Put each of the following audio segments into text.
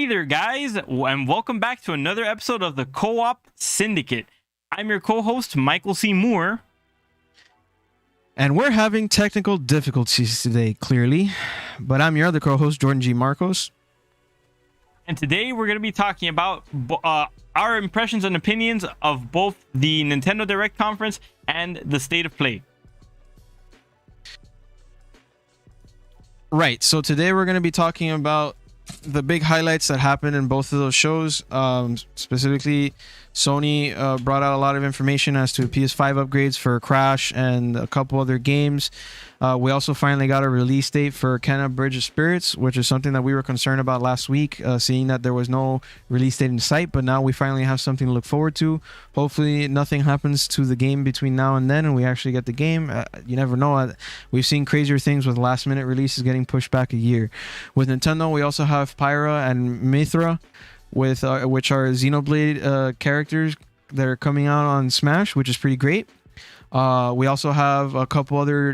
there, guys, and welcome back to another episode of the Co-Op Syndicate. I'm your co-host, Michael C. Moore. And we're having technical difficulties today, clearly. But I'm your other co-host, Jordan G. Marcos. And today we're going to be talking about our impressions and opinions of both the Nintendo Direct Conference and the State of Play. Right, so today we're going to be talking about the big highlights that happened in both of those shows. Specifically, Sony brought out a lot of information as to PS5 upgrades for Crash and a couple other games. We also finally got a release date for Kena Bridge of Spirits, which is something that we were concerned about last week, seeing that there was no release date in sight, but now we finally have something to look forward to. Hopefully nothing happens to the game between now and then and we actually get the game. You never know. We've seen crazier things with last minute releases getting pushed back a year. With Nintendo, we also have Pyra and Mythra, with which are Xenoblade characters that are coming out on Smash, which is pretty great. We also have a couple other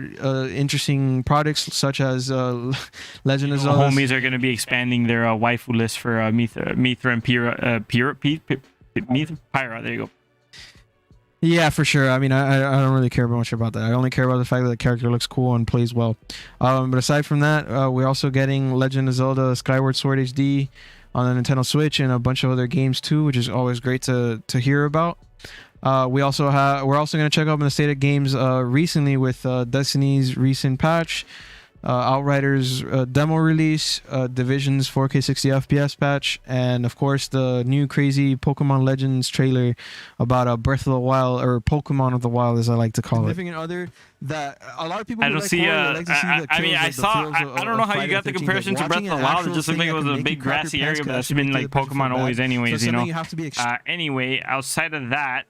interesting products, such as Legend of Zelda. Homies are going to be expanding their waifu list for Mythra and Pyra. There you go. Yeah, for sure. I mean, I don't really care much about that. I only care about the fact that the character looks cool and plays well. But aside from that, we're also getting Legend of Zelda Skyward Sword HD on the Nintendo Switch and a bunch of other games too, which is always great to hear about. We're also going to check up on the state of games recently with Destiny's recent patch, Outriders demo release, Division's 4K 60 FPS patch, and of course the new crazy Pokemon Legends trailer about Breath of the Wild, or Pokemon of the Wild as I like to call it. Significant other that a lot of people I don't see. I don't know how you got the comparison to Breath of the Wild. It just looked like it was a big grassy area, but that's been like Pokemon always, anyways. You know. Anyway, outside of that.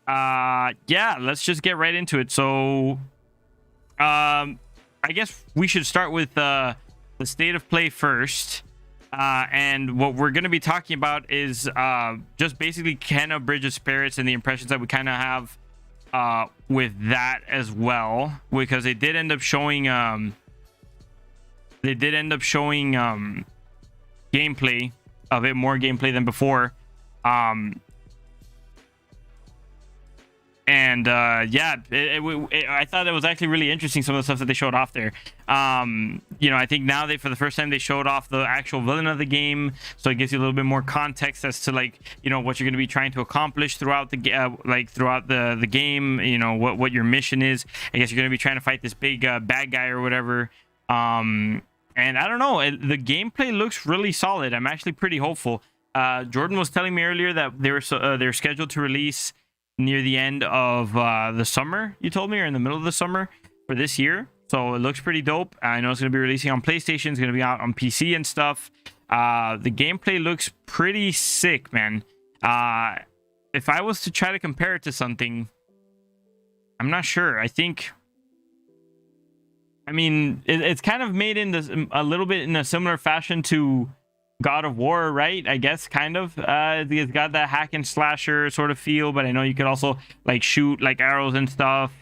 Yeah, let's just get right into it. So I guess we should start with the State of Play first, and what we're going to be talking about is just basically Kena Bridge of Spirits and the impressions that we kind of have with that as well, because they did end up showing gameplay of it, more gameplay than before. And yeah, I thought it was actually really interesting, some of the stuff that they showed off there. You know, I think now for the first time they showed off the actual villain of the game, so it gives you a little bit more context as to, like, you know, what you're going to be trying to accomplish throughout the the game. You know, what your mission is. I guess you're going to be trying to fight this big bad guy or whatever. And I don't know, the gameplay looks really solid. I'm actually pretty hopeful. Jordan was telling me earlier that they're scheduled to release near the end of the summer, you told me, or in the middle of the summer for this year. So it looks pretty dope. I know it's going to be releasing on PlayStation. It's going to be out on PC and stuff. The gameplay looks pretty sick, man. If I was to try to compare it to something, I'm not sure. I mean, it's kind of made in a little bit in a similar fashion to God of War, right? I guess kind of. It's got that hack and slasher sort of feel, but I know you could also like shoot like arrows and stuff.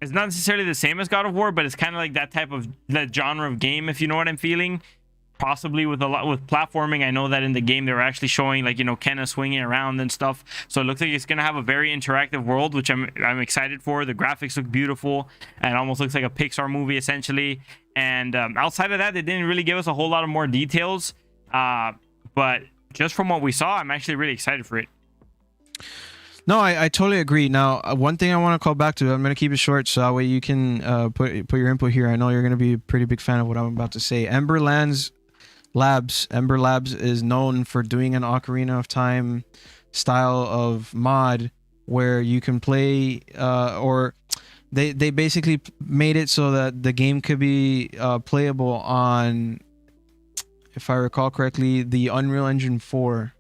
It's not necessarily the same as God of War, but it's kind of like that genre of game, if you know what I'm feeling. Possibly with platforming. I know that in the game they were actually showing, like, you know, Kena swinging around and stuff. So it looks like it's gonna have a very interactive world, which I'm excited for. The graphics look beautiful and almost looks like a Pixar movie essentially. And outside of that, they didn't really give us a whole lot of more details. But just from what we saw, I'm actually really excited for it. No, I totally agree. Now, one thing I want to call back to, I'm going to keep it short so that way you can put your input here. I know you're going to be a pretty big fan of what I'm about to say. Ember Labs is known for doing an Ocarina of Time style of mod where you can play, or they basically made it so that the game could be playable on, if I recall correctly, the Unreal Engine 4.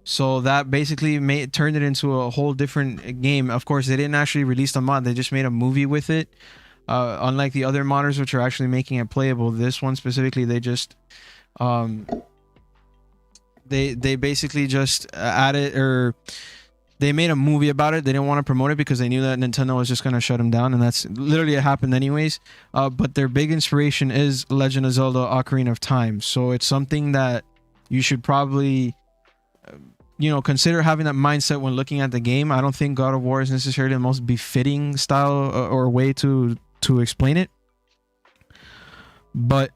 So that basically turned it into a whole different game. Of course, they didn't actually release the mod. They just made a movie with it. Unlike the other modders, which are actually making it playable, this one specifically, they just they basically just added, or they made a movie about it. They didn't want to promote it because they knew that Nintendo was just going to shut them down, and that's literally it happened anyways. But their big inspiration is Legend of Zelda: Ocarina of Time. So it's something that you should probably, consider having that mindset when looking at the game. I don't think God of War is necessarily the most befitting style or way to explain it, but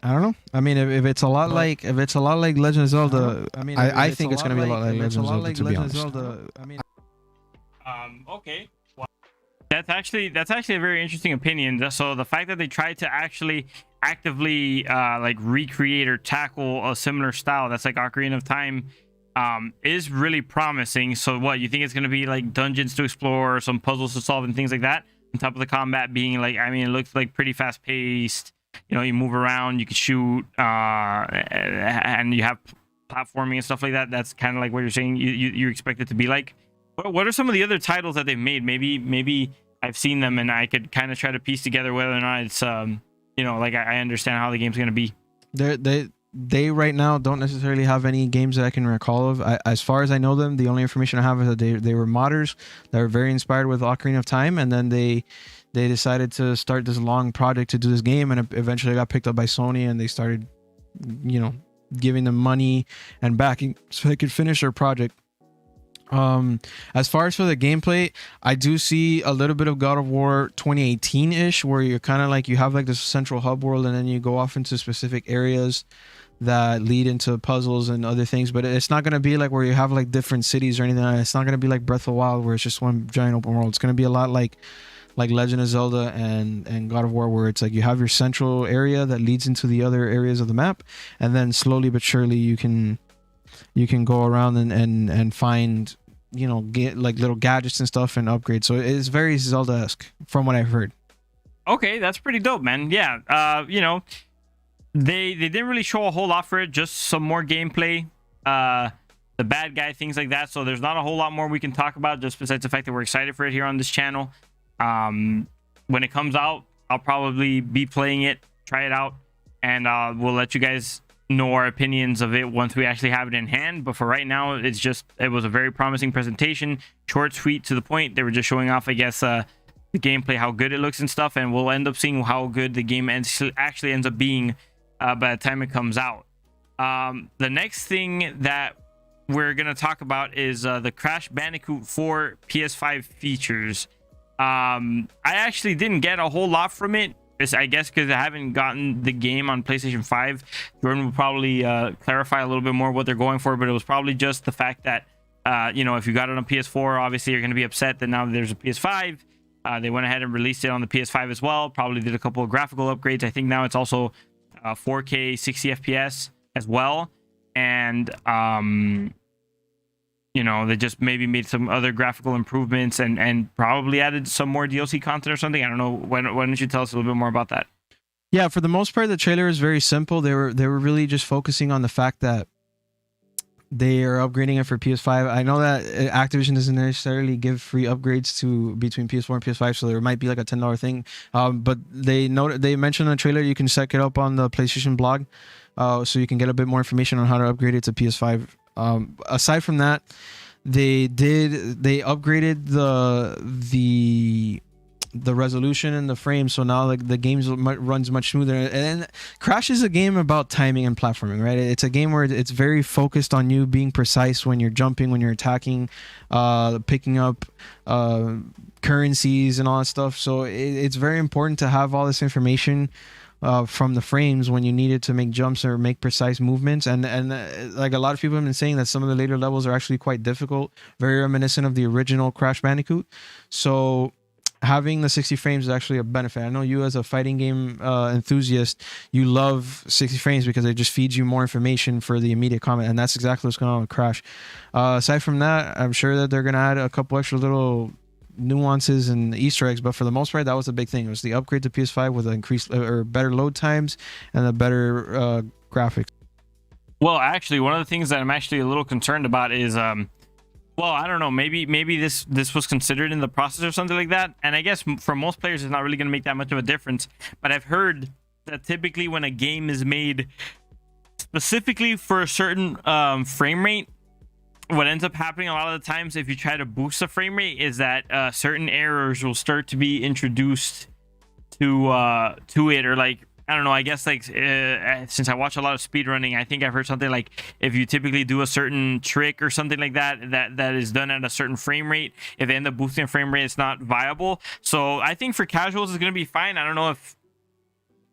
I don't know. I mean, if it's a lot like Legend of Zelda, I think it's gonna be a lot like Legend of Zelda, to be honest. Okay. Well, that's actually a very interesting opinion. So the fact that they tried to actually actively like recreate or tackle a similar style that's like Ocarina of Time is really promising. So what, you think it's gonna be like dungeons to explore, some puzzles to solve, and things like that, on top of the combat being like, I mean, it looks like pretty fast paced. You move around, you can shoot, and you have platforming and stuff like that. That's kind of like what you're saying you expect it to be like. What are some of the other titles that they've made? Maybe I've seen them and I could kind of try to piece together whether or not it's like I understand how the game's gonna be. They right now don't necessarily have any games that I can recall of. As far as I know them, the only information I have is that they were modders that were very inspired with Ocarina of Time, and then they decided to start this long project to do this game, and it eventually got picked up by Sony, and they started, giving them money and backing so they could finish their project. As far as for the gameplay, I do see a little bit of God of War 2018-ish, where you're kind of like, you have like this central hub world, and then you go off into specific areas that lead into puzzles and other things, but it's not going to be like where you have like different cities or anything like that. It's not going to be like Breath of the Wild, where it's just one giant open world. It's going to be a lot like Legend of Zelda and God of War, where it's like you have your central area that leads into the other areas of the map, and then slowly but surely you can go around and find, get like little gadgets and stuff and upgrades. So it's very Zelda-esque from what I've heard. Okay, that's pretty dope, man. Yeah, they didn't really show a whole lot for it, just some more gameplay, the bad guy, things like that. So there's not a whole lot more we can talk about, just besides the fact that we're excited for it here on this channel. When it comes out, I'll probably be playing it, try it out, and we'll let you guys know our opinions of it once we actually have it in hand. But for right now, it was a very promising presentation, short, sweet, to the point. They were just showing off, I guess, the gameplay, how good it looks and stuff, and we'll end up seeing how good the game actually ends up being by the time it comes out. The next thing that we're gonna talk about is the Crash Bandicoot 4 PS5 features. I actually didn't get a whole lot from it, I guess because I haven't gotten the game on PlayStation 5. Jordan will probably clarify a little bit more what they're going for, but it was probably just the fact that if you got it on PS4, obviously you're going to be upset that now there's a PS5. They went ahead and released it on the PS5 as well, probably did a couple of graphical upgrades. I think now it's also 4K 60 FPS as well, and they just maybe made some other graphical improvements and probably added some more DLC content or something. I don't know. Why don't you tell us a little bit more about that? Yeah, for the most part, the trailer is very simple. They were really just focusing on the fact that they are upgrading it for PS5. I know that Activision doesn't necessarily give free upgrades between PS4 and PS5, so there might be like a $10 thing. But they mentioned in the trailer you can check it up on the PlayStation blog, so you can get a bit more information on how to upgrade it to PS5. Aside from that, they upgraded the resolution and the frame, so now like the game runs much smoother. And Crash is a game about timing and platforming, right? It's a game where it's very focused on you being precise when you're jumping, when you're attacking, picking up currencies and all that stuff. So it's very important to have all this information from the frames when you need it to make jumps or make precise movements. And like a lot of people have been saying that some of the later levels are actually quite difficult, very reminiscent of the original Crash Bandicoot. So having the 60 frames is actually a benefit. I know you, as a fighting game enthusiast, you love 60 frames because it just feeds you more information for the immediate combat, and that's exactly what's going on with Crash. Aside from that, I'm sure that they're going to add a couple extra little nuances and Easter eggs, but for the most part, that was the big thing. It was the upgrade to PS5 with increased or better load times and the better graphics. Well, actually, one of the things that I'm actually a little concerned about is well, I don't know, maybe this was considered in the process or something like that, and I guess for most players it's not really going to make that much of a difference. But I've heard that typically when a game is made specifically for a certain frame rate, what ends up happening a lot of the times if you try to boost the frame rate is that certain errors will start to be introduced to it, or like, I don't know, I guess like since I watch a lot of speedrunning, I think I've heard something like if you typically do a certain trick or something like that is done at a certain frame rate, if they end up boosting frame rate, it's not viable. So I think for casuals it's going to be fine. I don't know if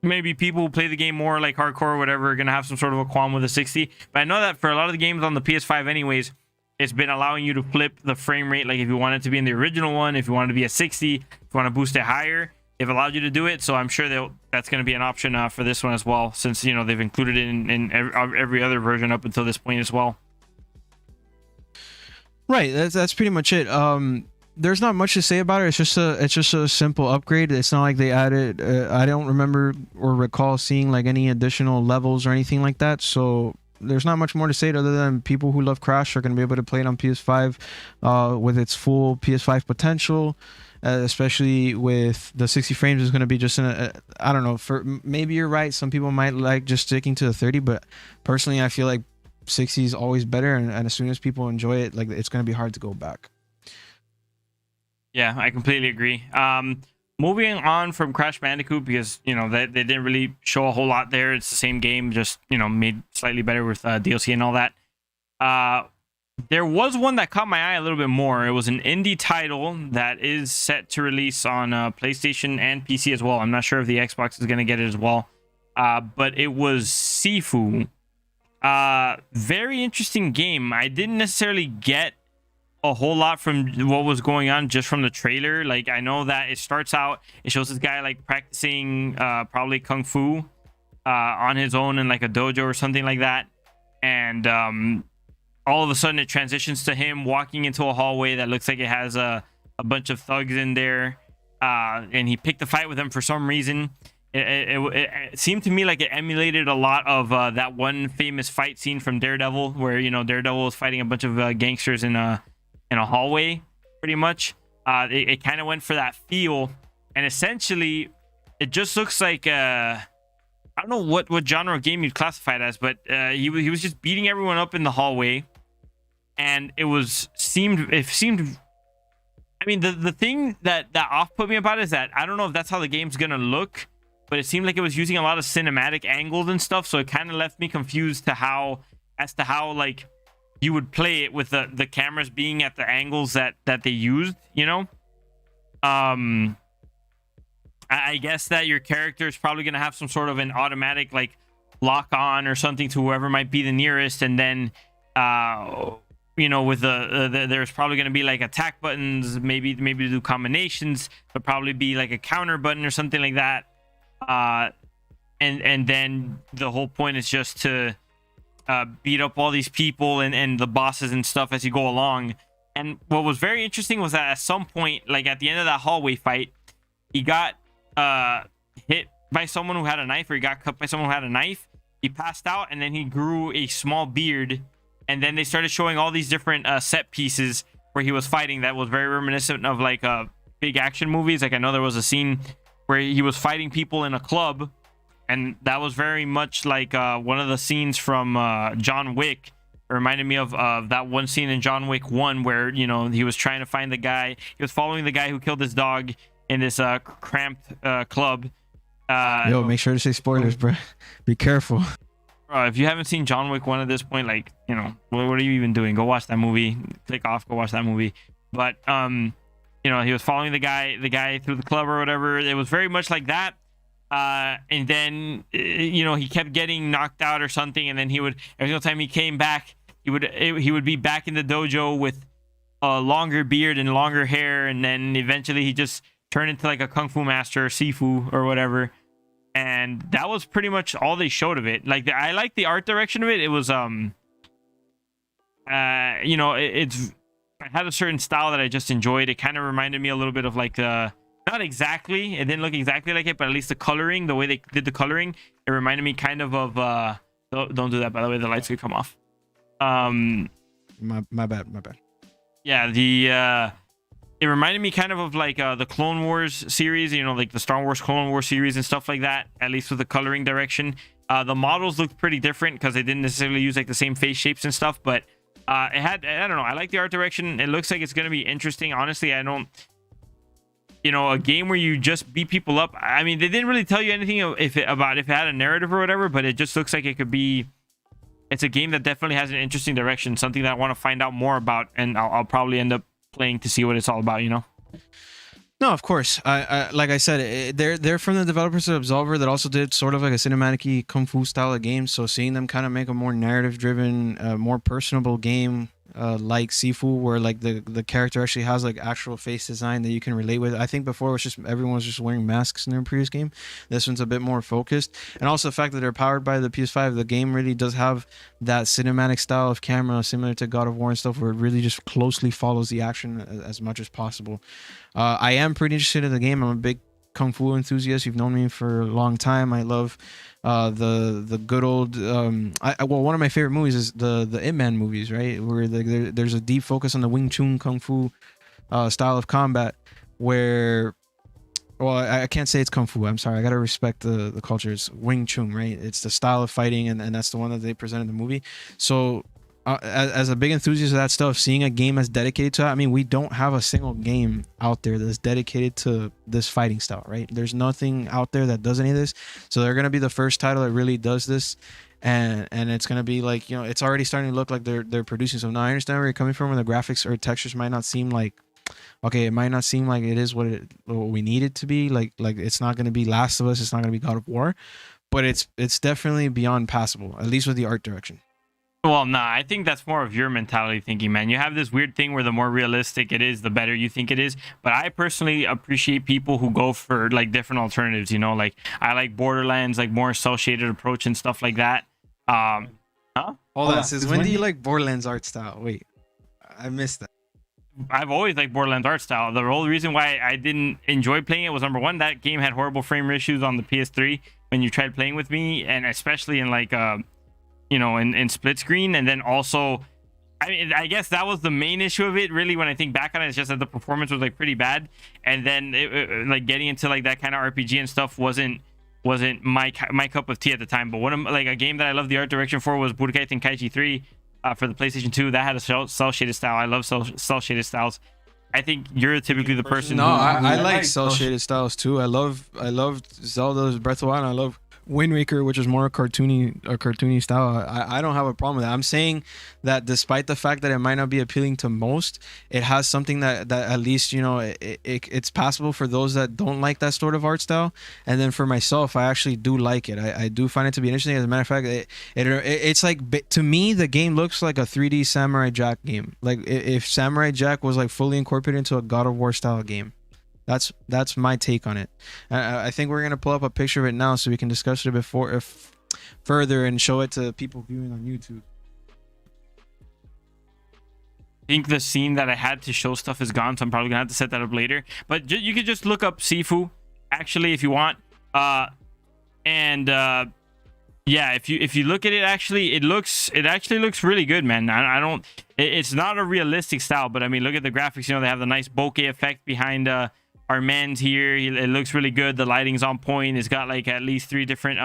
maybe people who play the game more like hardcore or whatever are going to have some sort of a qualm with a 60, but I know that for a lot of the games on the PS5 anyways, it's been allowing you to flip the frame rate. Like if you want it to be in the original one, if you want it to be a 60, if you want to boost it higher, it allowed you to do it. So I'm sure that's going to be an option for this one as well, since you know they've included it in every other version up until this point as well. Right, that's pretty much it. There's not much to say about it. It's just a simple upgrade. It's not like they added. I don't remember or recall seeing like any additional levels or anything like that. So there's not much more to say other than people who love Crash are going to be able to play it on PS5 with its full PS5 potential. Especially with the 60 frames is going to be just I don't know, for maybe you're right, some people might like just sticking to the 30, but personally I feel like 60 is always better, and as soon as people enjoy it, like it's going to be hard to go back. Yeah, I completely agree. Moving on from Crash Bandicoot, because you know they didn't really show a whole lot there. It's the same game, just you know made slightly better with DLC and all that. There was one that caught my eye a little bit more. It was an indie title that is set to release on PlayStation and PC as well. I'm not sure if the Xbox is going to get it as well. But it was Sifu. Very interesting game. I didn't necessarily get a whole lot from what was going on just from the trailer. Like, I know that it starts out, it shows this guy like practicing probably Kung Fu on his own in like a dojo or something like that. And all of a sudden it transitions to him walking into a hallway that looks like it has a bunch of thugs in there, and he picked a fight with them for some reason. It seemed to me like it emulated a lot of that one famous fight scene from Daredevil, where you know Daredevil was fighting a bunch of gangsters in a hallway, pretty much. It kind of went for that feel, and essentially it just looks like I don't know what genre of game you'd classify it as, but he was just beating everyone up in the hallway, and it seemed. I mean, the thing that off put me about it is that I don't know if that's how the game's gonna look, but it seemed like it was using a lot of cinematic angles and stuff, so it kind of left me confused as to how like you would play it with the cameras being at the angles that they used, you know. I guess that your character is probably going to have some sort of an automatic like lock on or something to whoever might be the nearest, and then you know, with there's probably going to be like attack buttons, maybe to do combinations, but probably be like a counter button or something like that. And then the whole point is just to beat up all these people and the bosses and stuff as you go along. And what was very interesting was that at some point, like at the end of that hallway fight, he got hit by someone who had a knife, or he got cut by someone who had a knife. He passed out, and then he grew a small beard, and then they started showing all these different set pieces where he was fighting that was very reminiscent of like big action movies. Like I know there was a scene where he was fighting people in a club, and that was very much like one of the scenes from John Wick. It reminded me of that one scene in John Wick 1 where, you know, he was trying to find the guy. He was following the guy who killed his dog in this cramped club. Yo, make sure to say spoilers, bro. Be careful. If you haven't seen John Wick 1 at this point, like, you know, what are you even doing? Go watch that movie. Click off, go watch that movie. But you know, he was following the guy through the club or whatever. It was very much like that. And then you know, he kept getting knocked out or something, and then he would, every single time he came back, he would be back in the dojo with a longer beard and longer hair, and then eventually he just turned into like a kung fu master, Sifu or whatever. And that was pretty much all they showed of it. Like, I like the art direction of it. It was you know, it had a certain style that I just enjoyed. It kind of reminded me a little bit of like not exactly, it didn't look exactly like it, but at least the coloring, the way they did the coloring, it reminded me kind of don't do that, by the way, the lights could come off. My bad. Yeah, it reminded me kind of like the Clone Wars series, you know, like the Star Wars Clone Wars series and stuff like that, at least with the coloring direction. The models looked pretty different because they didn't necessarily use like the same face shapes and stuff, but I don't know, I like the art direction. It looks like it's going to be interesting. Honestly, I don't, a game where you just beat people up. I mean, they didn't really tell you anything if it had a narrative or whatever, but it just looks like it could be. It's a game that definitely has an interesting direction, something that I want to find out more about, and I'll probably end up playing to see what it's all about. No, of course. I like I said, they're from the developers of Absolver that also did sort of like a cinematic kung fu style of game. So seeing them kind of make a more narrative driven, more personable game like Sifu, where like the character actually has like actual face design that you can relate with. I think before it was just everyone was just wearing masks in their previous game. This one's a bit more focused, and also the fact that they're powered by the PS5. The game really does have that cinematic style of camera similar to God of War and stuff, where it really just closely follows the action as much as possible. I am pretty interested in the game. I'm a big kung fu enthusiast. You've known me for a long time. I love the good old well, one of my favorite movies is the Ip Man movies, right, where there's a deep focus on the Wing Chun kung fu style of combat, where well, I can't say it's kung fu, I'm sorry, I gotta respect the culture. It's Wing Chun, right? It's the style of fighting, and that's the one that they presented in the movie. So as a big enthusiast of that stuff, seeing a game that's dedicated to that, I mean, we don't have a single game out there that's dedicated to this fighting style, right? There's nothing out there that does any of this. So they're going to be the first title that really does this. And it's going to be like, it's already starting to look like they're producing something. Now, I understand where you're coming from, when the graphics or textures might not seem like, okay, it might not seem like it is what we need it to be. Like it's not going to be Last of Us. It's not going to be God of War, but it's definitely beyond passable, at least with the art direction. Well, nah, I think that's more of your mentality thinking, man. You have this weird thing where the more realistic it is, the better you think it is. But I personally appreciate people who go for like different alternatives, like I like Borderlands, like more associated approach and stuff like that. Hold on, says, when do you like Borderlands art style? Wait, I missed that. I've always liked Borderlands art style. The whole reason why I didn't enjoy playing it was, number one, that game had horrible frame issues on the PS3 when you tried playing with me, and especially in like in split screen. And then also, I mean, I guess that was the main issue of it, really, when I think back on it. It's just that the performance was like pretty bad, and then like getting into like that kind of RPG and stuff wasn't my cup of tea at the time. But one of like a game that I loved the art direction for was Budokai Tenkaichi 3 for the PlayStation 2. That had a cell shaded style. I love cell shaded styles. I think you're typically the person. No, I like cell shaded styles too. I loved Zelda's Breath of the Wild. I love Wind Waker, which is more a cartoony style. I don't have a problem with that. I'm saying that despite the fact that it might not be appealing to most, it has something that at least it's passable for those that don't like that sort of art style. And then for myself, I actually do like it. I do find it to be interesting. As a matter of fact, it's like, to me, the game looks like a 3D Samurai Jack game. Like if Samurai Jack was like fully incorporated into a God of War style game. That's my take on it. I think we're gonna pull up a picture of it now so we can discuss it further and show it to people viewing on YouTube. I think the scene that I had to show stuff is gone, so I'm probably gonna have to set that up later. But you could just look up Sifu, actually, if you want. Yeah, if you look at it, actually, it actually looks really good, man. It's not a realistic style, but I mean, look at the graphics. They have the nice bokeh effect behind our man's here. It looks really good. The lighting's on point. It's got like at least three different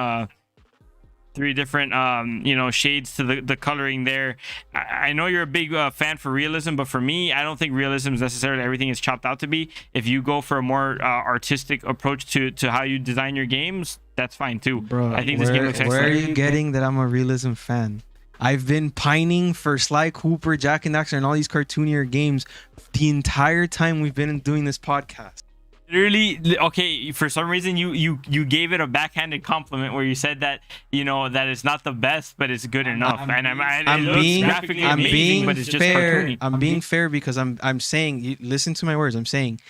shades to the coloring there. I know you're a big fan for realism, but for me, I don't think realism is necessarily everything is chopped out to be. If you go for a more artistic approach to how you design your games, that's fine too. Bro, I think this game looks excellent. Where are you getting that I'm a realism fan? I've been pining for Sly Cooper, Jack and Daxter, and all these cartoonier games the entire time we've been doing this podcast. Literally, okay, for some reason you gave it a backhanded compliment where you said that that it's not the best, but it's good enough. I'm being fair because I'm saying, listen to my words. I'm saying,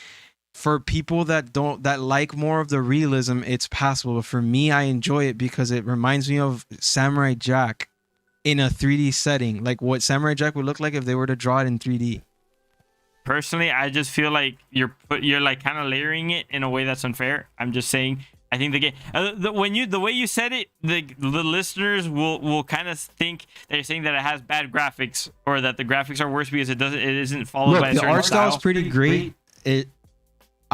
for people that like more of the realism, it's passable. But for me, I enjoy it because it reminds me of Samurai Jack in a 3D setting, like what Samurai Jack would look like if they were to draw it in 3D. Personally, I just feel like you're like kind of layering it in a way that's unfair. I'm just saying, I think the game, the way you said it, the listeners will kind of think that you're saying that it has bad graphics, or that the graphics are worse because it isn't followed by a certain the art style. style's pretty great.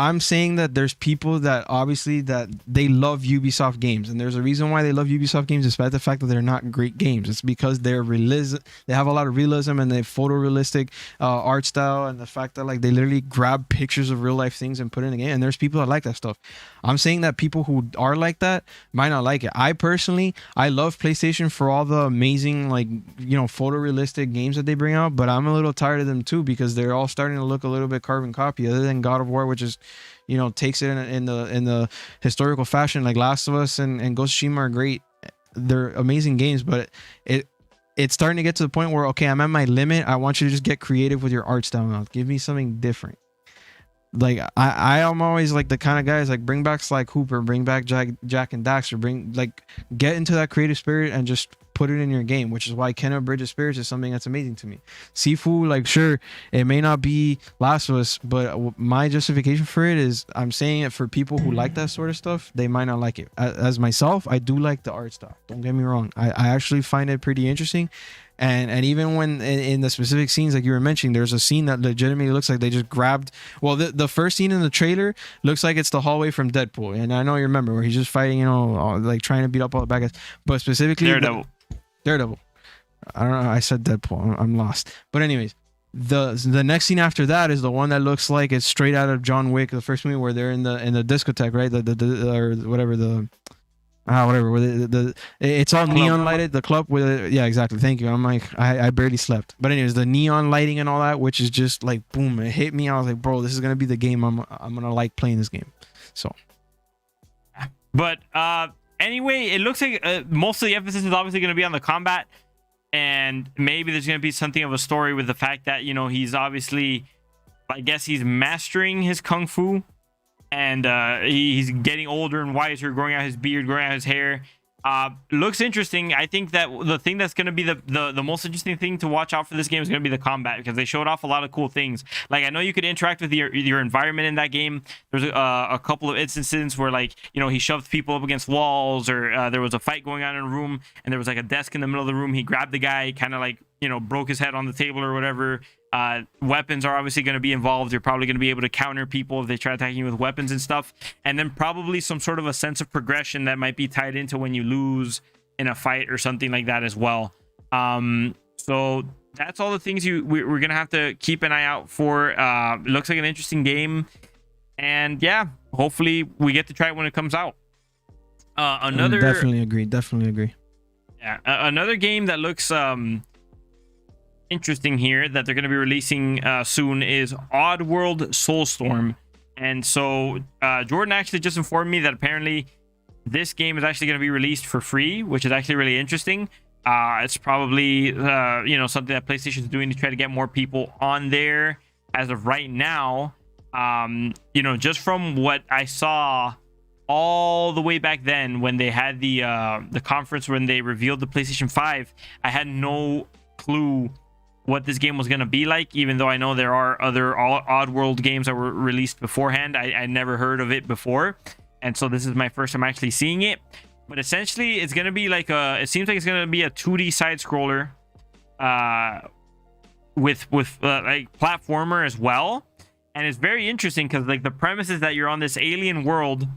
I'm saying that there's people that obviously that they love Ubisoft games, and there's a reason why they love Ubisoft games, despite the fact that they're not great games. It's because they're they have a lot of realism, and they have photorealistic art style, and the fact that like they literally grab pictures of real life things and put it in the game. And there's people that like that stuff. I'm saying that people who are like that might not like it. I personally, I love PlayStation for all the amazing like photorealistic games that they bring out, but I'm a little tired of them too because they're all starting to look a little bit carbon copy. Other than God of War, which is takes it in the historical fashion, like Last of Us and Ghost of Tsushima are great. They're amazing games, but it's starting to get to the point where, okay, I'm at my limit. I want you to just get creative with your art style now. Give me something different. Like I am always like the kind of guys like bring back Sly Cooper, bring back Jack and Daxter, get into that creative spirit and just put it in your game, which is why Kena Bridge of Spirits is something that's amazing to me. Sifu, like sure, it may not be Last of Us, but my justification for it is I'm saying it for people who like that sort of stuff. They might not like it. As myself, I do like the art style. Don't get me wrong. I actually find it pretty interesting. And even when in the specific scenes like you were mentioning, there's a scene that legitimately looks like they just grabbed. Well, the first scene in the trailer looks like it's the hallway from Deadpool, and I know you remember where he's just fighting, like trying to beat up all the bad guys. But specifically, Daredevil. I don't know. I said Deadpool. I'm lost. But anyways, the next scene after that is the one that looks like it's straight out of John Wick, the first movie, where they're in the discotheque, right? Or whatever whatever. It's all neon lighted. The club with yeah, exactly. Thank you. I'm like I barely slept. But anyways, the neon lighting and all that, which is just like boom, it hit me. I was like, bro, this is gonna be the game. I'm gonna like playing this game. So, but anyway, it looks like most of the emphasis is obviously gonna be on the combat, and maybe there's gonna be something of a story with the fact that he's obviously, I guess he's mastering his kung fu. And he's getting older and wiser, growing out his beard, growing out his hair. Looks interesting. I think that the thing that's going to be the most interesting thing to watch out for this game is going to be the combat, because they showed off a lot of cool things. Like, I know you could interact with your environment in that game. There's a couple of instances where, like, he shoved people up against walls, or there was a fight going on in a room, and there was like a desk in the middle of the room. He grabbed the guy, kind of like, broke his head on the table or whatever. Weapons are obviously going to be involved. You're probably going to be able to counter people if they try attacking you with weapons and stuff. And then probably some sort of a sense of progression that might be tied into when you lose in a fight or something like that as well. So that's all the things we're going to have to keep an eye out for. Looks like an interesting game. And yeah, hopefully we get to try it when it comes out. Definitely agree. Yeah, another game that looks interesting here that they're going to be releasing soon is Oddworld Soulstorm. And so Jordan actually just informed me that apparently this game is actually going to be released for free, which is actually really interesting. It's probably something that PlayStation is doing to try to get more people on there. As of right now, just from what I saw all the way back then when they had the conference when they revealed the PlayStation 5, I had no clue what this game was going to be like, even though I know there are other Oddworld games that were released beforehand. I never heard of it before, and so this is my first time actually seeing it. But essentially it's going to be like it seems like it's going to be a 2D side scroller with like platformer as well. And it's very interesting because like the premise is that you're on this alien world,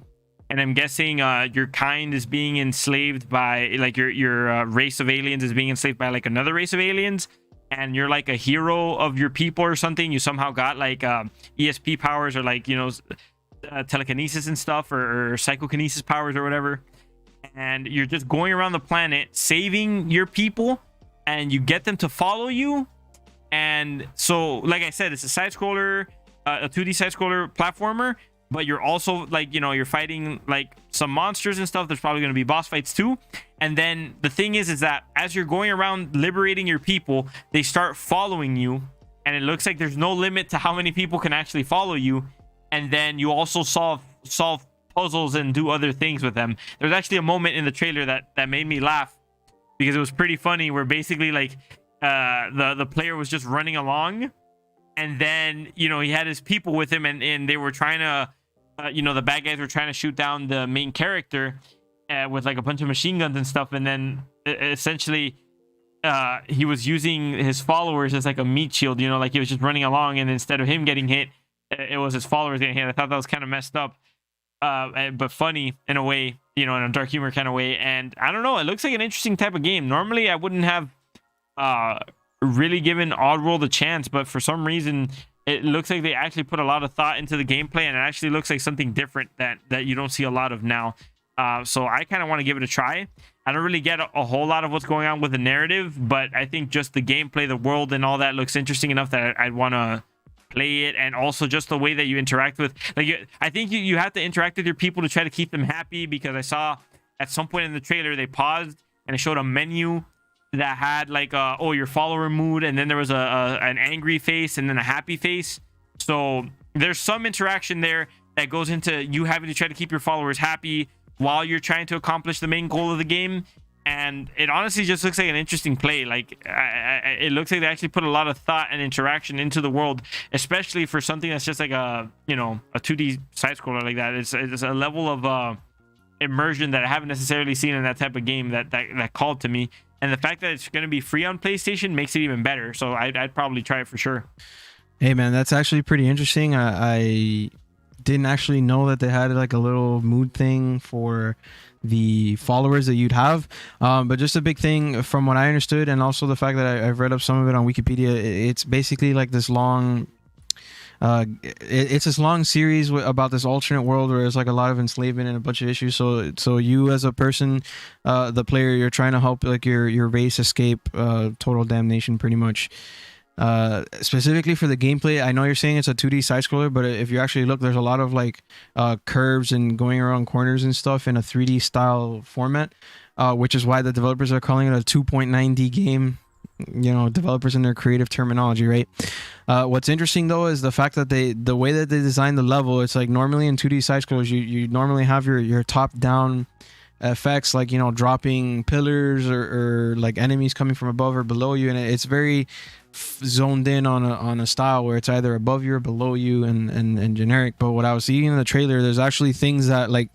and I'm guessing your kind is being enslaved by, like, your race of aliens is being enslaved by like another race of aliens. And you're like a hero of your people or something. You somehow got like ESP powers, or like telekinesis and stuff, or psychokinesis powers or whatever. And you're just going around the planet saving your people, and you get them to follow you. And so, like I said, it's a side scroller, a 2D side scroller platformer. But you're also like, you're fighting like some monsters and stuff. There's probably going to be boss fights too. And then the thing is that as you're going around liberating your people, they start following you. And it looks like there's no limit to how many people can actually follow you. And then you also solve puzzles and do other things with them. There's actually a moment in the trailer that made me laugh, because it was pretty funny, where basically like the player was just running along. And then, he had his people with him, and they were trying to, the bad guys were trying to shoot down the main character with like a bunch of machine guns and stuff. And then essentially he was using his followers as like a meat shield, like he was just running along, and instead of him getting hit, it was his followers getting hit. I thought that was kind of messed up, but funny in a way, in a dark humor kind of way. And I don't know, it looks like an interesting type of game. Normally I wouldn't have really given Oddworld a chance, but for some reason it looks like they actually put a lot of thought into the gameplay, and it actually looks like something different that you don't see a lot of now. So I kind of want to give it a try. I don't really get a whole lot of what's going on with the narrative, but I think just the gameplay, the world, and all that looks interesting enough that I'd want to play it. And also just the way that you interact with, like, I think you have to interact with your people to try to keep them happy, because I saw at some point in the trailer they paused and it showed a menu that had like your follower mood, and then there was an angry face and then a happy face. So there's some interaction there that goes into you having to try to keep your followers happy while you're trying to accomplish the main goal of the game. And it honestly just looks like an interesting play. Like it looks like they actually put a lot of thought and interaction into the world, especially for something that's just like a 2D side scroller like that. It's a level of immersion that I haven't necessarily seen in that type of game that called to me. And the fact that it's going to be free on PlayStation makes it even better. So I'd probably try it for sure. Hey man, that's actually pretty interesting. I didn't actually know that they had like a little mood thing for the followers that you'd have, but just a big thing from what I understood, and also the fact that I've read up some of it on Wikipedia. It's basically like this long it's this long series about this alternate world where there's like a lot of enslavement and a bunch of issues. So you as a person, the player, you're trying to help like your race escape total damnation, pretty much. Specifically for the gameplay, I know you're saying it's a 2D side scroller, but if you actually look, there's a lot of like curves and going around corners and stuff in a 3D style format, which is why the developers are calling it a 2.9D game. Developers in their creative terminology, right? What's interesting though is the fact that the way that they design the level, it's like normally in 2D side scrollers you normally have your top down effects, like dropping pillars or like enemies coming from above or below you, and it's very zoned in on a style where it's either above you or below you and generic. But what I was seeing in the trailer, there's actually things that like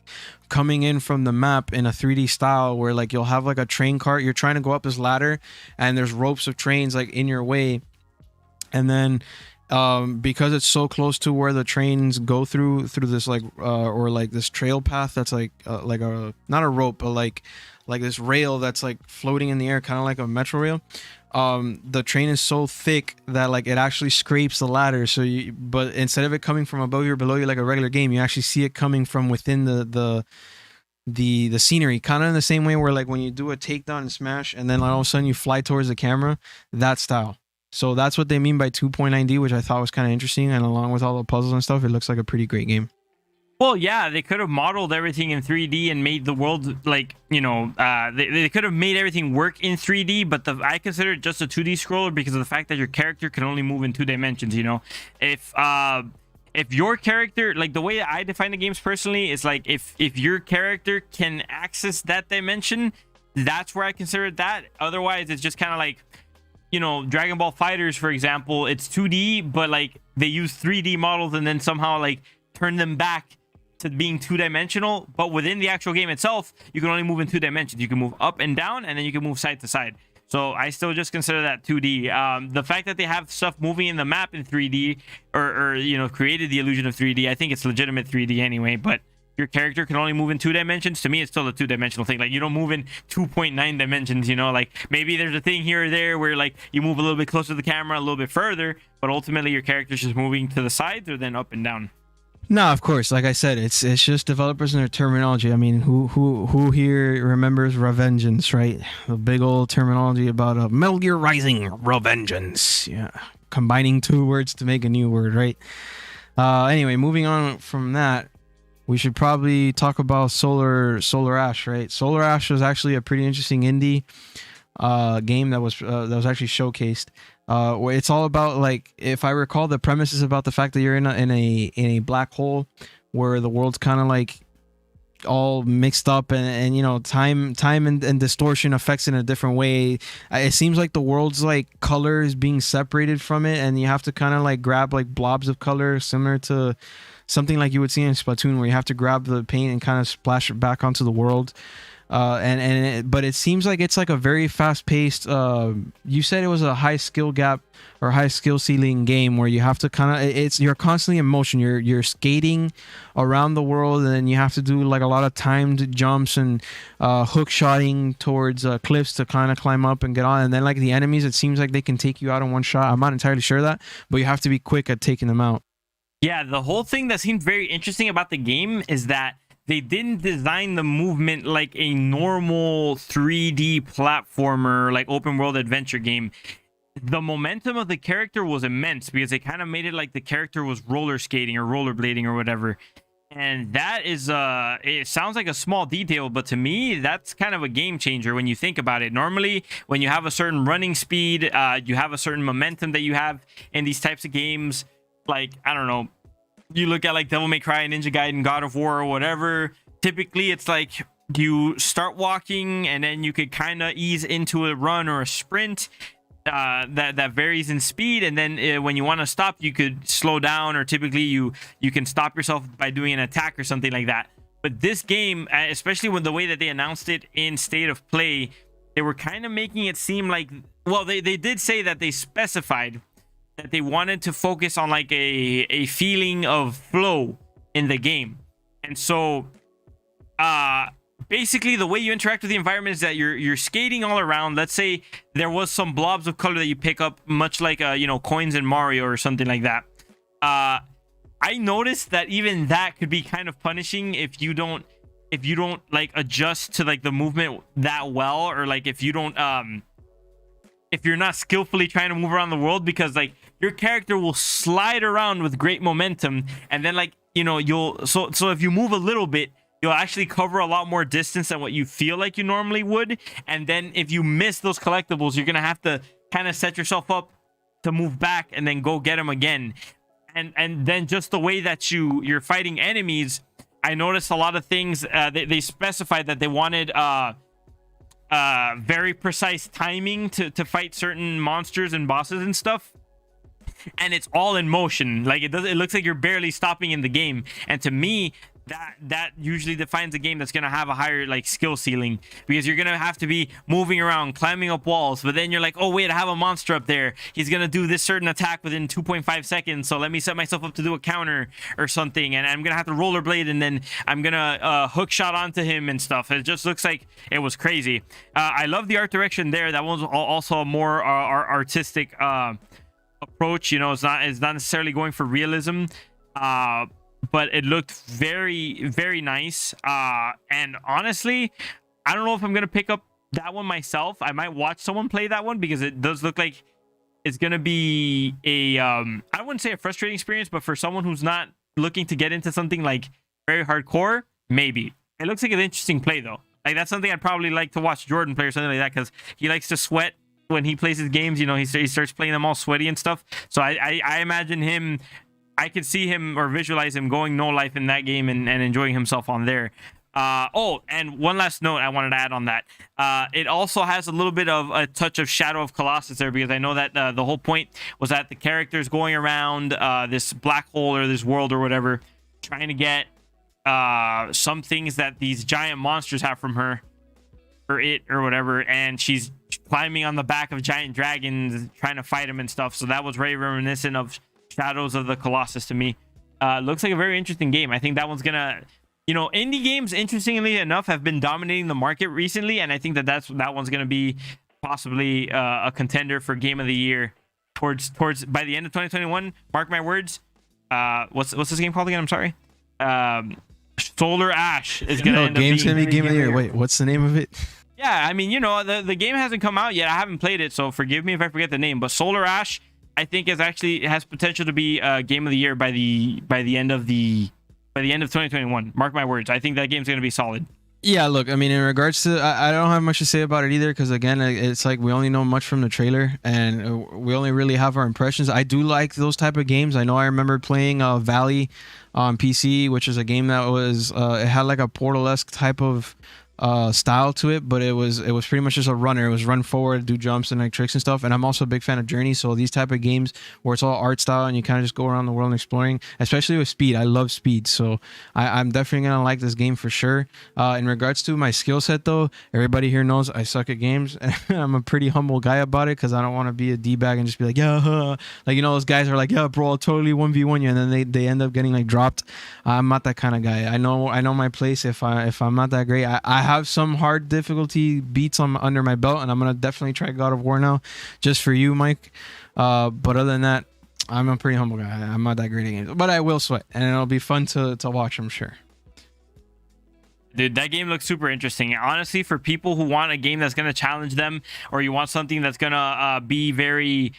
coming in from the map in a 3D style where like you'll have like a train cart, you're trying to go up this ladder and there's ropes of trains like in your way, and then because it's so close to where the trains go through this like or like this trail path that's like a not a rope but like this rail that's like floating in the air, kind of like a metro rail. The train is so thick that like it actually scrapes the ladder, but instead of it coming from above you or below you like a regular game, you actually see it coming from within the scenery, kind of in the same way where like when you do a takedown and smash and then all of a sudden you fly towards the camera, that style. So that's what they mean by 2.9D, which I thought was kind of interesting, and along with all the puzzles and stuff, it looks like a pretty great game. Well, yeah, they could have modeled everything in 3D and made the world like, they could have made everything work in 3D, but I consider it just a 2D scroller because of the fact that your character can only move in 2 dimensions, If your character, like the way I define the games personally, is like if your character can access that dimension, that's where I consider it that. Otherwise, it's just kind of like, Dragon Ball Fighters, for example, it's 2D, but like they use 3D models and then somehow like turn them back to being 2-dimensional. But within the actual game itself, you can only move in 2 dimensions. You can move up and down, and then you can move side to side. So I still just consider that 2D. The fact that they have stuff moving in the map in 3D or created the illusion of 3D, I think it's legitimate 3D anyway, but your character can only move in 2 dimensions. To me, it's still a 2-dimensional thing. Like, you don't move in 2.9 dimensions, like maybe there's a thing here or there where like you move a little bit closer to the camera, a little bit further, but ultimately your character's just moving to the sides or then up and down. No, of course. Like I said, it's just developers and their terminology. I mean, who here remembers Revengeance, right? The big old terminology about Metal Gear Rising Revengeance. Yeah, combining 2 words to make a new word, right? Anyway, moving on from that, we should probably talk about Solar Ash, right? Solar Ash was actually a pretty interesting indie game that was actually showcased. Where it's all about, like, if I recall, the premise is about the fact that you're in a black hole where the world's kind of like all mixed up and time and distortion affects it in a different way. It seems like the world's like color is being separated from it, and you have to kind of like grab like blobs of color similar to something like you would see in Splatoon, where you have to grab the paint and kind of splash it back onto the world. But it seems like it's like a very fast paced. You said it was a high skill gap or high skill ceiling game where you have to you're constantly in motion. You're skating around the world, and then you have to do like a lot of timed jumps and hook shotting towards cliffs to kind of climb up and get on. And then like the enemies, it seems like they can take you out in one shot. I'm not entirely sure of that, but you have to be quick at taking them out. Yeah, the whole thing that seemed very interesting about the game is that they didn't design the movement like a normal 3D platformer, like open world adventure game. The momentum of the character was immense because they kind of made it like the character was roller skating or rollerblading or whatever. And that is, it sounds like a small detail, but to me, that's kind of a game changer when you think about it. Normally, when you have a certain running speed, you have a certain momentum that you have in these types of games. Like, I don't know, you look at like Devil May Cry, Ninja Gaiden, God of War, or whatever. Typically, it's like you start walking and then you could kind of ease into a run or a sprint that varies in speed. And then when you want to stop, you could slow down, or typically you can stop yourself by doing an attack or something like that. But this game, especially with the way that they announced it in State of Play, they were kind of making it seem like, well, they did say that they specified that they wanted to focus on like a feeling of flow in the game. And so basically the way you interact with the environment is that you're skating all around. Let's say there was some blobs of color that you pick up, much like you know, coins in Mario or something like that. I noticed that even that could be kind of punishing if you don't like adjust to like the movement that well, or like if you don't if you're not skillfully trying to move around the world, because like your character will slide around with great momentum, and then like, you know, so if you move a little bit, you'll actually cover a lot more distance than what you feel like you normally would. And then if you miss those collectibles, you're gonna have to kind of set yourself up to move back and then go get them again. And then just the way that you're fighting enemies, I noticed a lot of things. They specified that they wanted very precise timing to fight certain monsters and bosses and stuff. And it's all in motion. Like it looks like you're barely stopping in the game. And to me, that usually defines a game that's gonna have a higher like skill ceiling, because you're gonna have to be moving around, climbing up walls, but then you're like, oh wait, I have a monster up there, he's gonna do this certain attack within 2.5 seconds, so let me set myself up to do a counter or something, and I'm gonna have to rollerblade, and then I'm gonna hook shot onto him and stuff. It just looks like it was crazy. I love the art direction there. That was also a more artistic approach. You know, it's not necessarily going for realism, but it looked very, very nice. And honestly, I don't know if I'm gonna pick up that one myself. I might watch someone play that one, because it does look like it's gonna be a I wouldn't say a frustrating experience, but for someone who's not looking to get into something like very hardcore, maybe. It looks like an interesting play though. Like that's something I'd probably like to watch Jordan play or something like that, because he likes to sweat when he plays his games. You know, he starts playing them all sweaty and stuff. So I imagine him, I could see him or visualize him going no life in that game and enjoying himself on there. Oh, and one last note I wanted to add on that. It also has a little bit of a touch of Shadow of Colossus there, because I know that the whole point was that the character's going around this black hole or this world or whatever, trying to get some things that these giant monsters have from her, or it, or whatever, and she's climbing on the back of giant dragons trying to fight them and stuff. So that was very reminiscent of Shadows of the Colossus to me. Looks like a very interesting game. I think that one's gonna, you know, indie games, interestingly enough, have been dominating the market recently, and I think that one's gonna be possibly a contender for Game of the Year towards by the end of 2021. Mark my words. What's this game called again? I'm sorry. Solar Ash is gonna end up being Game of the Year. Wait, what's the name of it? Yeah, I mean, you know, the game hasn't come out yet. I haven't played it, so forgive me if I forget the name. But Solar Ash, I think, has potential to be Game of the Year by the end of 2021. Mark my words. I think that game's gonna be solid. Yeah, look, I mean, in regards to, I don't have much to say about it either, because again, it's like we only know much from the trailer, and we only really have our impressions. I do like those type of games. I know I remember playing Valley on PC, which is a game that was it had like a Portal-esque type of style to it, but it was pretty much just a runner. It was run forward, do jumps and like tricks and stuff. And I'm also a big fan of Journey, so these type of games where it's all art style and you kind of just go around the world and exploring, especially with speed. I love speed, so I'm definitely gonna like this game for sure. In regards to my skill set though, everybody here knows I suck at games. I'm a pretty humble guy about it because I don't want to be a d-bag and just be like, yeah, like, you know, those guys are like, yeah bro, I'll totally 1v1 you, and then they end up getting like dropped. I'm not that kind of guy. I know my place. If I'm not that great, I have some hard difficulty beats under my belt, and I'm gonna definitely try God of War now, just for you, Mike. But other than that, I'm a pretty humble guy. I'm not that great at games, but I will sweat, and it'll be fun to watch, I'm sure. Dude, that game looks super interesting. Honestly, for people who want a game that's gonna challenge them, or you want something that's gonna be very,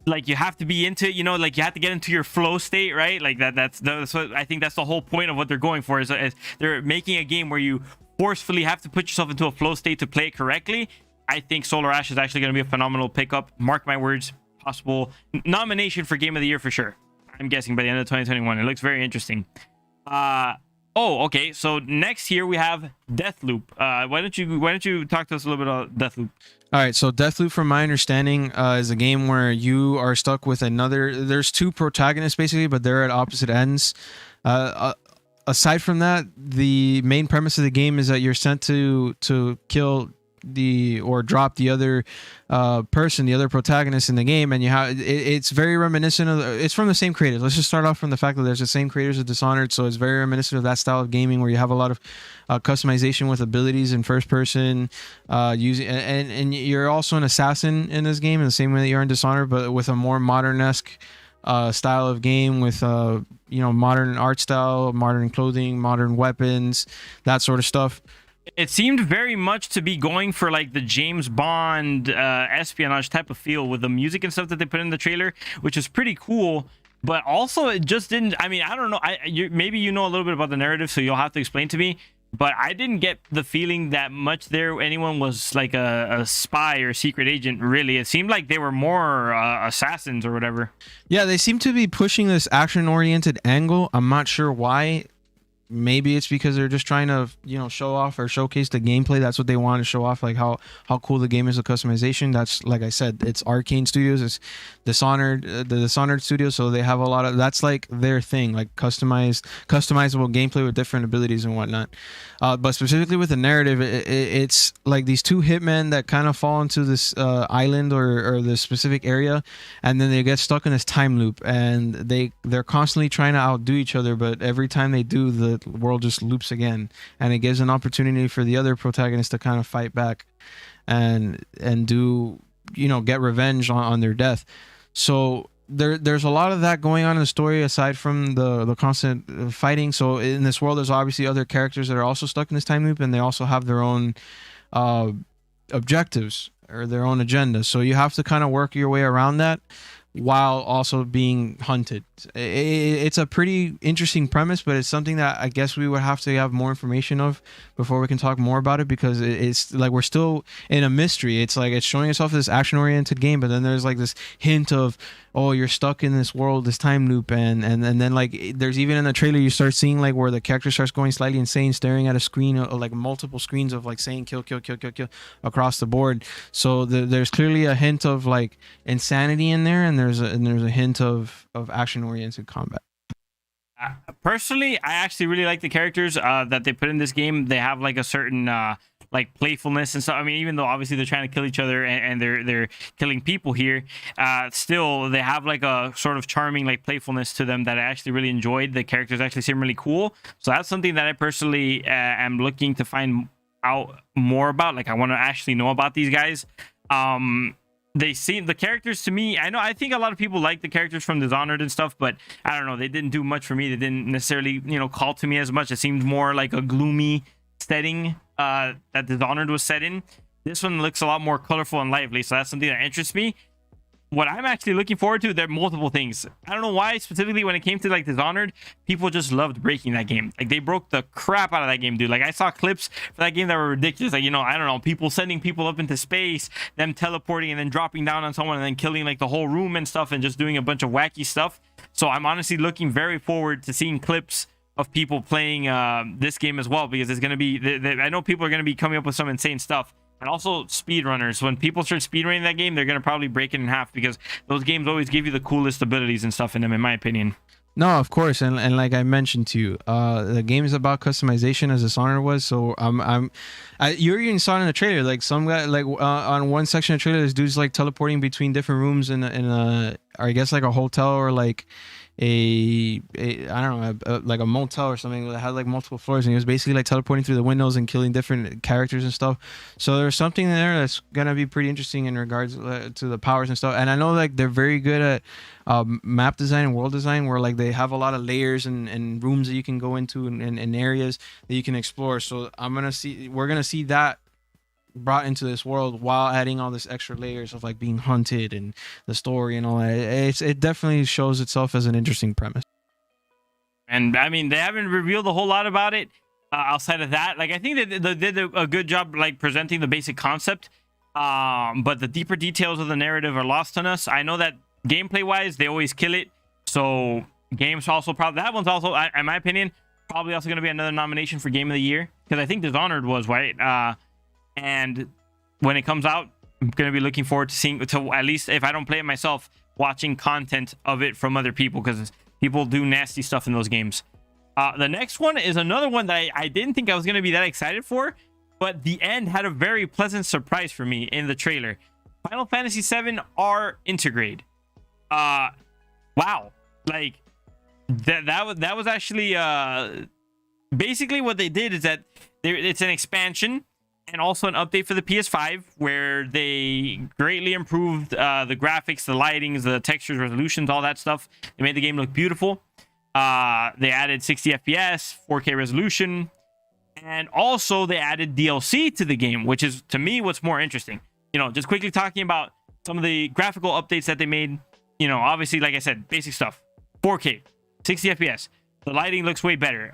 like, you have to be into it, you know, like you have to get into your flow state, right? Like that's what I think that's the whole point of what they're going for, is they're making a game where you forcefully have to put yourself into a flow state to play it correctly. I think Solar Ash is actually going to be a phenomenal pickup. Mark my words, possible nomination for Game of the Year for sure. I'm guessing by the end of 2021. It looks very interesting. Oh, okay. So next here we have Deathloop. Why don't you talk to us a little bit about Deathloop? All right, so Deathloop, from my understanding, is a game where you are stuck with there's two protagonists basically, but they're at opposite ends. Aside from that, the main premise of the game is that you're sent to kill or drop the other person, the other protagonist in the game, and it's very reminiscent of it's from the same creators. Let's just start off from the fact that there's the same creators of Dishonored, so it's very reminiscent of that style of gaming where you have a lot of customization with abilities in first person, using and you're also an assassin in this game in the same way that you're in Dishonored, but with a more modern-esque style of game with modern art style, modern clothing, modern weapons, that sort of stuff. It seemed very much to be going for like the James Bond espionage type of feel with the music and stuff that they put in the trailer, which is pretty cool. But also, it just didn't. I mean, I don't know. Maybe you know a little bit about the narrative, so you'll have to explain to me. But I didn't get the feeling that much there anyone was like a spy or a secret agent, really. It seemed like they were more assassins or whatever. Yeah, they seem to be pushing this action-oriented angle. I'm not sure why. Maybe it's because they're just trying to, show off or showcase the gameplay. That's what they want to show off, like how cool the game is with customization. That's, like I said, it's Arcane Studios, it's Dishonored, the Dishonored Studios, so they have a lot of, that's like their thing, like customizable gameplay with different abilities and whatnot. But specifically with the narrative, it's like these two hitmen that kind of fall into this island or this specific area, and then they get stuck in this time loop, and they're constantly trying to outdo each other, but every time they do, the world just loops again, and it gives an opportunity for the other protagonist to kind of fight back and do, get revenge on their death. So there's a lot of that going on in the story aside from the constant fighting. So in this world, there's obviously other characters that are also stuck in this time loop, and they also have their own objectives or their own agenda. So you have to kind of work your way around that while also being hunted. It's a pretty interesting premise, but it's something that I guess we would have to have more information of before we can talk more about it, because it's like we're still in a mystery. It's like it's showing us off this action-oriented game, but then there's like this hint of, oh, you're stuck in this world, this time loop, and then like there's even in the trailer you start seeing like where the character starts going slightly insane, staring at a screen, like multiple screens of like saying kill across the board. So there's clearly a hint of like insanity in there, and there's a hint of action-oriented combat. Personally, I actually really like the characters that they put in this game. They have like a certain like playfulness and stuff. I mean, even though obviously they're trying to kill each other and they're killing people here, still they have like a sort of charming like playfulness to them that I actually really enjoyed. The characters actually seem really cool, so that's something that I personally am looking to find out more about. Like, I want to actually know about these guys. They seem, the characters to me, I think a lot of people like the characters from Dishonored and stuff, but I don't know, they didn't do much for me. They didn't necessarily, call to me as much. It seemed more like a gloomy setting that Dishonored was set in. This one looks a lot more colorful and lively, so that's something that interests me. What I'm actually looking forward to, there are multiple things. I don't know why specifically when it came to like Dishonored, people just loved breaking that game. Like, they broke the crap out of that game, dude. Like, I saw clips for that game that were ridiculous. Like, I don't know, people sending people up into space, them teleporting and then dropping down on someone and then killing like the whole room and stuff, and just doing a bunch of wacky stuff. So I'm honestly looking very forward to seeing clips of people playing this game as well, because it's going to be I know people are going to be coming up with some insane stuff. And also speedrunners. When people start speedrunning that game, they're going to probably break it in half, because those games always give you the coolest abilities and stuff in them, in my opinion. No, of course, and like I mentioned to you, the game is about customization, as Dishonored was. So you even saw it in the trailer. Like some guy, like on one section of the trailer, this dude's like teleporting between different rooms in a or I guess like a hotel, or like a I don't know, like a motel or something that had like multiple floors, and he was basically like teleporting through the windows and killing different characters and stuff. So there's something there that's gonna be pretty interesting in regards to the powers and stuff. And I know like they're very good at map design and world design, where like they have a lot of layers and rooms that you can go into, and areas that you can explore. So we're gonna see that brought into this world, while adding all this extra layers of like being hunted and the story and all that. It definitely shows itself as an interesting premise. And I mean, they haven't revealed a whole lot about it outside of that. Like, I think they did a good job like presenting the basic concept, but the deeper details of the narrative are lost on us. I know that gameplay wise they always kill it, so games also probably, that one's also, in my opinion, probably also going to be another nomination for Game of the Year, because I think Dishonored was, right? And when it comes out, I'm going to be looking forward to seeing, to at least if I don't play it myself, watching content of it from other people, because people do nasty stuff in those games. The next one is another one that I didn't think I was going to be that excited for, but the end had a very pleasant surprise for me in the trailer. Final Fantasy 7R Intergrade. Wow. Like, that was actually basically what they did is that it's an expansion and also an update for the PS5, where they greatly improved the graphics, the lightings, the textures, resolutions, all that stuff. They made the game look beautiful. They added 60 FPS, 4K resolution, and also they added DLC to the game, which is, to me, what's more interesting. You know, just quickly talking about some of the graphical updates that they made. You know, obviously, like I said, basic stuff. 4K, 60 FPS. The lighting looks way better.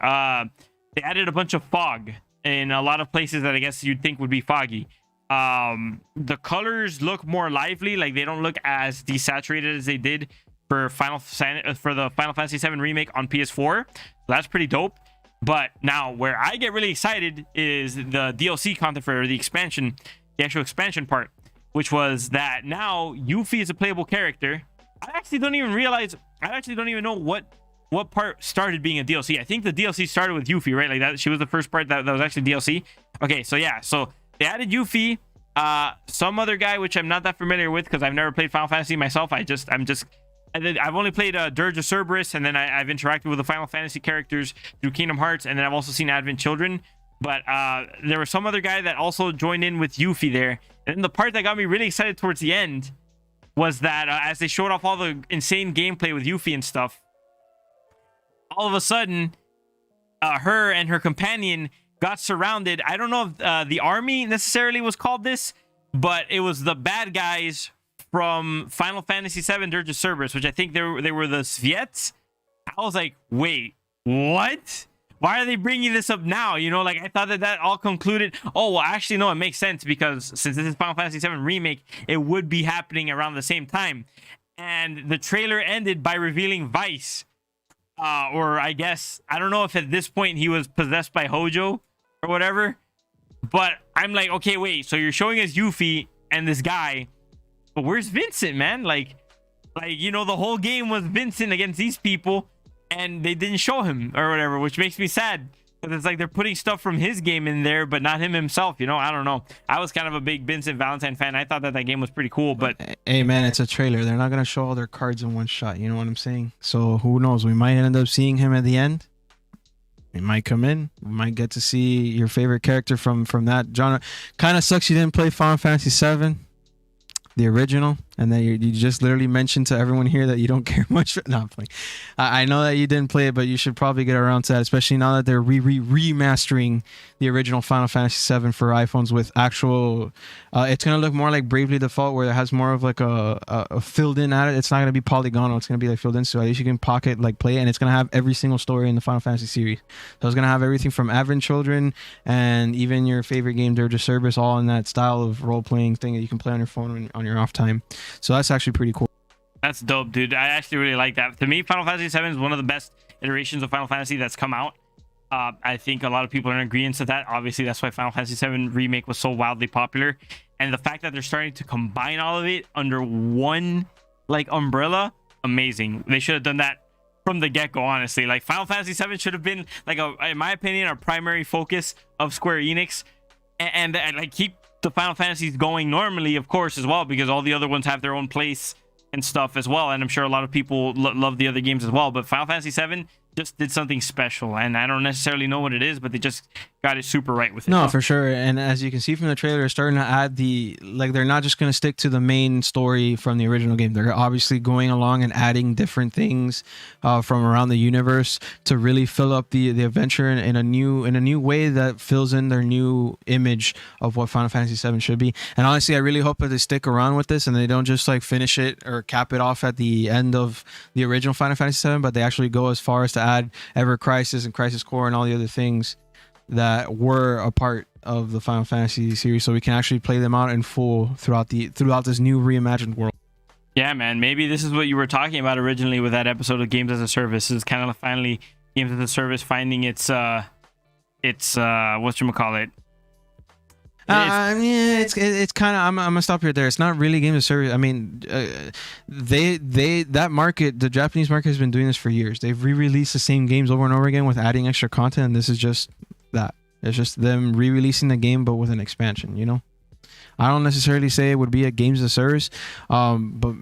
They added a bunch of fog in a lot of places that I guess you'd think would be foggy. The colors look more lively, like they don't look as desaturated as they did for the Final Fantasy 7 remake on PS4. So that's pretty dope. But now where I get really excited is the DLC content for the expansion, the actual expansion part, which was that now Yuffie is a playable character. I actually don't even know what part started being a DLC. I think the DLC started with Yuffie, right? Like that, she was the first part that was actually DLC. Okay, so yeah, so they added Yuffie, some other guy which I'm not that familiar with because I've never played Final Fantasy myself. I've only played Dirge of Cerberus, and then I've interacted with the Final Fantasy characters through Kingdom Hearts, and then I've also seen Advent Children. But there was some other guy that also joined in with Yuffie there. And then the part that got me really excited towards the end was that as they showed off all the insane gameplay with Yuffie and stuff, all of a sudden, her and her companion got surrounded. I don't know if the army necessarily was called this, but it was the bad guys from Final Fantasy VII Dirge of Cerberus, which I think they were the Sviets. I was like, wait, what? Why are they bringing this up now? You know, like I thought that all concluded. Oh, well, actually, no, it makes sense because since this is Final Fantasy VII Remake, it would be happening around the same time. And the trailer ended by revealing Vice. Or I guess, I don't know if at this point he was possessed by Hojo or whatever. But I'm like, okay, wait. So you're showing us Yuffie and this guy. But where's Vincent, man? Like, you know, the whole game was Vincent against these people. And they didn't show him or whatever, which makes me sad. Because it's like they're putting stuff from his game in there, but not him himself. You know, I don't know. I was kind of a big Vincent Valentine fan. I thought that game was pretty cool, but hey, man, it's a trailer. They're not gonna show all their cards in one shot. You know what I'm saying? So who knows? We might end up seeing him at the end. He might come in. We might get to see your favorite character from that genre. Kind of sucks you didn't play Final Fantasy VII, the original, and then you just literally mentioned to everyone here that you don't care much. No, I'm playing. I know that you didn't play it, but you should probably get around to that, especially now that they're remastering the original Final Fantasy VII for iPhones with actual. It's gonna look more like Bravely Default, where it has more of like a filled in at it. It's not gonna be polygonal. It's gonna be like filled in, so at least you can pocket like play it, and it's gonna have every single story in the Final Fantasy series. So it's gonna have everything from Advent Children and even your favorite game, Dirge of Cerberus, all in that style of role playing thing that you can play on your phone on your off time. So that's actually pretty cool. That's dope, dude. I actually really like that. To me, Final Fantasy VII is one of the best. iterations of Final Fantasy that's come out. I think a lot of people are in agreement to that. Obviously, that's why Final Fantasy VII Remake was so wildly popular. And the fact that they're starting to combine all of it under one like umbrella, amazing. They should have done that from the get-go, honestly. Like Final Fantasy VII should have been like in my opinion, a primary focus of Square Enix, and like keep the Final Fantasies going normally, of course, as well, because all the other ones have their own place and stuff as well. And I'm sure a lot of people love the other games as well. But Final Fantasy VII just did something special, and I don't necessarily know what it is, but they just got it super right with it. No, for sure. And as you can see from the trailer, they're starting to add they're not just going to stick to the main story from the original game. They're obviously going along and adding different things from around the universe to really fill up the adventure in a new way that fills in their new image of what Final Fantasy VII should be. And honestly, I really hope that they stick around with this and they don't just like finish it or cap it off at the end of the original Final Fantasy VII, but they actually go as far as to add Ever Crisis and Crisis Core and all the other things that were a part of the Final Fantasy series, so we can actually play them out in full throughout this new reimagined world. Yeah, man, maybe this is what you were talking about originally with that episode of Games as a Service. Is kind of finally Games as a Service finding its whatchamacallit. It's kind of I'm gonna stop here there. It's not really Games as a Service. I mean, that market, the Japanese market, has been doing this for years. They've re-released the same games over and over again with adding extra content, and this is just that. It's just them re-releasing the game but with an expansion, you know. I don't necessarily say it would be a Games as a Service, but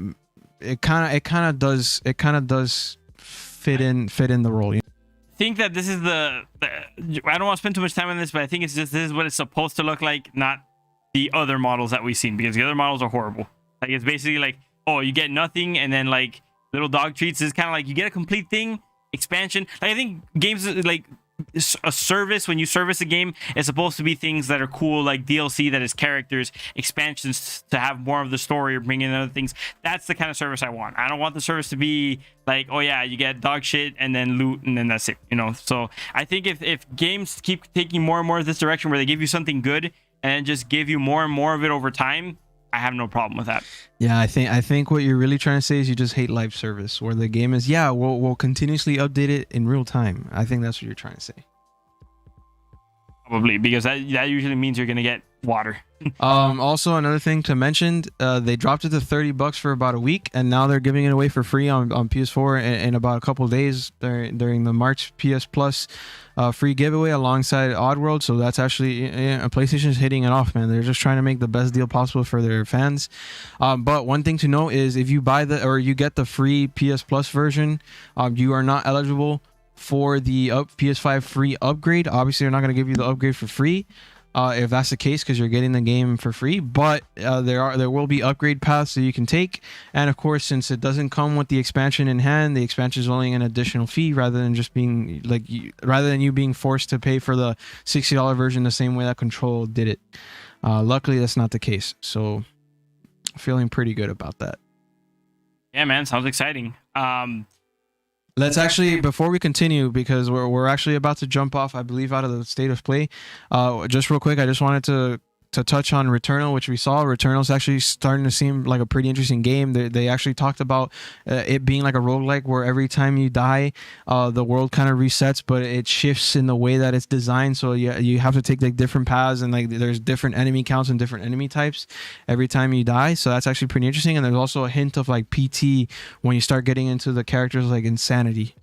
it kind of does fit in the role, you know? I think that this is I don't want to spend too much time on this, but I think it's just this is what it's supposed to look like, not the other models that we've seen, because the other models are horrible. Like it's basically like, oh, you get nothing and then like little dog treats. Is kind of like you get a complete thing, expansion. Like I think games like a service, when you service a game, is supposed to be things that are cool, like DLC that is characters, expansions to have more of the story or bring in other things. That's the kind of service I want. I don't want the service to be like, oh yeah, you get dog shit and then loot and then that's it, you know. So I think if games keep taking more and more of this direction where they give you something good and just give you more and more of it over time, I have no problem with that. Yeah, I think what you're really trying to say is you just hate live service, where the game is, yeah, we'll continuously update it in real time. I think that's what you're trying to say. Probably, because that usually means you're gonna get water. Also, another thing to mention, they dropped it to $30 for about a week, and now they're giving it away for free on PS4 in about a couple of days during the March PS Plus free giveaway alongside Oddworld. So that's actually, PlayStation is hitting it off, man. They're just trying to make the best deal possible for their fans. But one thing to note is if you buy you get the free PS Plus version, you are not eligible for the PS5 free upgrade. Obviously, they're not going to give you the upgrade for free. If that's the case, because you're getting the game for free, but there will be upgrade paths that you can take, and of course, since it doesn't come with the expansion in hand, the expansion is only an additional fee rather than just being like rather than you being forced to pay for the $60 version the same way that Control did it. Luckily, that's not the case, so feeling pretty good about that. Yeah, man, sounds exciting. Let's actually, before we continue, because we're actually about to jump off, I believe, out of the state of play. Just real quick, I just wanted to touch on Returnal, which we saw. Returnal's actually starting to seem like a pretty interesting game. They actually talked about it being like a roguelike where every time you die, the world kind of resets, but it shifts in the way that it's designed. So you have to take like different paths, and like there's different enemy counts and different enemy types every time you die. So that's actually pretty interesting. And there's also a hint of like PT when you start getting into the characters like Insanity.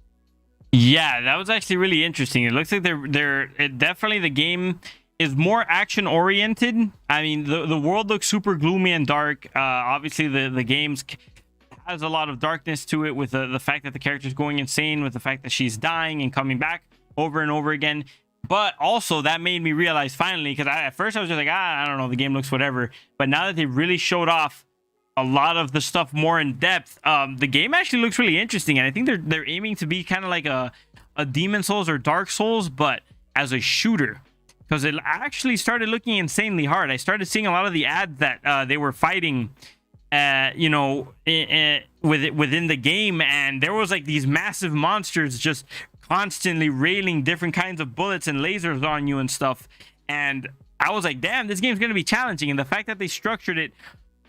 Yeah, that was actually really interesting. It looks like definitely the game is more action oriented. I mean, the world looks super gloomy and dark. Obviously the games has a lot of darkness to it, with the fact that the character's going insane, with the fact that she's dying and coming back over and over again. But also that made me realize finally, because at first I was just like, I don't know, the game looks whatever. But now that they really showed off a lot of the stuff more in depth, the game actually looks really interesting. And I think they're aiming to be kind of like a Demon Souls or Dark Souls, but as a shooter. Because it actually started looking insanely hard. I started seeing a lot of the ads that they were fighting, within the game, and there was like these massive monsters just constantly railing different kinds of bullets and lasers on you and stuff. And I was like, damn, this game's gonna be challenging. And the fact that they structured it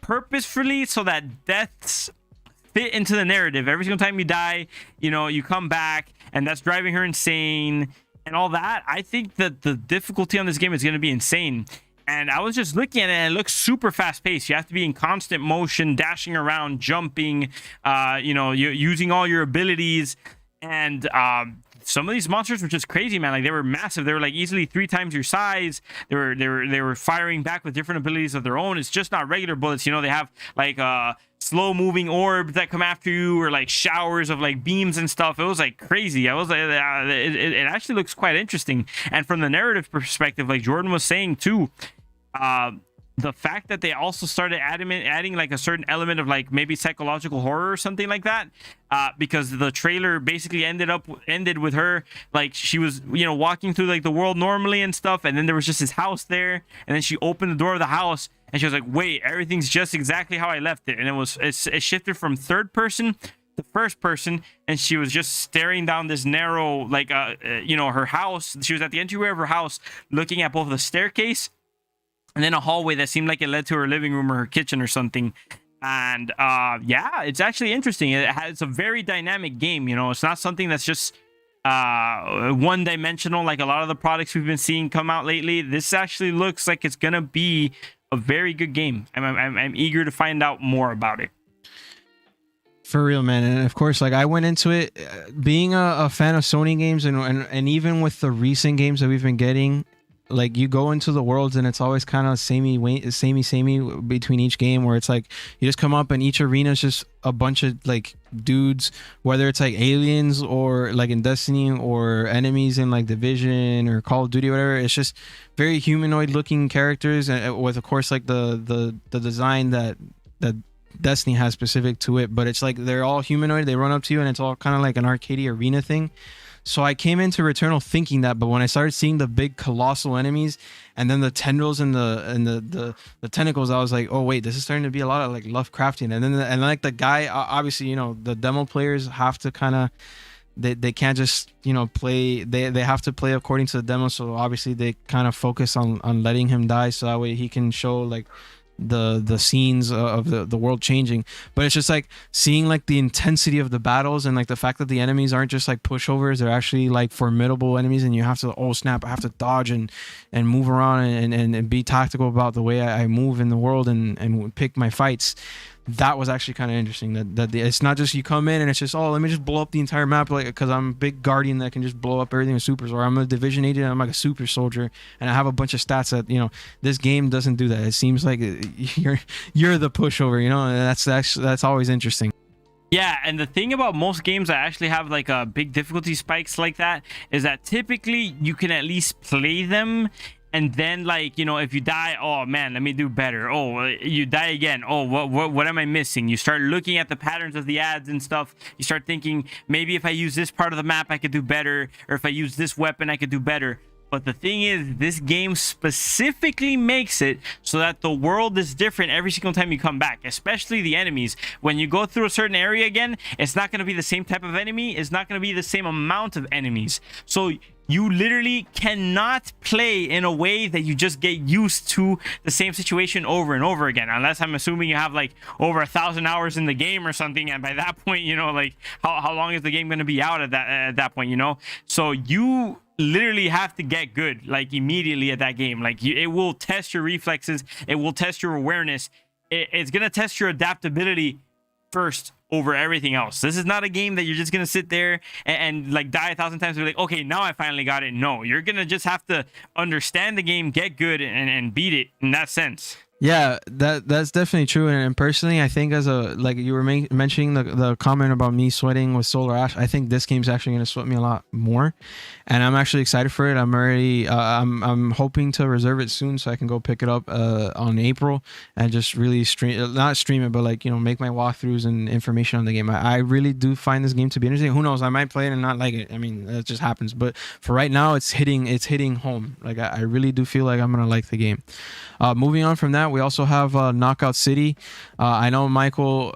purposefully so that deaths fit into the narrative. Every single time you die, you come back, and that's driving her insane and all that. I think that the difficulty on this game is going to be insane. And I was just looking at it, and it looks super fast paced. You have to be in constant motion, dashing around, jumping, you're using all your abilities. And some of these monsters were just crazy, man. Like, they were massive. They were like easily 3 times your size. They were firing back with different abilities of their own. It's just not regular bullets. They have like slow moving orbs that come after you, or like showers of like beams and stuff. It was like crazy. I was like, it actually looks quite interesting. And from the narrative perspective, like Jordan was saying too, the fact that they also started adding like a certain element of like maybe psychological horror or something like that, because the trailer basically ended with her, like, she was walking through like the world normally and stuff, and then there was just this house there, and then she opened the door of the house and she was like, wait, everything's just exactly how I left it. And it shifted from third person to first person, and she was just staring down this narrow, like her house. She was at the entryway of her house looking at both the staircase and then a hallway that seemed like it led to her living room or her kitchen or something. And it's actually interesting. It's a very dynamic game. It's not something that's just one dimensional like a lot of the products we've been seeing come out lately. This actually looks like it's gonna be a very good game. I'm eager to find out more about it. For real, man. And of course, like, I went into it being a fan of Sony games, and even with the recent games that we've been getting, like, you go into the worlds and it's always kind of samey between each game, where it's like you just come up and each arena is just a bunch of like dudes, whether it's like aliens or like in Destiny, or enemies in like Division or Call of Duty, whatever. It's just very humanoid looking characters, and with of course like the design that Destiny has specific to it, but it's like they're all humanoid. They run up to you and it's all kind of like an arcade arena thing. So I came into Returnal thinking that, but when I started seeing the big colossal enemies and then the tendrils and the tentacles, I was like, oh wait, this is starting to be a lot of like Lovecraftian. And then like the guy, obviously, the demo players have to kind of, they can't just play. They have to play according to the demo. So obviously they kind of focus on letting him die, so that way he can show like the scenes of the world changing. But it's just like seeing like the intensity of the battles, and like the fact that the enemies aren't just like pushovers, they're actually like formidable enemies, and you have to, oh snap, I have to dodge and move around and be tactical about the way I move in the world and pick my fights. That was actually kind of interesting, that it's not just you come in and it's just, oh, let me just blow up the entire map, like, because I'm a big guardian that can just blow up everything with supers, or I'm a division agent and I'm like a super soldier and I have a bunch of stats that, this game doesn't do that. It seems like you're the pushover, and that's always interesting. Yeah, and the thing about most games that actually have like a big difficulty spikes like that is that typically you can at least play them. And then, like, if you die, oh man, let me do better. Oh, you die again. Oh, what am I missing? You start looking at the patterns of the ads and stuff. You start thinking, maybe if I use this part of the map, I could do better. Or if I use this weapon, I could do better. But the thing is, this game specifically makes it so that the world is different every single time you come back, especially the enemies. When you go through a certain area again, it's not going to be the same type of enemy. It's not going to be the same amount of enemies. So you literally cannot play in a way that you just get used to the same situation over and over again, unless I'm assuming you have like over 1,000 hours in the game or something, and by that point, like how long is the game going to be out at that point, so you literally have to get good like immediately at that game. Like, it will test your reflexes, it will test your awareness, it's going to test your adaptability first over everything else. This is not a game that you're just gonna sit there and like die 1,000 times and be like, okay, now I finally got it. No, you're gonna just have to understand the game, get good, and beat it in that sense. Yeah, that's definitely true. And personally, I think as like you were mentioning the comment about me sweating with Solar Ash, I think this game's actually going to sweat me a lot more, and I'm actually excited for it. I'm already I'm hoping to reserve it soon so I can go pick it up on April and just really not stream it, but like make my walkthroughs and information on the game. I really do find this game to be interesting. Who knows? I might play it and not like it. I mean, it just happens. But for right now, it's hitting home. Like I really do feel like I'm gonna like the game. Moving on from that, we also have Knockout City. I know Michael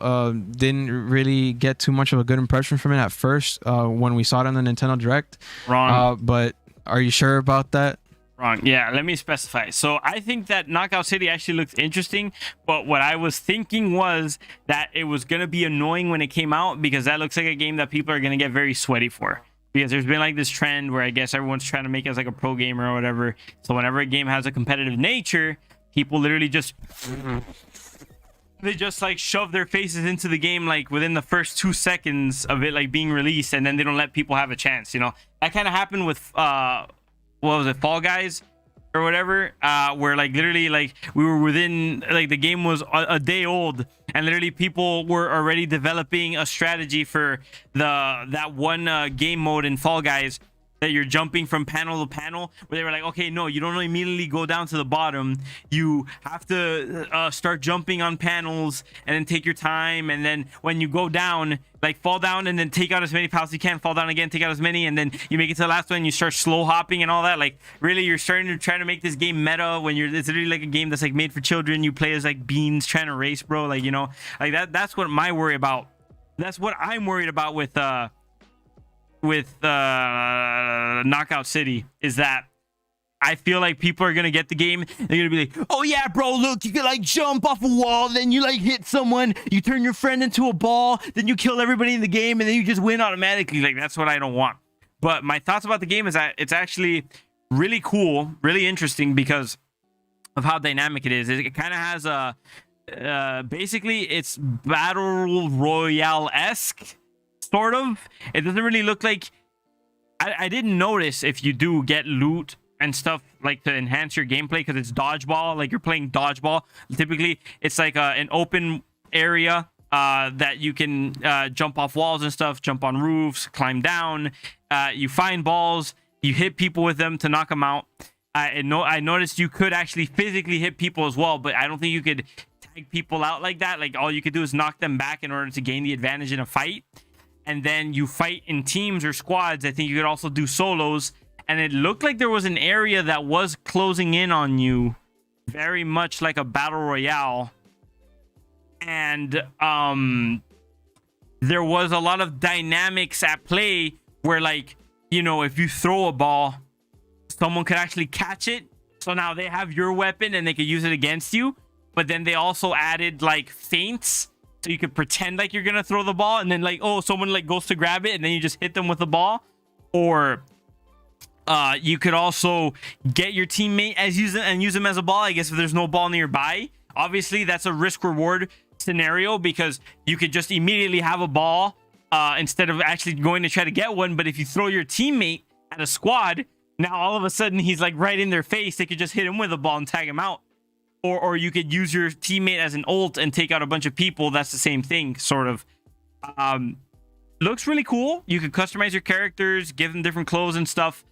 didn't really get too much of a good impression from it at first when we saw it on the Nintendo Direct. Wrong. But are you sure about that? Wrong. Yeah, let me specify. So I think that Knockout City actually looks interesting, but what I was thinking was that it was going to be annoying when it came out, because that looks like a game that people are going to get very sweaty for. because there's been like this trend where I guess everyone's trying to make us like a pro gamer or whatever. So whenever a game has a competitive nature, people literally just like shove their faces into the game like within the first 2 seconds of it like being released, and then they don't let people have a chance. You know, that kind of happened with what was it, Fall Guys or whatever, where like literally like we were within like the game was a day old, and literally people were already developing a strategy for that one game mode in Fall Guys that you're jumping from panel to panel, where they were like, okay, no, you don't immediately go down to the bottom, you have to start jumping on panels and then take your time, and then when you go down, like fall down and then take out as many pals as you can, fall down again, take out as many, and then you make it to the last one, you start slow hopping and all that. Like really, you're starting to try to make this game meta when it's literally like a game that's like made for children. You play as like beans trying to race, bro, like, you know, like that's what I'm worried about with Knockout City, is that I feel like people are gonna get the game, they're gonna be like, oh yeah bro, look, you can like jump off a wall, then you like hit someone, you turn your friend into a ball, then you kill everybody in the game, and then you just win automatically. Like that's what I don't want. But my thoughts about the game is that it's actually really cool, really interesting because of how dynamic it is. It kind of has a basically it's battle royale-esque sort of. It doesn't really look like, I didn't notice if you do get loot and stuff like to enhance your gameplay, because it's dodgeball, like you're playing dodgeball. Typically it's like an open area that you can jump off walls and stuff, jump on roofs, climb down, you find balls, you hit people with them to knock them out. I noticed you could actually physically hit people as well, but I don't think you could tag people out like that. Like all you could do is knock them back in order to gain the advantage in a fight. And then you fight in teams or squads. I think you could also do solos. And it looked like there was an area that was closing in on you, very much like a battle royale. And there was a lot of dynamics at play where, like, you know, if you throw a ball, someone could actually catch it. So now they have your weapon and they could use it against you. But then they also added like feints, so you could pretend like you're gonna throw the ball, and then like, oh, someone like goes to grab it, and then you just hit them with the ball. Or you could also get your teammate use them as a ball, I guess, if there's no ball nearby. Obviously that's a risk reward scenario, because you could just immediately have a ball instead of actually going to try to get one. But if you throw your teammate at a squad, now all of a sudden he's like right in their face, they could just hit him with a ball and tag him out. Or you could use your teammate as an ult and take out a bunch of people. That's the same thing, sort of. Looks really cool. You can customize your characters, give them different clothes and stuff.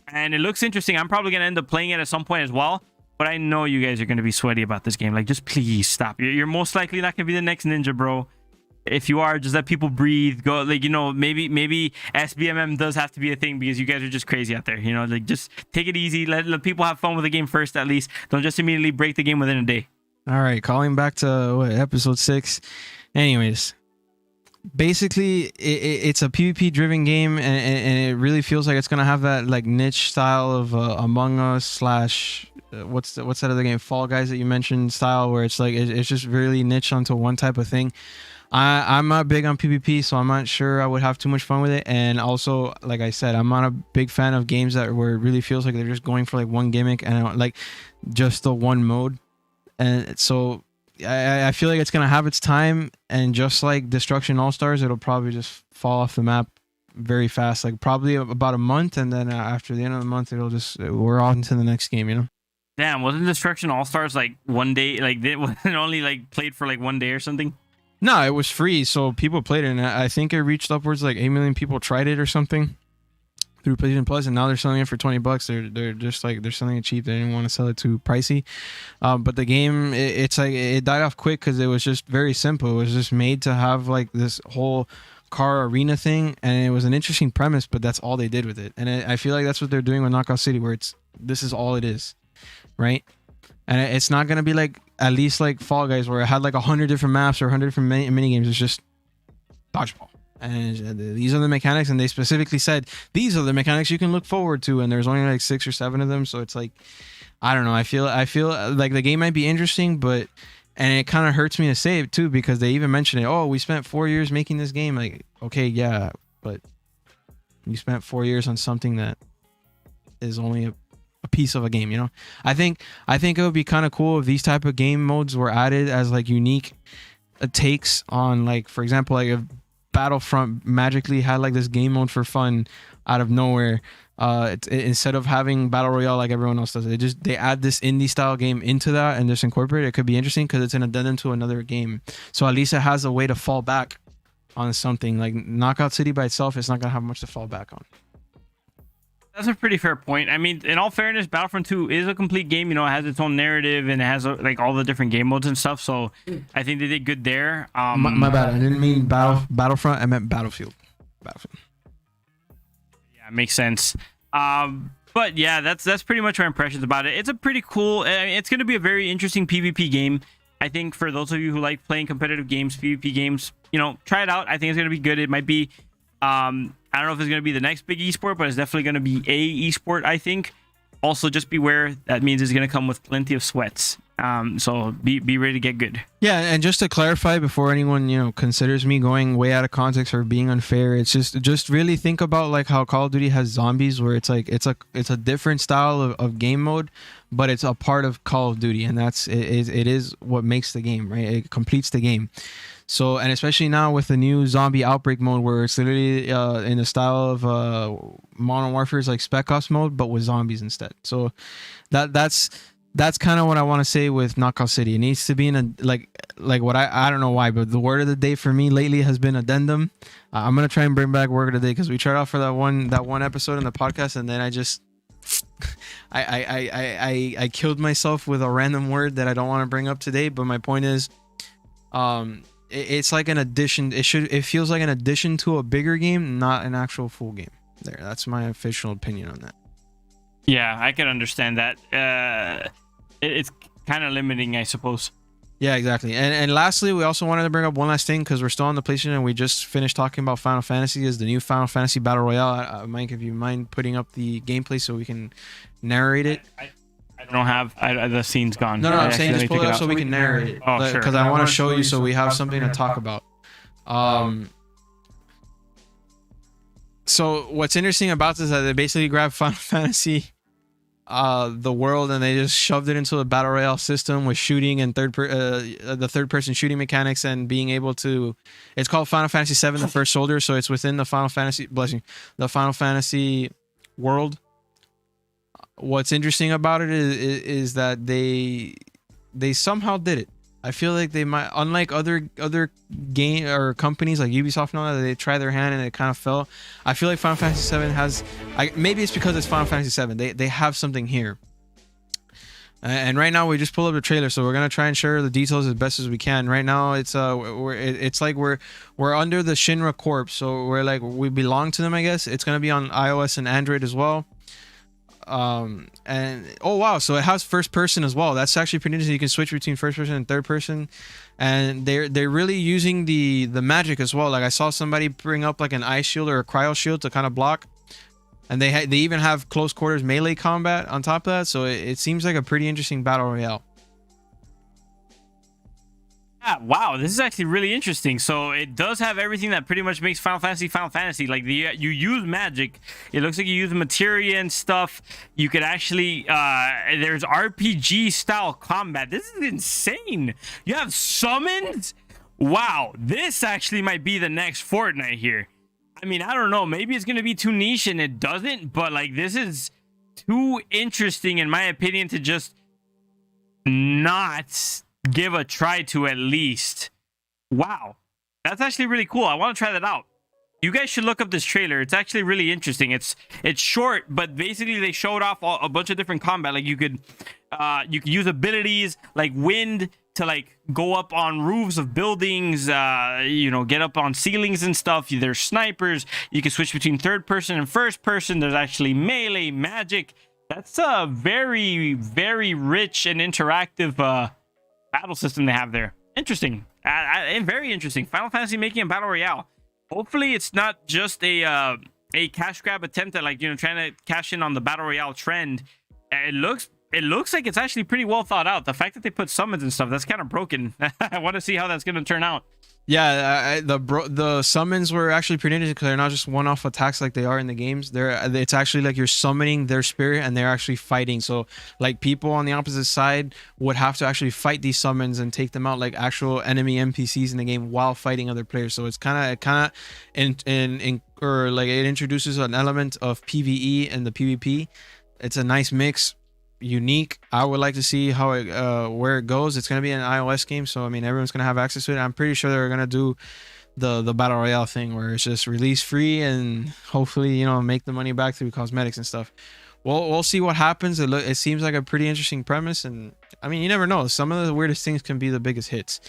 And it looks interesting. I'm probably going to end up playing it at some point as well. But I know you guys are going to be sweaty about this game. Like, just please stop. You're most likely not going to be the next Ninja, bro. If you are, just let people breathe. Go, like, you know, maybe SBMM does have to be a thing, because you guys are just crazy out there. You know, like, just take it easy. Let people have fun with the game first, at least. Don't just immediately break the game within a day. All right, calling back to episode 6. Anyways, basically it's a PvP driven game, and it really feels like it's gonna have that like niche style of Among Us slash what's that other game, Fall Guys, that you mentioned, style, where it's like it's just really niche onto one type of thing. I'm not big on PvP, so I'm not sure I would have too much fun with it. And also, like I said, I'm not a big fan of games where it really feels like they're just going for like one gimmick and like just the one mode. And so I feel like it's gonna have its time, and just like Destruction All Stars, it'll probably just fall off the map very fast, like probably about a month, and then after the end of the month, we're on to the next game, you know. Damn, wasn't Destruction All Stars like one day, like it wasn't only like played for like one day or something? No, it was free, so people played it, and I think it reached upwards like 8 million people tried it or something through PlayStation Plus, and now they're selling it for $20. They're just like, they're selling it cheap. They didn't want to sell it too pricey. But the game, it's like it died off quick because it was just very simple. It was just made to have like this whole car arena thing, and it was an interesting premise, but that's all they did with it. And I feel like that's what they're doing with Knockout City, where this is all it is, right? And it's not gonna be like, at least like Fall Guys, where it had like 100 different maps or 100 different mini games. It's just dodgeball, and these are the mechanics, and they specifically said these are the mechanics you can look forward to, and there's only like 6 or 7 of them. So it's like, I don't know, I feel like the game might be interesting, but, and it kind of hurts me to say it too, because they even mentioned it, oh, we spent 4 years making this game. Like, okay, yeah, but You spent 4 years on something that is only a piece of a game, you know. I think it would be kind of cool if these type of game modes were added as like unique takes on, like, for example, like if Battlefront magically had like this game mode for fun out of nowhere. Instead of having battle royale like everyone else does, they add this indie style game into that and just incorporate it. It could be interesting because it's an addendum to another game, so at least it has a way to fall back on something. Like Knockout City by itself, it's not gonna have much to fall back on. That's a pretty fair point. I mean, in all fairness, Battlefront 2 is a complete game. You know, it has its own narrative and it has like all the different game modes and stuff. So I think they did good there. My bad. I didn't mean Battlefront. I meant Battlefield. Yeah, makes sense. But yeah, that's pretty much our impressions about it. It's a pretty cool. It's going to be a very interesting PvP game. I think for those of you who like playing competitive games, PvP games, you know, try it out. I think it's going to be good. It might be. I don't know if it's going to be the next big esport, but it's definitely going to be a esport, I think. Also, just beware. That means it's going to come with plenty of sweats. So be ready to get good. Yeah, and just to clarify before anyone, you know, considers me going way out of context or being unfair, it's just really think about like how Call of Duty has zombies, where it's like it's a different style of game mode, but it's a part of Call of Duty, and it is what makes the game, right? It completes the game. So, and especially now with the new zombie outbreak mode, where it's literally in the style of Modern Warfare's like Spec Ops mode, but with zombies instead. So that's kind of what I want to say with Knockout City. It needs to be in a like what I don't know why, but the word of the day for me lately has been addendum. I'm gonna try and bring back word of the day because we tried out for that one episode in the podcast, and then I just I killed myself with a random word that I don't want to bring up today. But my point is, it's like an addition. It feels like an addition to a bigger game, not an actual full game. That's my official opinion on that. Yeah, I can understand that. It's kind of limiting, I suppose. Yeah, exactly. And lastly, we also wanted to bring up one last thing because we're still on the PlayStation and we just finished talking about Final Fantasy. Is the new Final Fantasy Battle Royale. Mike, if you mind putting up the gameplay so we can narrate it. I don't have the scene's gone. No, I'm saying just pull it up so we can narrate it. Oh, sure. Because I want to show you so we have something to talk about. So what's interesting about this is that they basically grabbed Final Fantasy, the world, and they just shoved it into the battle royale system with shooting and the third person shooting mechanics and being able to. It's called Final Fantasy VII: The First Soldier, so it's within the Final Fantasy. Bless you, the Final Fantasy world. What's interesting about it is that they somehow did it. I feel like they might, unlike other game or companies like Ubisoft and all that, they tried their hand and it kind of fell. I feel like Final Fantasy VII has, maybe it's because it's Final Fantasy VII. They have something here. And right now we just pulled up the trailer, so we're gonna try and share the details as best as we can. Right now it's like we're under the Shinra Corp, so we belong to them, I guess. It's gonna be on iOS and Android as well. And oh wow, so it has first person as well. That's actually pretty interesting. You can switch between first person and third person, and they're really using the magic as well. Like I saw somebody bring up like an ice shield or a cryo shield to kind of block, and they even have close quarters melee combat on top of that. So it seems like a pretty interesting battle royale. Wow, this is actually really interesting. So it does have everything that pretty much makes Final Fantasy. Like you use magic. It looks like you use materia and stuff. You could actually there's RPG style combat. This is insane. You have summons. Wow, this actually might be the next Fortnite here. I mean, I don't know. Maybe it's gonna be too niche and it doesn't. But like, this is too interesting in my opinion to just not give a try to at least. Wow, that's actually really cool. I want to try that out. You guys should look up this trailer. It's actually really interesting. It's short, but basically they showed off a bunch of different combat. Like you could use abilities like wind to like go up on roofs of buildings, get up on ceilings and stuff. There's snipers. You can switch between third person and first person. There's actually melee magic. That's a very, very rich and interactive battle system they have there. Interesting. And very interesting. Final Fantasy making a battle royale. Hopefully it's not just a cash grab attempt at trying to cash in on the battle royale trend. It looks like it's actually pretty well thought out. The fact that they put summons and stuff, that's kind of broken. I want to see how that's going to turn out. Yeah, the summons were actually pretty interesting because they're not just one-off attacks like they are in the games. It's actually like you're summoning their spirit and they're actually fighting. So like people on the opposite side would have to actually fight these summons and take them out like actual enemy NPCs in the game while fighting other players. So it's kind of in or like it introduces an element of PvE and the PvP. It's a nice mix. Unique. I would like to see how it where it goes. It's going to be an iOS game, so I mean everyone's going to have access to it. I'm pretty sure they're going to do the battle royale thing where it's just release free and hopefully, you know, make the money back through cosmetics and stuff. We'll see what happens. It seems like a pretty interesting premise, and I mean, you never know. Some of the weirdest things can be the biggest hits.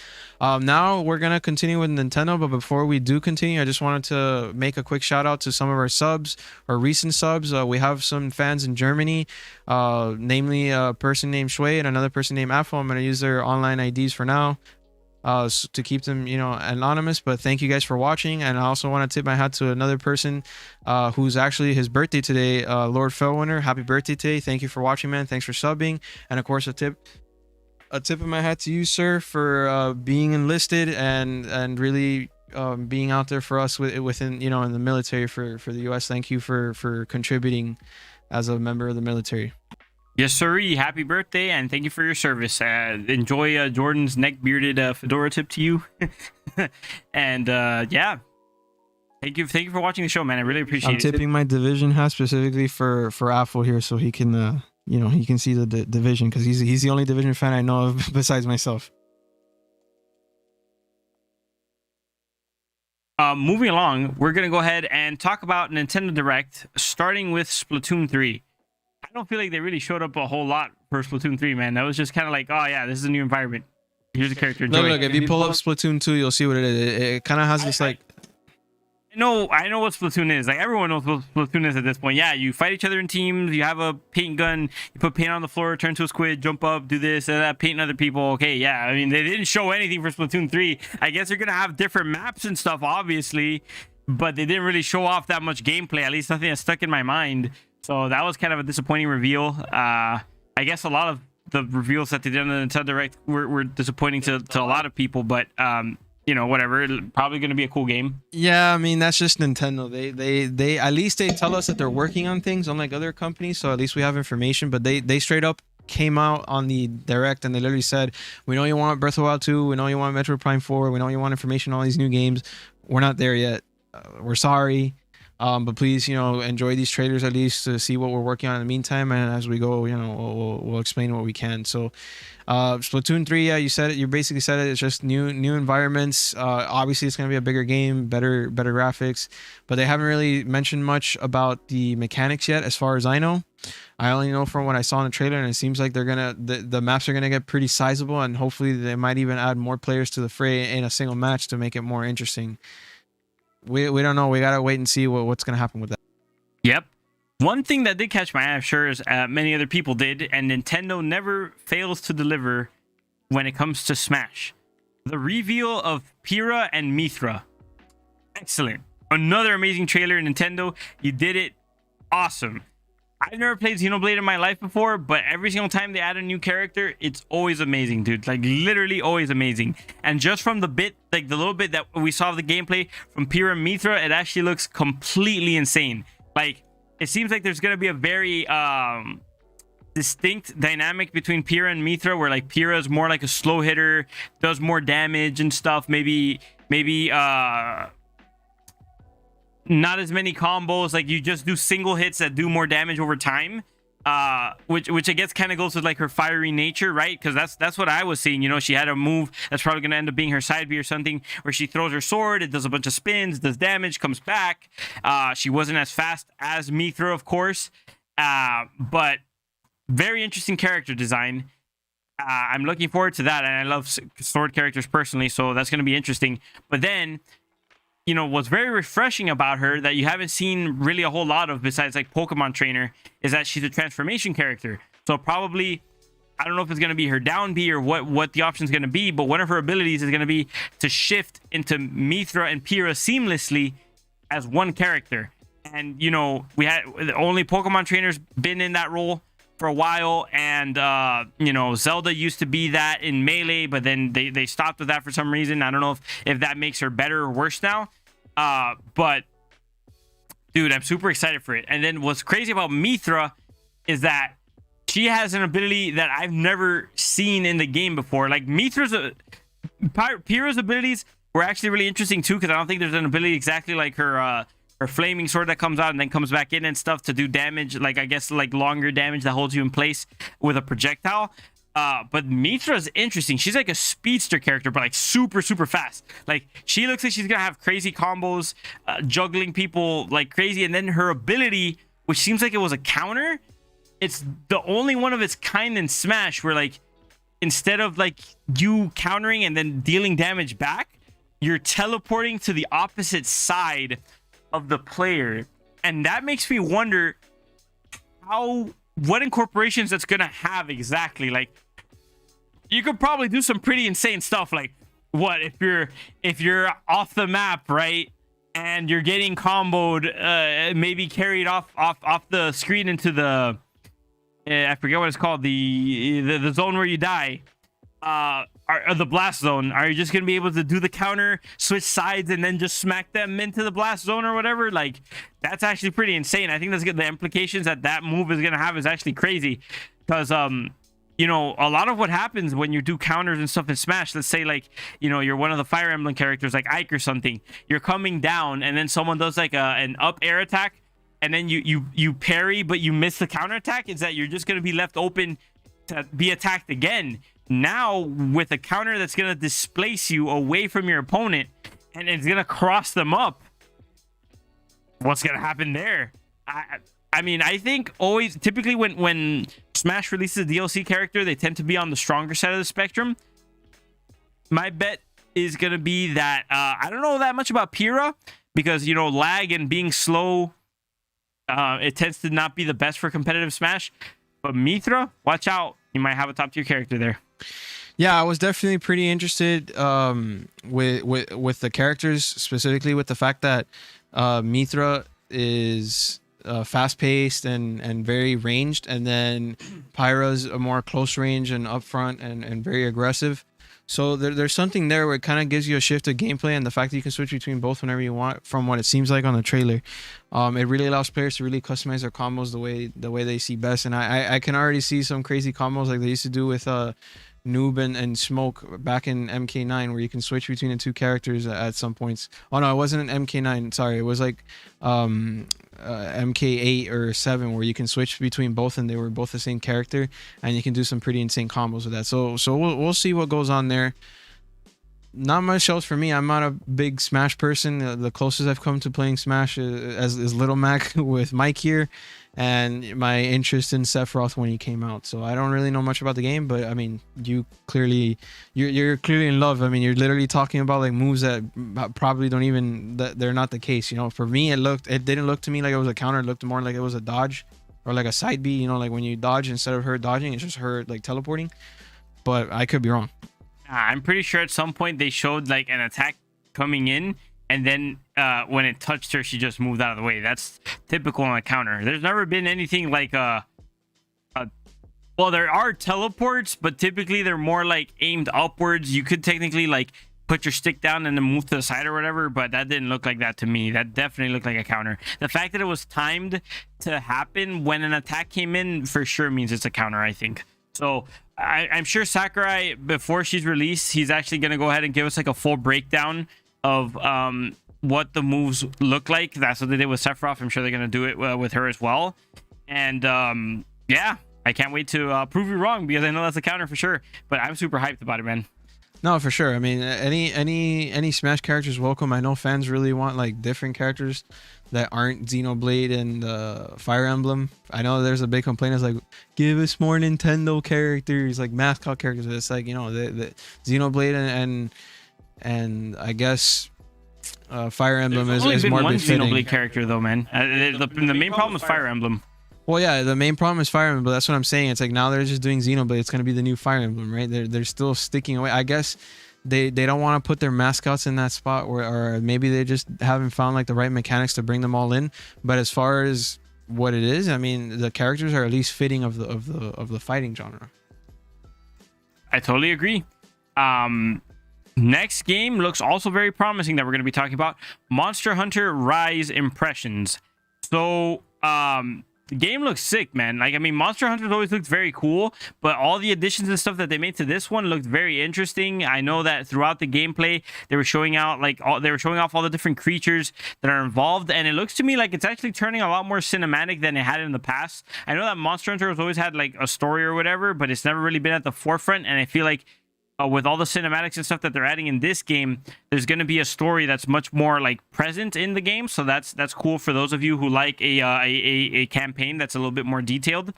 Now we're gonna continue with Nintendo, but before we do continue, I just wanted to make a quick shout out to some of our subs, our recent subs. We have some fans in Germany, namely a person named Shui and another person named Afo. I'm gonna use their online IDs for now, to keep them, you know, anonymous. But thank you guys for watching, and I also want to tip my hat to another person who's actually his birthday today, Lord Fellwinter. Happy birthday today. Thank you for watching, man. Thanks for subbing. And of course a tip of my hat to you, sir, for being enlisted and really being out there for us within, you know, in the military for the US. Thank you for contributing as a member of the military. Yes, sir. Happy birthday, and thank you for your service. Enjoy Jordan's neck-bearded fedora tip to you. And yeah, thank you for watching the show, man. I really appreciate it. I'm tipping my division hat specifically for Apple here, so he can you know, he can see the division, because he's the only division fan I know of besides myself. Moving along, we're gonna go ahead and talk about Nintendo Direct, starting with Splatoon 3. I don't feel like they really showed up a whole lot for Splatoon 3, man. That was just kind of like, oh yeah, this is a new environment. Here's a character. Look, if you pull up Splatoon 2, you'll see what it is. It kind of has this like... I know what Splatoon is. Like, everyone knows what Splatoon is at this point. Yeah, you fight each other in teams. You have a paint gun. You put paint on the floor, turn to a squid, jump up, do this and that, paint other people. Okay, yeah. I mean, they didn't show anything for Splatoon 3. I guess they're going to have different maps and stuff, obviously, but they didn't really show off that much gameplay. At least nothing that stuck in my mind. So that was kind of a disappointing reveal. I guess a lot of the reveals that they did on the Nintendo Direct were disappointing to a lot of people, but you know, whatever. Probably going to be a cool game. Yeah, I mean, that's just Nintendo. They at least they tell us that they're working on things, unlike other companies. So at least we have information. But they straight up came out on the Direct and they literally said, "We know you want Breath of the Wild 2. We know you want Metroid Prime 4. We know you want information on all these new games. We're not there yet. We're sorry." But please, you know, enjoy these trailers at least to see what we're working on in the meantime. And as we go, you know, we'll explain what we can. So, Splatoon 3, yeah, you said it. You basically said it. It's just new environments. Obviously, it's gonna be a bigger game, better graphics. But they haven't really mentioned much about the mechanics yet, as far as I know. I only know from what I saw in the trailer, and it seems like they're gonna the maps are gonna get pretty sizable, and hopefully they might even add more players to the fray in a single match to make it more interesting. We don't know. We gotta wait and see what's gonna happen with that. Yep. One thing that did catch my eye, I'm sure, as many other people did, and Nintendo never fails to deliver when it comes to Smash. The reveal of Pyra and Mythra. Excellent. Another amazing trailer, Nintendo. You did it. Awesome. I've never played Xenoblade in my life before, but every single time they add a new character, it's always amazing, dude. Like, literally always amazing. And just from the bit, like the little bit that we saw of the gameplay from Pyra and Mythra, it actually looks completely insane. Like, it seems like there's going to be a very distinct dynamic between Pyra and Mythra, where like Pyra is more like a slow hitter, does more damage and stuff. Maybe not as many combos, like you just do single hits that do more damage over time, which I guess kind of goes with like her fiery nature, right? Because that's what I was seeing. You know, she had a move that's probably going to end up being her side B or something, where she throws her sword, it does a bunch of spins, does damage, comes back. She wasn't as fast as Mythra, of course, but very interesting character design. I'm looking forward to that, and I love sword characters personally, so that's going to be interesting. But then, you know, what's very refreshing about her that you haven't seen really a whole lot of besides like Pokemon Trainer is that she's a transformation character. So probably, I don't know if it's going to be her down B or what the option is going to be, but one of her abilities is going to be to shift into Mythra and Pyra seamlessly as one character. And, you know, we had only Pokemon Trainer's been in that role. for a while, and you know, Zelda used to be that in Melee, but then they stopped with that for some reason. I don't know if that makes her better or worse now, but dude, I'm super excited for it. And then what's crazy about Mythra is that she has an ability that I've never seen in the game before. Like Pyra's abilities were actually really interesting too, because I don't think there's an ability exactly like her flaming sword that comes out and then comes back in and stuff to do damage, like I guess like longer damage that holds you in place with a projectile. But Mythra's interesting. She's like a speedster character, but like super fast. Like she looks like she's gonna have crazy combos, juggling people like crazy. And then her ability, which seems like it was a counter, it's the only one of its kind in Smash where like instead of like you countering and then dealing damage back, you're teleporting to the opposite side of the player. And that makes me wonder what incorporations that's gonna have exactly. Like you could probably do some pretty insane stuff, like what if you're off the map, right, and you're getting comboed, maybe carried off the screen into the I forget what it's called, the zone where you die, or the blast zone. Are you just gonna be able to do the counter, switch sides, and then just smack them into the blast zone or whatever? Like that's actually pretty insane. I think that's the implications that move is gonna have is actually crazy, because you know, a lot of what happens when you do counters and stuff in Smash, let's say like, you know, you're one of the Fire Emblem characters like Ike or something, you're coming down and then someone does like an up air attack, and then you parry but you miss the counter attack, is that you're just gonna be left open to be attacked again. Now with a counter that's gonna displace you away from your opponent and it's gonna cross them up, what's gonna happen there? I mean, I think always typically when Smash releases a DLC character, they tend to be on the stronger side of the spectrum. My bet is gonna be that I don't know that much about Pyra, because you know, lag and being slow, it tends to not be the best for competitive Smash. But Mythra, watch out, you might have a top tier character there. Yeah, I was definitely pretty interested with the characters, specifically with the fact that Mythra is fast-paced and very ranged, and then Pyra's a more close range and upfront and very aggressive. So there's something there where it kind of gives you a shift of gameplay, and the fact that you can switch between both whenever you want, from what it seems like on the trailer, it really allows players to really customize their combos the way they see best. And I can already see some crazy combos like they used to do with Noob and Smoke back in MK9, where you can switch between the two characters at some points. Oh no, it wasn't an MK9, sorry, it was like MK8 or 7, where you can switch between both and they were both the same character, and you can do some pretty insane combos with that. So we'll see what goes on there. Not much else for me. I'm not a big Smash person. The closest I've come to playing Smash is Little Mac with Mike here, and my interest in Sephiroth when he came out. So I don't really know much about the game, but I mean, you're clearly in love. I mean, you're literally talking about like moves that probably don't even, that they're not the case. You know, for me, it didn't look to me like it was a counter. It looked more like it was a dodge or like a side B. You know, like when you dodge, instead of her dodging, it's just her like teleporting. But I could be wrong. I'm pretty sure at some point they showed like an attack coming in, and then when it touched her, she just moved out of the way. That's typical on a counter. There's never been anything like well, there are teleports, but typically they're more like aimed upwards. You could technically like put your stick down and then move to the side or whatever, but that didn't look like that to me. That definitely looked like a counter. The fact that it was timed to happen when an attack came in for sure means it's a counter, I think. So I'm sure Sakurai, before she's released, he's actually going to go ahead and give us like a full breakdown of what the moves look like. That's what they did with Sephiroth. I'm sure they're going to do it with her as well. And yeah, I can't wait to prove you wrong, because I know that's a counter for sure. But I'm super hyped about it, man. No, for sure. I mean, any Smash characters welcome. I know fans really want like different characters that aren't Xenoblade and Fire Emblem. I know there's a big complaint. It's like, give us more Nintendo characters, like mascot characters. It's like, you know, the Xenoblade and I guess Fire Emblem is more befitting. There's only been one Xenoblade character though, man. The main problem is Fire Emblem. Well, yeah, the main problem is Fire Emblem, but that's what I'm saying. It's like now they're just doing Xenoblade. It's going to be the new Fire Emblem, right? They're still sticking away. I guess they don't want to put their mascots in that spot, or maybe they just haven't found like the right mechanics to bring them all in. But as far as what it is. I mean, the characters are at least fitting of the fighting genre. I totally agree. Next game looks also very promising that we're going to be talking about: Monster Hunter Rise Impressions. So the game looks sick, man. Like, I mean, Monster Hunter's always looked very cool, but all the additions and stuff that they made to this one looked very interesting. I know that throughout the gameplay, they were showing out they were showing off all the different creatures that are involved, and it looks to me like it's actually turning a lot more cinematic than it had in the past. I know that Monster Hunter has always had like a story or whatever, but it's never really been at the forefront, and I feel like with all the cinematics and stuff that they're adding in this game, there's going to be a story that's much more like present in the game. So that's cool for those of you who like a campaign that's a little bit more detailed.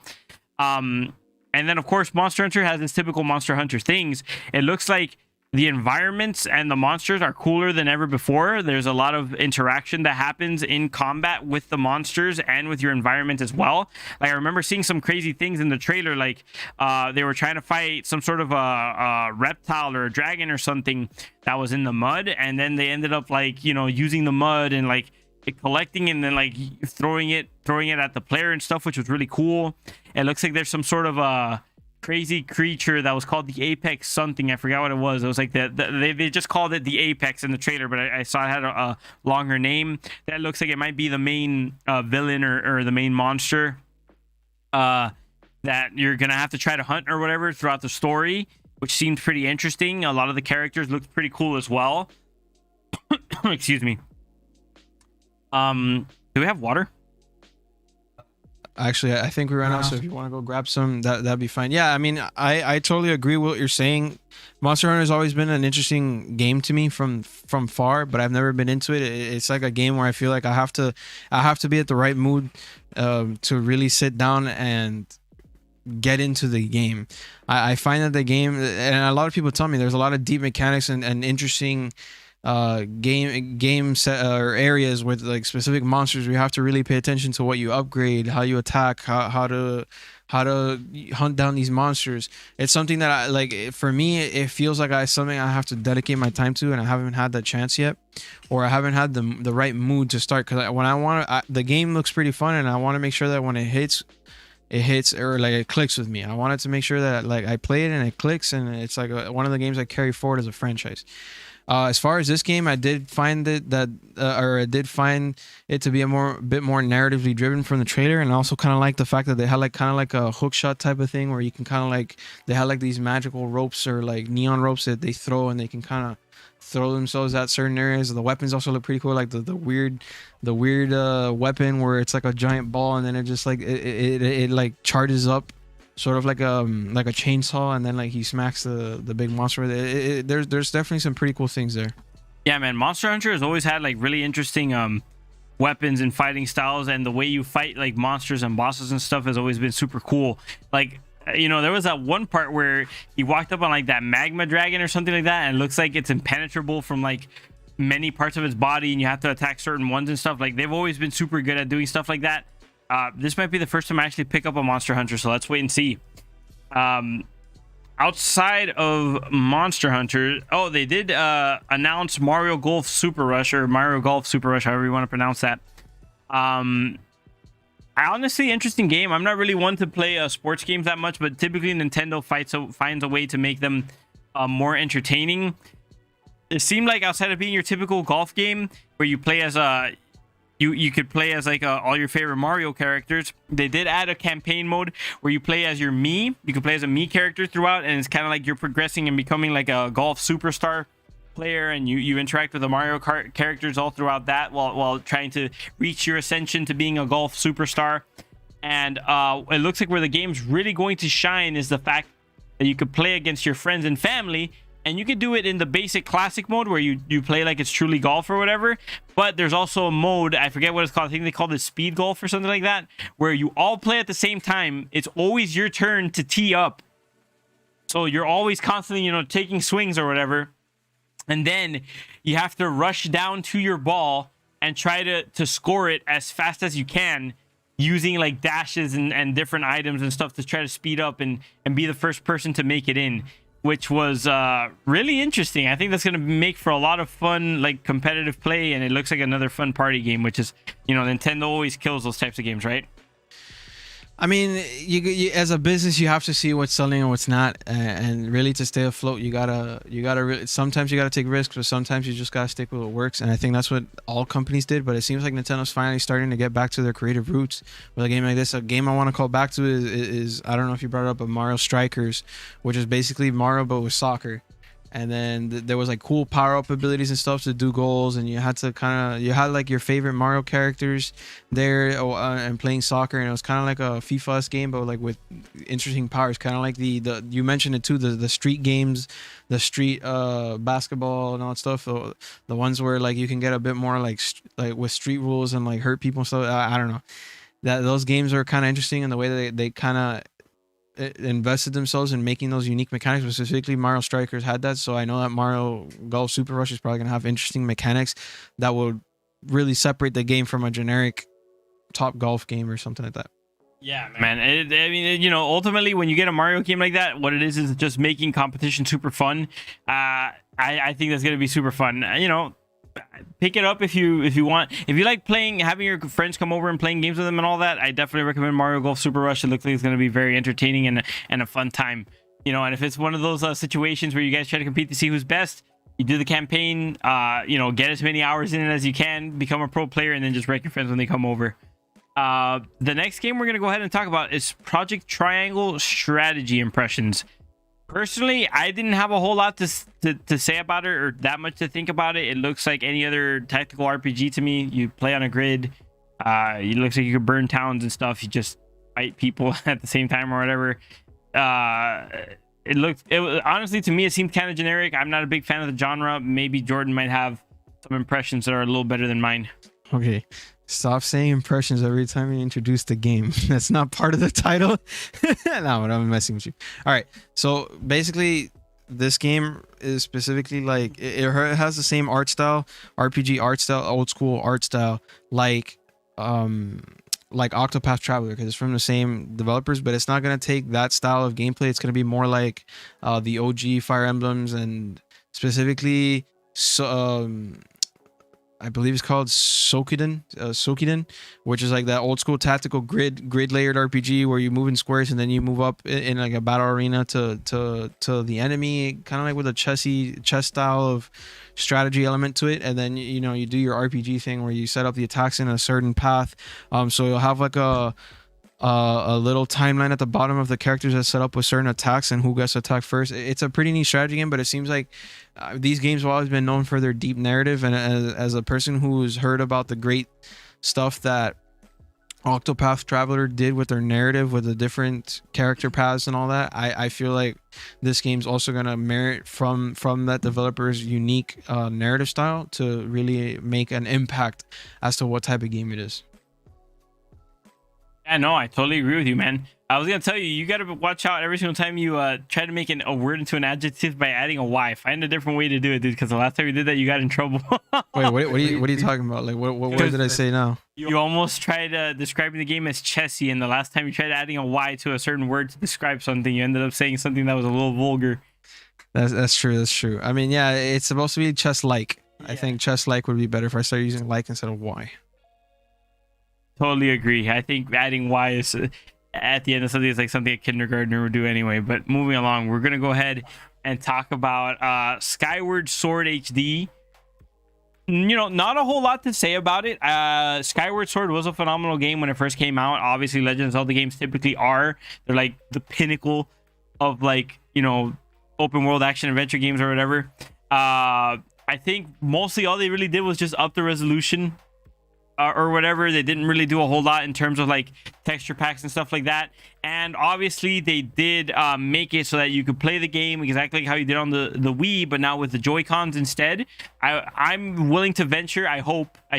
And then of course, Monster Hunter has its typical Monster Hunter things. It looks like the environments and the monsters are cooler than ever before. There's a lot of interaction that happens in combat with the monsters and with your environment as well. Like, I remember seeing some crazy things in the trailer, like they were trying to fight some sort of a reptile or a dragon or something that was in the mud, and then they ended up like, you know, using the mud and like collecting and then like throwing it at the player and stuff, which was really cool. It looks like there's some sort of a crazy creature that was called the Apex something. I forgot what it was. It was like they just called it the Apex in the trailer, but I saw it had a longer name. That looks like it might be the main villain or the main monster that you're gonna have to try to hunt or whatever throughout the story, which seemed pretty interesting. A lot of the characters looked pretty cool as well. Excuse me. Do we have water? Actually, I think we ran out, so if you want to go grab some, that'd be fine. Yeah, I mean, I totally agree with what you're saying. Monster Hunter has always been an interesting game to me from far, but I've never been into it. It's like a game where I feel like I have to be at the right mood to really sit down and get into the game. I find that the game, and a lot of people tell me there's a lot of deep mechanics and interesting game set or areas with like specific monsters where you have to really pay attention to what you upgrade, how you attack, how to hunt down these monsters. It's something that I like. For me, it feels like something I have to dedicate my time to, and I haven't had that chance yet, or I haven't had the right mood to start. Because when the game looks pretty fun, and I want to make sure that when it hits or like it clicks with me. I wanted to make sure that like I play it and it clicks, and it's like one of the games I carry forward as a franchise. As far as this game, I did find it I did find it to be a bit more narratively driven from the trailer, and I also kind of like the fact that they had like kind of like a hook shot type of thing where you can kind of like they had like these magical ropes or like neon ropes that they throw, and they can kind of throw themselves at certain areas. The weapons also look pretty cool, like the weird weapon where it's like a giant ball, and then it just like it like charges up, sort of like a chainsaw, and then like he smacks the big monster with it. There's definitely some pretty cool things there. Yeah, man, Monster Hunter has always had like really interesting weapons and fighting styles, and the way you fight like monsters and bosses and stuff has always been super cool. Like, you know, there was that one part where he walked up on like that magma dragon or something like that, and it looks like it's impenetrable from like many parts of its body, and you have to attack certain ones and stuff. Like, they've always been super good at doing stuff like that. This might be the first time I actually pick up a Monster Hunter, so let's wait and see. Outside of Monster Hunter, they did announce Mario Golf Super Rush, however you want to pronounce that. Honestly, interesting game. I'm not really one to play sports games that much, but typically Nintendo finds a way to make them more entertaining. It seemed like outside of being your typical golf game where you play as you could play as like all your favorite Mario characters, they did add a campaign mode where you play as your Mii. You can play as a Mii character throughout, and it's kind of like you're progressing and becoming like a golf superstar player, and you interact with the Mario Kart characters all throughout that while trying to reach your ascension to being a golf superstar. And it looks like where the game's really going to shine is the fact that you could play against your friends and family, and you could do it in the basic classic mode where you play like it's truly golf or whatever. But there's also a mode, I forget what it's called, I think they call it speed golf or something like that, where you all play at the same time. It's always your turn to tee up, so you're always constantly, you know, taking swings or whatever, and then you have to rush down to your ball and try to score it as fast as you can, using like dashes and different items and stuff to try to speed up and be the first person to make it in, which was really interesting. I think that's going to make for a lot of fun, like competitive play, and it looks like another fun party game, which is, you know, Nintendo always kills those types of games, right? I mean, you as a business, you have to see what's selling and what's not, and really to stay afloat, you gotta really, sometimes you gotta take risks, but sometimes you just gotta stick with what works. And I think that's what all companies did. But it seems like Nintendo's finally starting to get back to their creative roots with a game like this. A game I want to call back to is I don't know if you brought it up, but Mario Strikers, which is basically Mario but with soccer. And then there was like cool power-up abilities and stuff to do goals, and you had to you had like your favorite Mario characters there, and playing soccer, and it was kind of like a FIFA game, but like with interesting powers, kind of like the you mentioned it too, the street games, the street basketball and all that stuff, the ones where like you can get a bit more like with street rules and like hurt people and stuff. I don't know, that those games are kind of interesting in the way that they kind of invested themselves in making those unique mechanics. Specifically, Mario Strikers had that, so I know that Mario Golf Super Rush is probably gonna have interesting mechanics that will really separate the game from a generic top golf game or something like that. Yeah, man. I mean, you know, ultimately, when you get a Mario game like that, what it is just making competition super fun. I think that's gonna be super fun. You know, pick it up if you want. If you like playing, having your friends come over and playing games with them and all that, I definitely recommend Mario Golf Super Rush. It looks like it's going to be very entertaining and a fun time, you know. And if it's one of those situations where you guys try to compete to see who's best, you do the campaign, you know, get as many hours in it as you can, become a pro player, and then just wreck your friends when they come over. The next game we're going to go ahead and talk about is Project Triangle Strategy Impressions. Personally, I didn't have a whole lot to say about it, or that much to think about it. It looks like any other tactical RPG to me. You play on a grid. It looks like you could burn towns and stuff. You just fight people at the same time or whatever. Honestly, to me, it seemed kind of generic. I'm not a big fan of the genre. Maybe Jordan might have some impressions that are a little better than mine. Okay. Stop saying impressions every time you introduce the game. That's not part of the title. No, I'm messing with you. All right. So basically, this game is specifically like it has the same art style, RPG art style, old school art style, like Octopath Traveler, because it's from the same developers, but it's not gonna take that style of gameplay. It's gonna be more like the OG Fire Emblems, and specifically I believe it's called Sokiden, which is like that old school tactical grid layered RPG where you move in squares and then you move up in like a battle arena to the enemy, kind of like with a chess style of strategy element to it. And then you know you do your RPG thing where you set up the attacks in a certain path. So you'll have like a little timeline at the bottom of the characters that set up with certain attacks and who gets attacked first. It's a pretty neat strategy game, but it seems like these games have always been known for their deep narrative. And as a person who's heard about the great stuff that Octopath Traveler did with their narrative, with the different character paths and all that, I feel like this game's also gonna merit from that developer's unique narrative style to really make an impact as to what type of game it is. Yeah, no, I totally agree with you, man. I was gonna tell you, you gotta watch out every single time you try to make a word into an adjective by adding a Y. Find a different way to do it, dude. Because the last time you did that, you got in trouble. Wait, what are you talking about? Like, what word did I say now? You almost tried describing the game as chessy, and the last time you tried adding a Y to a certain word to describe something, you ended up saying something that was a little vulgar. That's true. That's true. I mean, yeah, it's supposed to be chess-like. Yeah. I think chess-like would be better if I started using like instead of Y. Totally agree. I think adding Y is at the end of something is like something a kindergartner would do anyway. But moving along, we're gonna go ahead and talk about Skyward Sword HD. You know, not a whole lot to say about it. Skyward Sword was a phenomenal game when it first came out. Obviously, Legend of Zelda games typically are. They're like the pinnacle of, like, you know, open world action adventure games or whatever. I think mostly all they really did was just up the resolution or whatever. They didn't really do a whole lot in terms of like texture packs and stuff like that. And obviously they did make it so that you could play the game exactly like how you did on the Wii, but now with the Joy-Cons instead. I'm willing to venture, I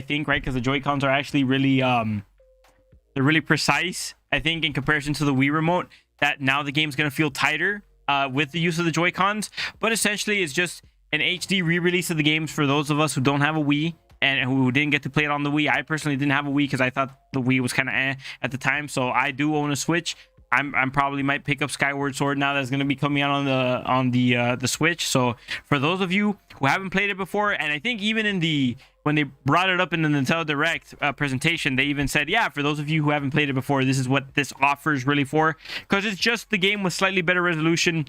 think, right, because the Joy-Cons are actually really they're really precise, I think, in comparison to the Wii remote, that now the game's gonna feel tighter with the use of the Joy-Cons. But essentially it's just an HD re-release of the games for those of us who don't have a Wii and who didn't get to play it on the Wii. I personally didn't have a Wii because I thought the Wii was kind of at the time, so I do own a Switch. I'm probably might pick up Skyward Sword now that's going to be coming out on the Switch. So for those of you who haven't played it before, and I think even when they brought it up in the Nintendo Direct presentation, they even said, yeah, for those of you who haven't played it before, this is what this offer is really for, because it's just the game with slightly better resolution,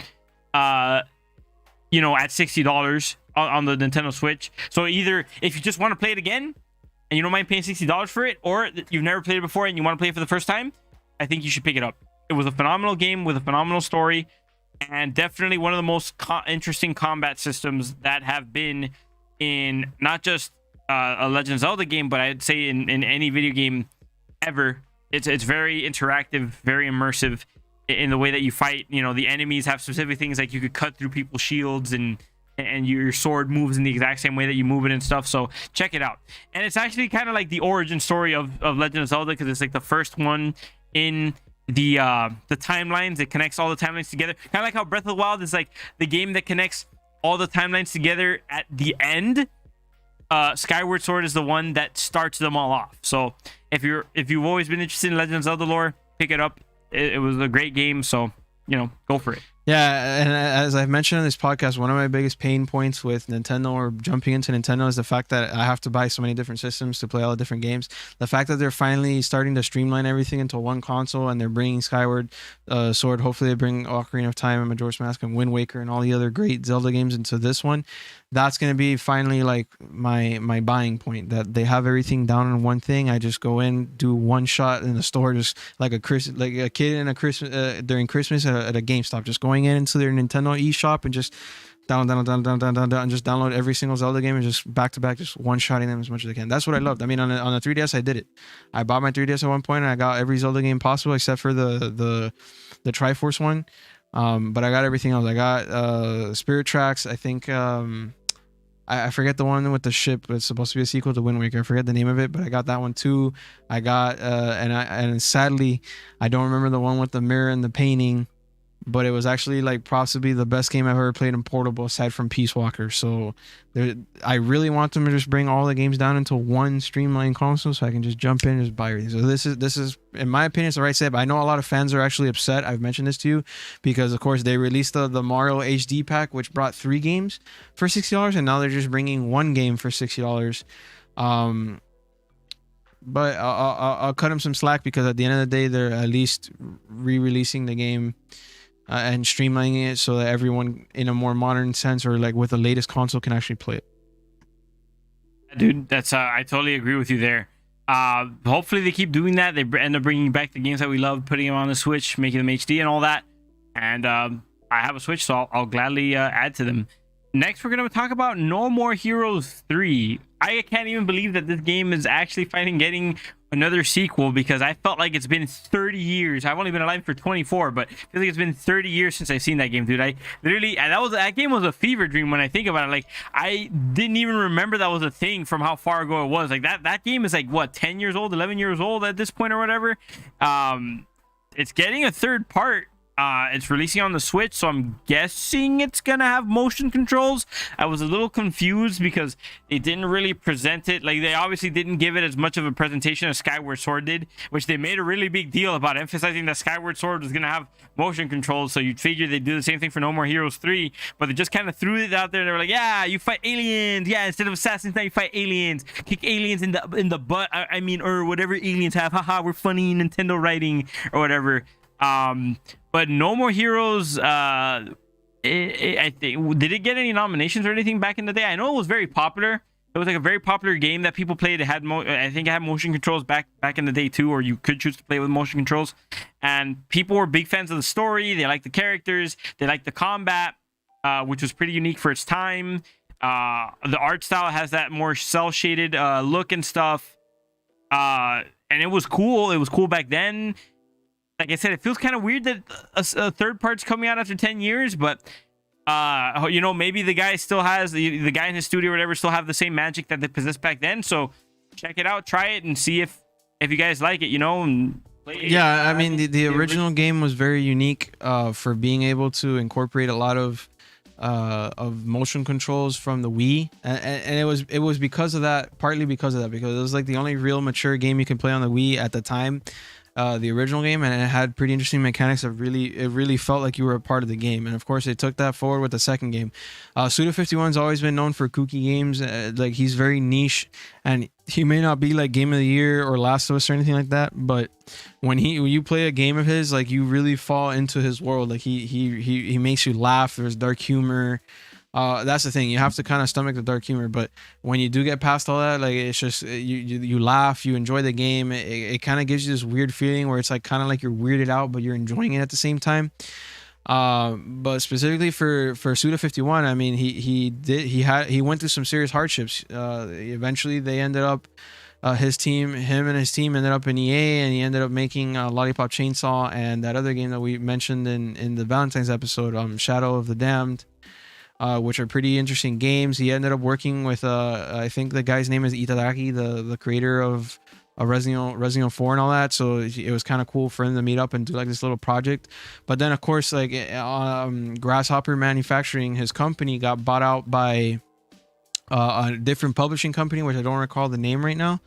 at $60 on the Nintendo Switch. So either if you just want to play it again and you don't mind paying $60 for it, or you've never played it before and you want to play it for the first time, I think you should pick it up. It was a phenomenal game with a phenomenal story, and definitely one of the most interesting combat systems that have been in not just a Legend of Zelda game, but I'd say in any video game ever. It's very interactive, very immersive in the way that you fight. The enemies have specific things, like you could cut through people's shields, and your sword moves in the exact same way that you move it and stuff. So check it out. And it's actually kind of like the origin story of Legend of Zelda, because it's like the first one in the timelines. It connects all the timelines together, kind of like how Breath of the Wild is like the game that connects all the timelines together at the end. Skyward Sword is the one that starts them all off. So if you've always been interested in Legend of Zelda lore, pick it up. It was a great game, so go for it. Yeah, and as I've mentioned in this podcast, one of my biggest pain points with Nintendo or jumping into Nintendo is the fact that I have to buy so many different systems to play all the different games. The fact that they're finally starting to streamline everything into one console, and they're bringing Skyward Sword. Hopefully they bring Ocarina of Time and Majora's Mask and Wind Waker and all the other great Zelda games into this one. That's going to be finally like my buying point, that they have everything down in one thing. I just go in, do one shot in the store, just like a kid in a Christmas during Christmas at a GameStop, just going into their Nintendo eShop and just down, and just download every single Zelda game and just back to back, just one shotting them as much as I can. That's what I loved. I mean, on the 3DS, I did it. I bought my 3DS at one point, and I got every Zelda game possible except for the Triforce one. But I got everything else. I got Spirit Tracks. I think I forget the one with the ship. It's supposed to be a sequel to Wind Waker. I forget the name of it, but I got that one too. I got and sadly I don't remember the one with the mirror and the painting, but it was actually like possibly the best game I've ever played in portable aside from Peace Walker. So I really want them to just bring all the games down into one streamlined console so I can just jump in and just buy everything. So this is in my opinion, it's the right step. I know a lot of fans are actually upset. I've mentioned this to you because of course they released the Mario HD pack, which brought 3 games for $60, and now they're just bringing 1 game for $60. But I'll cut them some slack, because at the end of the day, they're at least re-releasing the game and streamlining it so that everyone in a more modern sense, or like with the latest console, can actually play it. Dude, that's I totally agree with you there. Hopefully they keep doing that. They end up bringing back the games that we love, putting them on the Switch, making them HD and all that. And I have a Switch, so I'll gladly add to them. Next, we're going to talk about No More Heroes 3. I can't even believe that this game is actually finally getting another sequel, because I felt like it's been 30 years. I've only been alive for 24, but I feel like it's been 30 years since I've seen that game, dude. I literally, and that game was a fever dream when I think about it. Like, I didn't even remember that was a thing from how far ago it was. Like, that game is like, what, 10 years old, 11 years old at this point or whatever. It's getting a third part. It's releasing on the Switch, so I'm guessing it's gonna have motion controls. I was a little confused because they didn't really present it. Like, they obviously didn't give it as much of a presentation as Skyward Sword did, which they made a really big deal about, emphasizing that Skyward Sword was gonna have motion controls. So you'd figure they'd do the same thing for No More Heroes 3, but they just kind of threw it out there. They were like, yeah, you fight aliens. Yeah, instead of assassins, now you fight aliens. Kick aliens in the butt. I mean, or whatever aliens have. Haha, we're funny Nintendo writing or whatever. But No More Heroes, I think, did it get any nominations or anything back in the day? I know it was very popular. It was like a very popular game that people played. It had I think it had motion controls back in the day too, or you could choose to play with motion controls. And people were big fans of the story. They liked the characters. They liked the combat, which was pretty unique for its time. The art style has that more cel-shaded look and stuff. And it was cool. It was cool back then. Like I said, it feels kind of weird that a third part's coming out after 10 years, but maybe the guy still has the guy in his studio or whatever still have the same magic that they possessed back then. So check it out, try it, and see if you guys like it, and play it. Yeah, I mean the original game was very unique for being able to incorporate a lot of motion controls from the Wii, and it was because of that, partly because of that, because it was like the only real mature game you can play on the Wii at the time. the original game, and it had pretty interesting mechanics that really felt like you were a part of the game. And of course, they took that forward with the second game. Suda51's always been known for kooky games. Like, he's very niche, and he may not be like Game of the Year or Last of Us or anything like that, but when you play a game of his, like, you really fall into his world. Like, he makes you laugh. There's dark humor. That's the thing, you have to kind of stomach the dark humor, but when you do get past all that, like, it's just you laugh, you enjoy the game. It kind of gives you this weird feeling where it's like kind of like you're weirded out, but you're enjoying it at the same time. But specifically for Suda51, I mean, he went through some serious hardships. Eventually they ended up, him and his team ended up in EA, and he ended up making Lollipop Chainsaw and that other game that we mentioned in the Valentine's episode, Shadow of the Damned, which are pretty interesting games. He ended up working with I think the guy's name is Itadaki, the creator of Resident Evil 4 and all that. So it was kind of cool for him to meet up and do like this little project. But then of course, like, Grasshopper Manufacturing, his company, got bought out by a different publishing company, which I don't recall the name right now.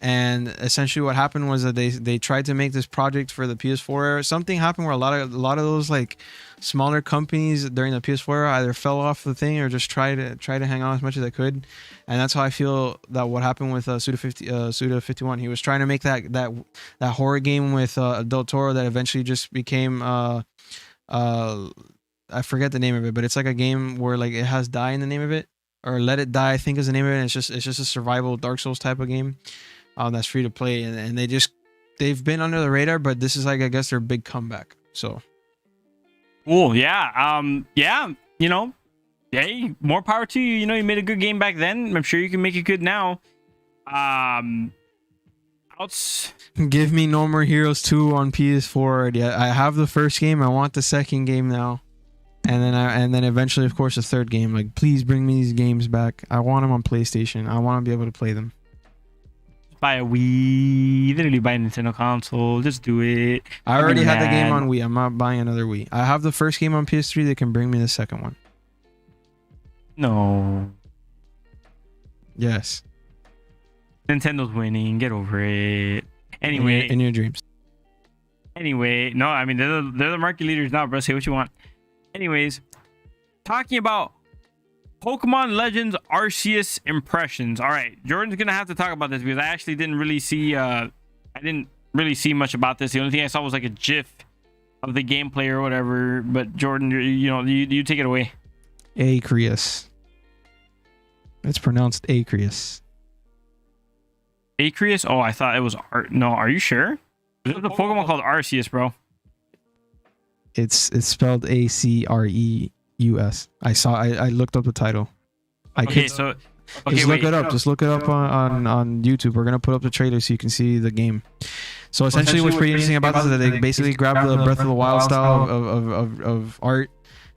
And essentially what happened was that they tried to make this project for the PS4 era. Something happened where a lot of those like smaller companies during the PS4 era either fell off the thing or just try to hang on as much as they could. And that's how I feel that what happened with Suda51. He was trying to make that horror game with Del Toro that eventually just became I forget the name of it, but it's like a game where like it has Die in the name of it, or Let It Die, I think is the name of it. And it's just a survival Dark Souls type of game. That's free to play, and they've been under the radar, but this is like, I guess, their big comeback. So cool. Yeah. You know, hey, more power to you. You know, you made a good game back then. I'm sure you can make it good now. Give me No More Heroes 2 on PS4. Yeah, I have the first game. I want the second game now, and then eventually, of course, the third game. Like, please bring me these games back. I want them on PlayStation. I want to be able to play them. Buy a Wii, literally buy a Nintendo console. Just do it. I already had the game on Wii. I'm not buying another Wii. I have the first game on PS3. They can bring me the second one. No. Yes. Nintendo's winning. Get over it. Anyway. In your dreams. Anyway, no, I mean, they're the market leaders now, bro. Say what you want. Anyways, talking about Pokemon Legends Arceus impressions. All right, Jordan's gonna have to talk about this because I actually didn't really see much about this. The only thing I saw was like a GIF of the gameplay or whatever. But Jordan, you take it away. Acreus. It's pronounced Acreus. Acreus? Oh, I thought it was No, are you sure? There's a Pokemon called Arceus, bro. It's spelled Acreus. I looked up the title. Just look it up. Just look it up on YouTube. We're gonna put up the trailer so you can see the game. So essentially, what's pretty interesting about this is that they basically grabbed the Breath of the Wild style of art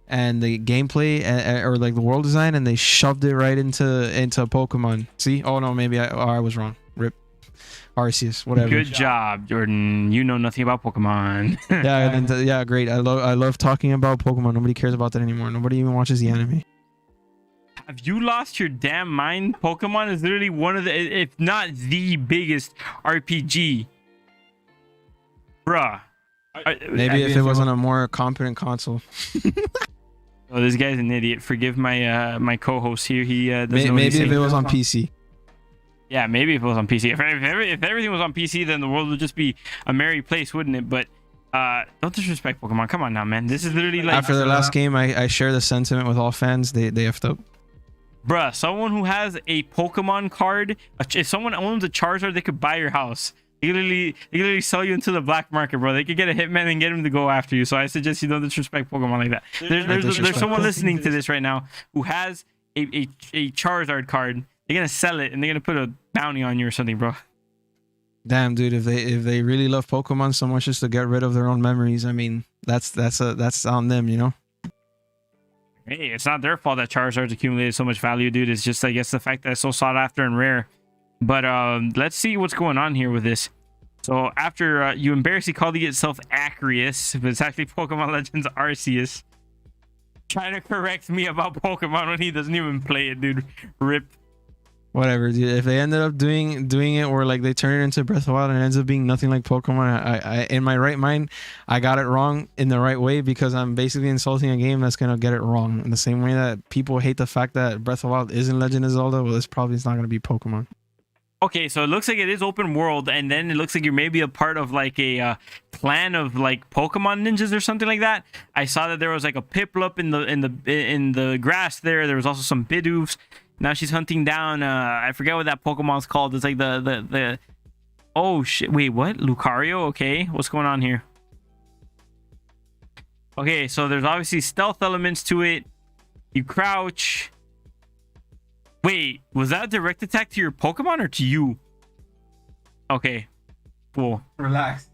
and the gameplay or like the world design, and they shoved it right into Pokemon. See? Oh no, maybe I was wrong. Rip. Arceus, whatever. Good job, Jordan. You know nothing about Pokemon. yeah, great. I love talking about Pokemon. Nobody cares about that anymore. Nobody even watches the anime. Have you lost your damn mind? Pokemon is literally one of the, if not the biggest RPG. Bruh. Maybe if it wasn't a more competent console. Oh, this guy's an idiot. Forgive my my co-host here. He doesn't know what maybe he's if it was on PC. Yeah, maybe if it was on PC. If everything was on PC, then the world would just be a merry place, wouldn't it? But don't disrespect Pokemon. Come on now, man. This is literally like... After the last game, I share the sentiment with all fans. They effed up. Bruh, someone who has a Pokemon card, if someone owns a Charizard, they could buy your house. They literally sell you into the black market, bro. They could get a hitman and get him to go after you. So I suggest you don't disrespect Pokemon like that. There's someone listening to this right now who has a Charizard card. They're gonna sell it and they're gonna put a bounty on you or something, bro. Damn, dude, if they really love Pokemon so much just to get rid of their own memories, I mean, that's on them, you know. Hey, it's not their fault that Charizard's accumulated so much value, dude. It's just, I guess, the fact that it's so sought after and rare. But let's see what's going on here with this. So after you embarrassingly called yourself Acreus, but it's actually Pokemon Legends Arceus, trying to correct me about Pokemon when he doesn't even play it, dude. Rip. Whatever, dude. If they ended up doing it, or like they turn it into Breath of the Wild and it ends up being nothing like Pokemon, I in my right mind, I got it wrong in the right way, because I'm basically insulting a game that's gonna get it wrong in the same way that people hate the fact that Breath of the Wild isn't Legend of Zelda. Well, it's probably not gonna be Pokemon. Okay, so it looks like it is open world, and then it looks like you're maybe a part of like a clan of like Pokemon ninjas or something like that. I saw that there was like a Piplup in the grass there. There was also some Bidoofs. Now she's hunting down. I forget what that Pokemon's called. It's like the. Oh shit! Wait, what? Lucario? Okay, what's going on here? Okay, so there's obviously stealth elements to it. You crouch. Wait, was that a direct attack to your Pokemon or to you? Okay, cool. Relax.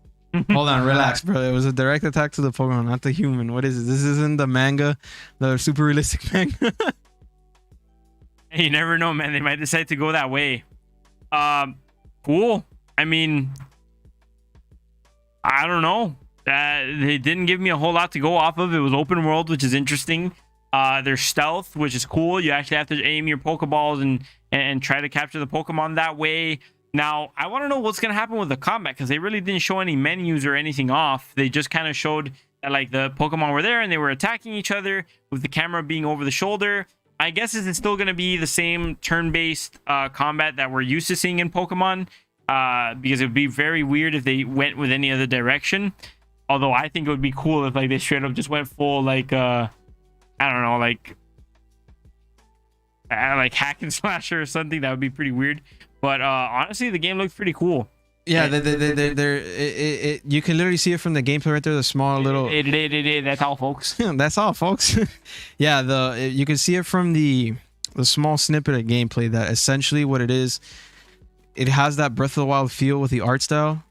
Hold on, relax, bro. It was a direct attack to the Pokemon, not the human. What is it? This isn't the manga, the super realistic manga. You never know, man. They might decide to go that way. Cool. I mean, I don't know. They didn't give me a whole lot to go off of. It was open world, which is interesting. There's stealth, which is cool. You actually have to aim your Pokeballs and try to capture the Pokemon that way. Now, I want to know what's going to happen with the combat, because they really didn't show any menus or anything off. They just kind of showed that like the Pokemon were there and they were attacking each other with the camera being over the shoulder. I guess it's still going to be the same turn-based combat that we're used to seeing in Pokemon, because it would be very weird if they went with any other direction. Although I think it would be cool if like they straight up just went full like I don't know, like hack and slasher or something. That would be pretty weird. But honestly, the game looks pretty cool. Yeah, you can literally see it from the gameplay right there. The small little. That's all, folks. That's all, folks. Yeah, you can see it from the small snippet of gameplay that essentially what it is. It has that Breath of the Wild feel with the art style,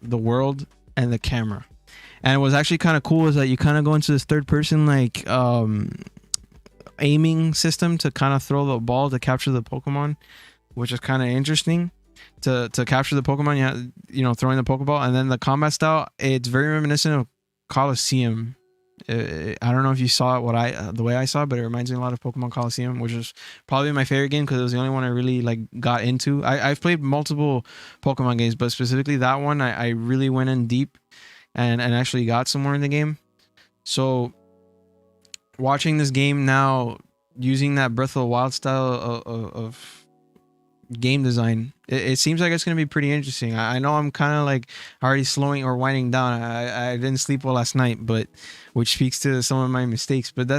the world, and the camera. And what's actually kind of cool is that you kind of go into this third person like aiming system to kind of throw the ball to capture the Pokemon, which is kind of interesting. To capture the Pokemon, you know, throwing the Pokeball, and then the combat style, it's very reminiscent of Colosseum. I don't know if you saw it the way I saw it, but it reminds me a lot of Pokemon Colosseum, which is probably my favorite game because it was the only one I really like got into. I've played multiple Pokemon games, but specifically that one I really went in deep and actually got somewhere in the game. So watching this game now, using that Breath of the Wild style of game design, it seems like it's going to be pretty interesting. I know I'm kind of like already slowing or winding down. I didn't sleep well last night, but which speaks to some of my mistakes, but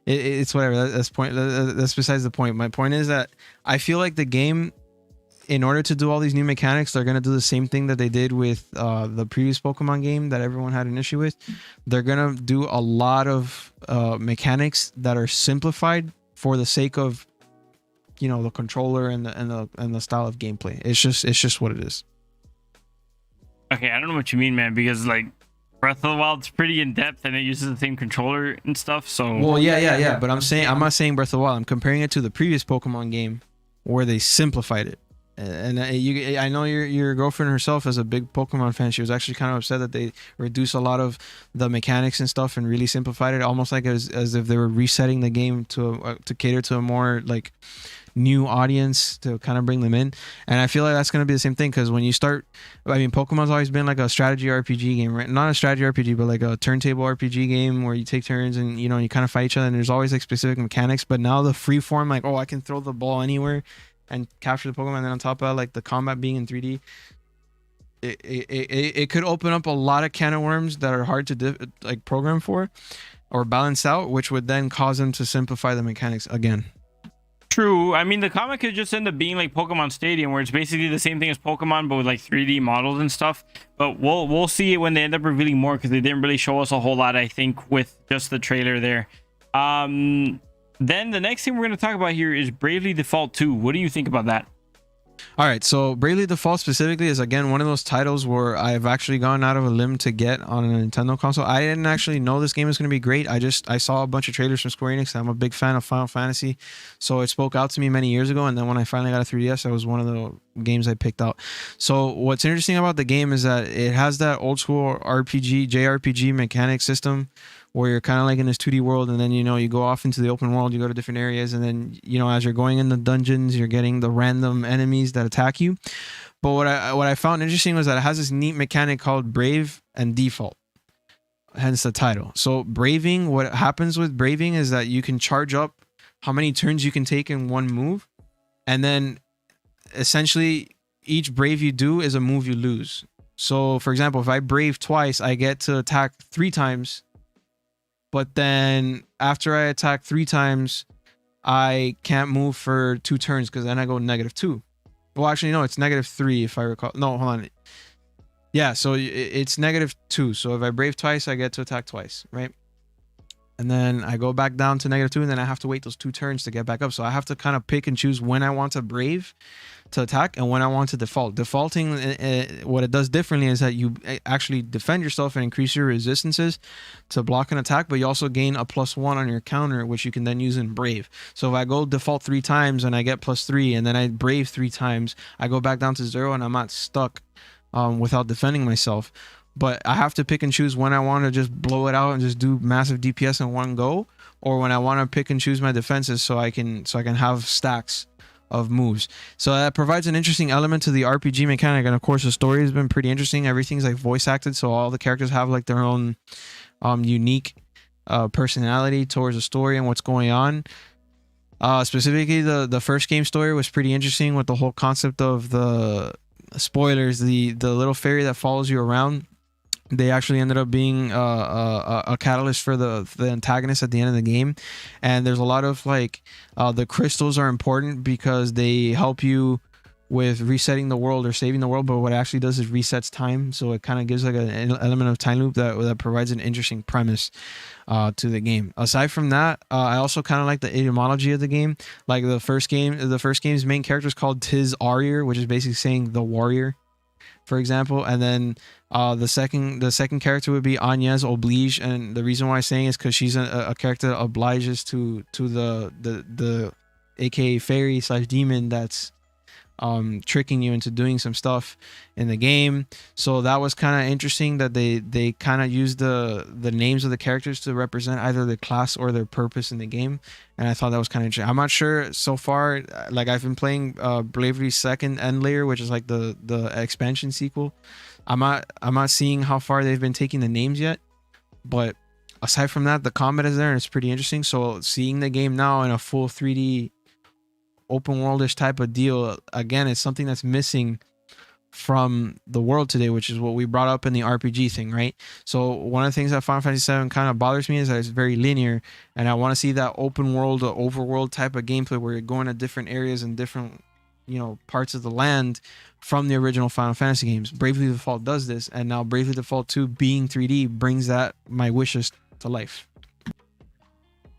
it's whatever. That's besides the point. My point is that I feel like the game, in order to do all these new mechanics, they're going to do the same thing that they did with the previous Pokemon game that everyone had an issue with. They're going to do a lot of mechanics that are simplified for the sake of, you know, the controller and the style of gameplay. It's just what it is. Okay, I don't know what you mean, man, because like Breath of the Wild's pretty in depth and it uses the same controller and stuff. So well, yeah. But I'm not saying Breath of the Wild. I'm comparing it to the previous Pokemon game where they simplified it. And I know your girlfriend herself is a big Pokemon fan. She was actually kind of upset that they reduced a lot of the mechanics and stuff and really simplified it, almost like as if they were resetting the game to cater to a more like new audience, to kind of bring them in. And I feel like that's going to be the same thing, because when you start, I mean, Pokemon's always been like a strategy RPG game, right? Not a strategy RPG, but like a turntable RPG game where you take turns and, you know, you kind of fight each other, and there's always like specific mechanics. But now the free form, like, oh, I can throw the ball anywhere and capture the Pokemon, and then on top of that, like the combat being in 3D, it could open up a lot of can of worms that are hard to like program for or balance out, which would then cause them to simplify the mechanics again. True. I mean, the comic could just end up being like Pokemon Stadium, where it's basically the same thing as Pokemon, but with like 3D models and stuff. But we'll see it when they end up revealing more, because they didn't really show us a whole lot, I think, with just the trailer there. Then the next thing we're going to talk about here is Bravely Default 2. What do you think about that? All right, so Bravely Default specifically is, again, one of those titles where I've actually gone out of a limb to get on a Nintendo console. I didn't actually know this game was going to be great. I saw a bunch of trailers from Square Enix. I'm a big fan of Final Fantasy, so it spoke out to me many years ago, and then when I finally got a 3DS, that was one of the games I picked out. So what's interesting about the game is that it has that old school RPG, JRPG mechanic system where you're kind of like in this 2D world, and then you go off into the open world, you go to different areas, and then as you're going in the dungeons, you're getting the random enemies that attack you. But what I found interesting was that it has this neat mechanic called Brave and Default, hence the title. So braving, what happens with braving is that you can charge up how many turns you can take in one move, and then essentially each brave you do is a move you lose. So for example, if I brave twice, I get to attack 3 times, but then after I attack 3 times, I can't move for 2 turns, because then I go -2. Well, actually, no, it's -3 if I recall. No, hold on. Yeah, so it's -2. So if I brave twice, I get to attack twice, right? And then I go back down to -2, and then I have to wait those 2 turns to get back up. So I have to kind of pick and choose when I want to brave to attack and when I want to default. Defaulting, what it does differently is that you actually defend yourself and increase your resistances to block and attack, but you also gain a +1 on your counter, which you can then use in brave. So if I go default 3 times and I get +3, and then I brave 3 times, I go back down to 0 and I'm not stuck without defending myself. But I have to pick and choose when I want to just blow it out and just do massive DPS in one go, or when I want to pick and choose my defenses so I can have stacks of moves. So that provides an interesting element to the RPG mechanic, and of course the story has been pretty interesting. Everything's like voice acted, so all the characters have like their own unique personality towards the story and what's going on. Specifically, the first game story was pretty interesting with the whole concept of the spoilers, the little fairy that follows you around. They actually ended up being a catalyst for the antagonist at the end of the game. And there's a lot of like the crystals are important because they help you with resetting the world or saving the world, but what it actually does is resets time, so it kind of gives like an element of time loop that provides an interesting premise to the game. Aside from that, I also kind of like the etymology of the game. Like the first game's main character is called Tiz Aryer, which is basically saying the warrior, for example. And then the second character would be Agnes Oblige, and the reason why I'm saying is because she's a character that obliges to the aka fairy / demon that's tricking you into doing some stuff in the game. So that was kind of interesting that they kind of used the names of the characters to represent either the class or their purpose in the game, and I thought that was kind of interesting. I'm not sure so far, like I've been playing Bravery's second end layer, which is like the expansion sequel. I'm not seeing how far they've been taking the names yet, but aside from that, the combat is there and it's pretty interesting. So seeing the game now in a full 3D open worldish type of deal, again, it's something that's missing from the world today, which is what we brought up in the RPG thing, right? So one of the things that Final Fantasy VII kind of bothers me is that it's very linear, and I want to see that open world or overworld type of gameplay where you're going to different areas and different parts of the land from the original Final Fantasy games. Bravely Default does this, and now Bravely Default 2 being 3D brings that my wishes to life.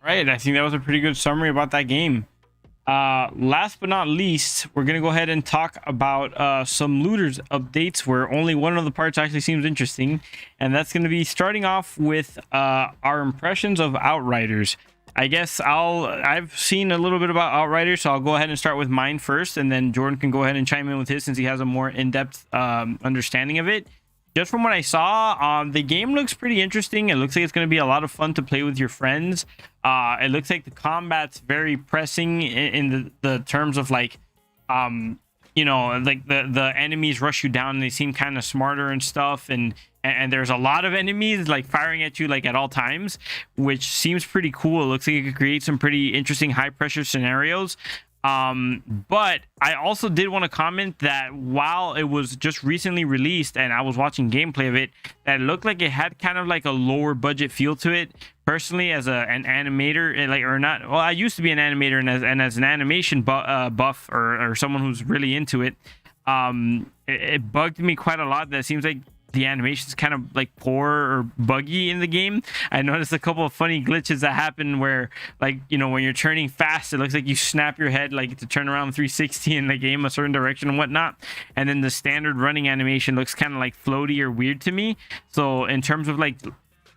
Right, I think that was a pretty good summary about that game. Last but not least, we're gonna go ahead and talk about some looters updates where only one of the parts actually seems interesting, and that's going to be starting off with our impressions of Outriders. I guess I've seen a little bit about Outriders, so I'll go ahead and start with mine first, and then Jordan can go ahead and chime in with his since he has a more in-depth understanding of it. Just from what I saw, the game looks pretty interesting. It looks like it's going to be a lot of fun to play with your friends. It looks like the combat's very pressing in the terms of like, like the enemies rush you down and they seem kind of smarter and stuff. And there's a lot of enemies like firing at you like at all times, which seems pretty cool. It looks like it could create some pretty interesting high pressure scenarios. But I also did want to comment that while it was just recently released and I was watching gameplay of it, that it looked like it had kind of like a lower budget feel to it. Personally, as an animator, I used to be an animator, and as an animation buff or someone who's really into it, it bugged me quite a lot that it seems like the animation's kind of like poor or buggy in the game. I noticed a couple of funny glitches that happen where, like, when you're turning fast, it looks like you snap your head like to turn around 360 in the game a certain direction and whatnot. And then the standard running animation looks kind of like floaty or weird to me. So in terms of like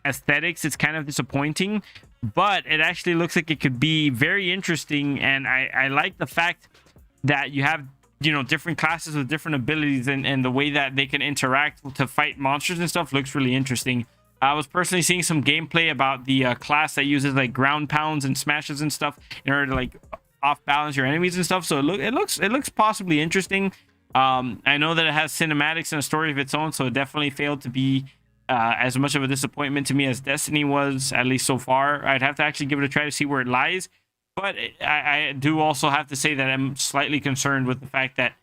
aesthetics, it's kind of disappointing, but it actually looks like it could be very interesting. And I like the fact that you have different classes with different abilities, and the way that they can interact to fight monsters and stuff looks really interesting. I was personally seeing some gameplay about the class that uses like ground pounds and smashes and stuff in order to like off balance your enemies and stuff. So it looks possibly interesting. I know that it has cinematics and a story of its own, so it definitely failed to be as much of a disappointment to me as Destiny was, at least so far. I'd have to actually give it a try to see where it lies. But I do also have to say that I'm slightly concerned with the fact that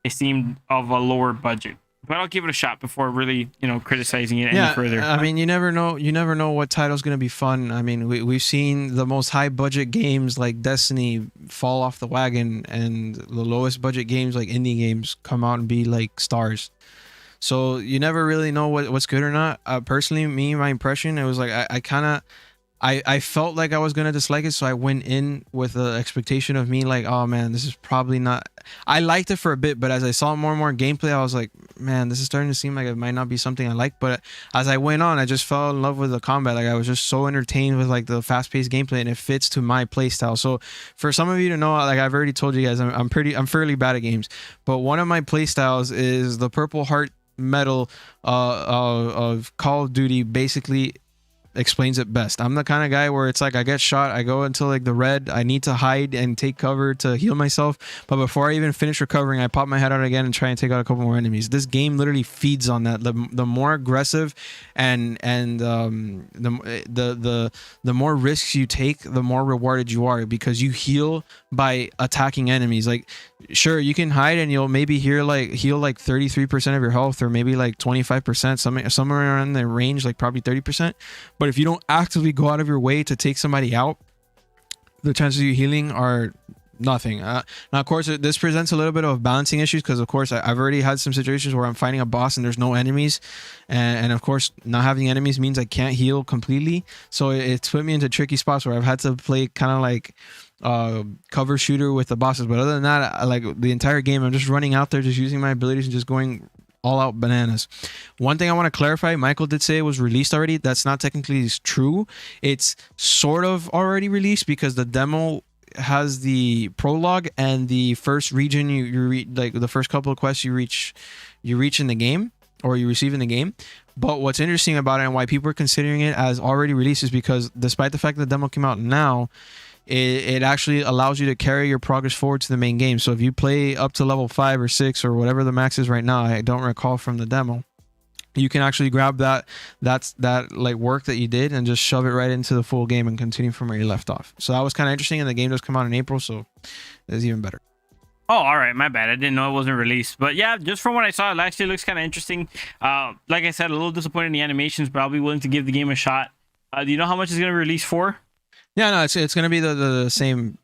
it seemed of a lower budget. But I'll give it a shot before really, criticizing it any further. I mean, you never know what title's going to be fun. I mean, we've seen the most high budget games like Destiny fall off the wagon, and the lowest budget games like indie games come out and be like stars. So you never really know what's good or not. Personally, my impression, it was like I felt like I was gonna dislike it, so I went in with the expectation of me like, oh man, this is probably not. I liked it for a bit, but as I saw more and more gameplay, I was like, man, this is starting to seem like it might not be something I like. But as I went on, I just fell in love with the combat. Like I was just so entertained with like the fast-paced gameplay, and it fits to my playstyle. So for some of you to know, like I've already told you guys, I'm fairly bad at games, but one of my playstyles is the Purple Heart Medal of Call of Duty. Basically explains it best. I'm the kind of guy where it's like I get shot, I go into like the red, I need to hide and take cover to heal myself, but before I even finish recovering, I pop my head out again and try and take out a couple more enemies. This game literally feeds on that. The more aggressive and the more risks you take, the more rewarded you are, because you heal by attacking enemies. Like sure, you can hide and you'll maybe heal like 33% of your health, or maybe like 25%, somewhere around the range, like probably 30%. But if you don't actively go out of your way to take somebody out, the chances of you healing are nothing. Now, of course, this presents a little bit of balancing issues, because, of course, I've already had some situations where I'm fighting a boss and there's no enemies. And of course, not having enemies means I can't heal completely. So it's put me into tricky spots where I've had to play kind of like cover shooter with the bosses. But other than that, like the entire game, I'm just running out there, just using my abilities and just going all out bananas. One thing I want to clarify, Michael did say it was released already. That's not technically true. It's sort of already released, because the demo has the prologue and the first region you reach, like the first couple of quests you reach in the game, or you receive in the game. But what's interesting about it and why people are considering it as already released is because despite the fact that the demo came out now, it actually allows you to carry your progress forward to the main game. So if you play up to level 5 or 6 or whatever the max is right now, I don't recall from the demo, you can actually grab that like work that you did and just shove it right into the full game and continue from where you left off. So that was kind of interesting, and the game does come out in April, so it's even better. Oh, all right, my bad. I didn't know it wasn't released. But yeah, just from what I saw, it actually looks kind of interesting. Like I said, a little disappointed in the animations, but I'll be willing to give the game a shot. Do you know how much it's going to release for? Yeah, no, it's gonna be the same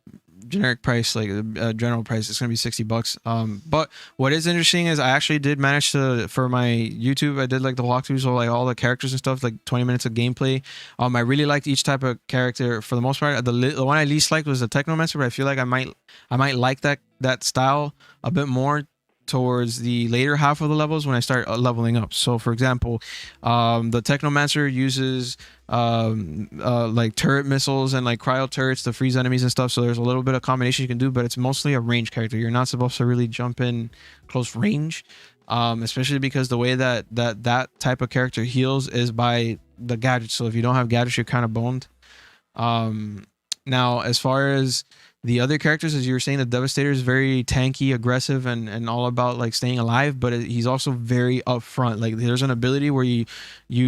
generic price, like the general price. It's gonna be $60. But what is interesting is I actually did manage to, for my YouTube, I did like the walkthroughs of like all the characters and stuff, like 20 minutes of gameplay. I really liked each type of character for the most part. The one I least liked was the Technomancer, but I feel like I might like that style a bit more towards the later half of the levels when I start leveling up. So for example, the Technomancer uses like turret missiles and like cryo turrets to freeze enemies and stuff. So there's a little bit of combination you can do, but it's mostly a range character. You're not supposed to really jump in close range, especially because the way that type of character heals is by the gadgets. So if you don't have gadgets, you're kind of boned. Now, as far as the other characters, as you were saying, the Devastator is very tanky, aggressive, and all about like staying alive, but he's also very upfront. Like there's an ability where you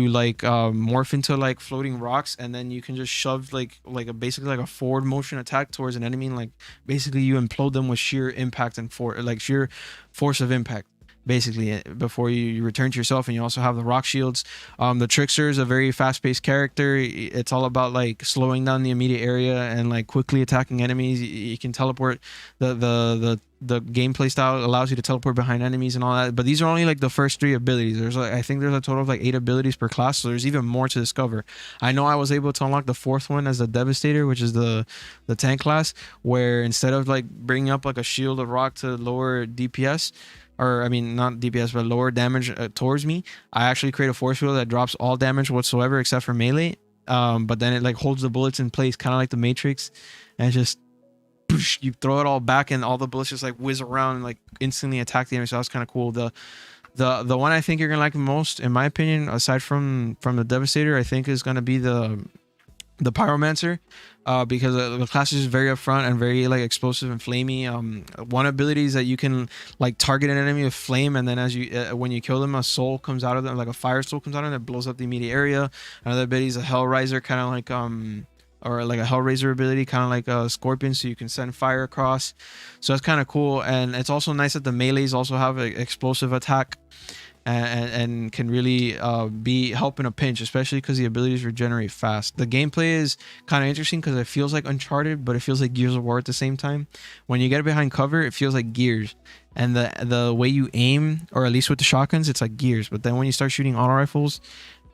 like morph into like floating rocks, and then you can just shove like basically like a forward motion attack towards an enemy, and like basically you implode them with sheer impact and sheer force of impact, basically, before you return to yourself. And you also have the rock shields. The Trickster is a very fast-paced character. It's all about like slowing down the immediate area and like quickly attacking enemies. You can teleport. The gameplay style allows you to teleport behind enemies and all that, but these are only like the first 3 abilities. There's like, I think there's a total of like 8 abilities per class, so there's even more to discover. I know I was able to unlock the 4th one as the Devastator, which is the tank class, where instead of like bringing up like a shield of rock to lower DPS, or I mean not DPS but lower damage towards me, I actually create a force field that drops all damage whatsoever except for melee, but then it like holds the bullets in place, kind of like the Matrix, and just you throw it all back and all the bullets just like whiz around and like instantly attack the enemy. So that was kind of cool. The one I think you're gonna like the most, in my opinion, aside from the Devastator, I think is gonna be the Pyromancer, because the class is very upfront and very like explosive and flamey. One ability is that you can like target an enemy with flame, and then as you when you kill them, a soul comes out of them, like a fire soul comes out of them that blows up the immediate area. Another ability is a Hellraiser, kind of like or like a Hellraiser ability, kind of like a Scorpion, so you can send fire across. So that's kind of cool, and it's also nice that the melees also have an explosive attack. And can really be help in a pinch, especially because the abilities regenerate fast. The gameplay is kind of interesting because it feels like Uncharted, but it feels like Gears of War at the same time. When you get behind cover, it feels like Gears, and the way you aim, or at least with the shotguns, it's like Gears. But then when you start shooting auto rifles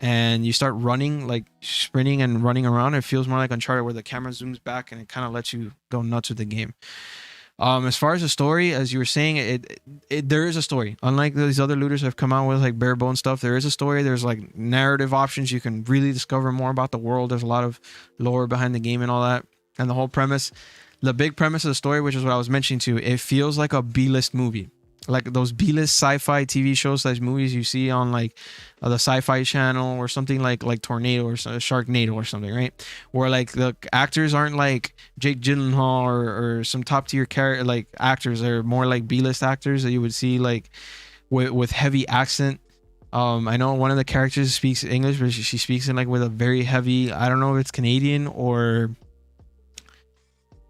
and you start running, like sprinting and running around, it feels more like Uncharted, where the camera zooms back and it kind of lets you go nuts with the game. As far as the story, as you were saying, there is a story. Unlike these other looters have come out with like bare bone stuff, there is a story. There's like narrative options. You can really discover more about the world. There's a lot of lore behind the game and all that. And the whole premise, the big premise of the story, which is what I was mentioning to, it feels like a B-list movie. Like those B-list sci-fi TV shows slash movies you see on like the Sci-Fi Channel or something like Tornado or Sharknado or something, right? Where like the actors aren't like Jake Gyllenhaal or some top tier character like actors. They're more like B-list actors that you would see like with heavy accent. I know one of the characters speaks English, but she speaks in like with a very heavy, I don't know if it's Canadian or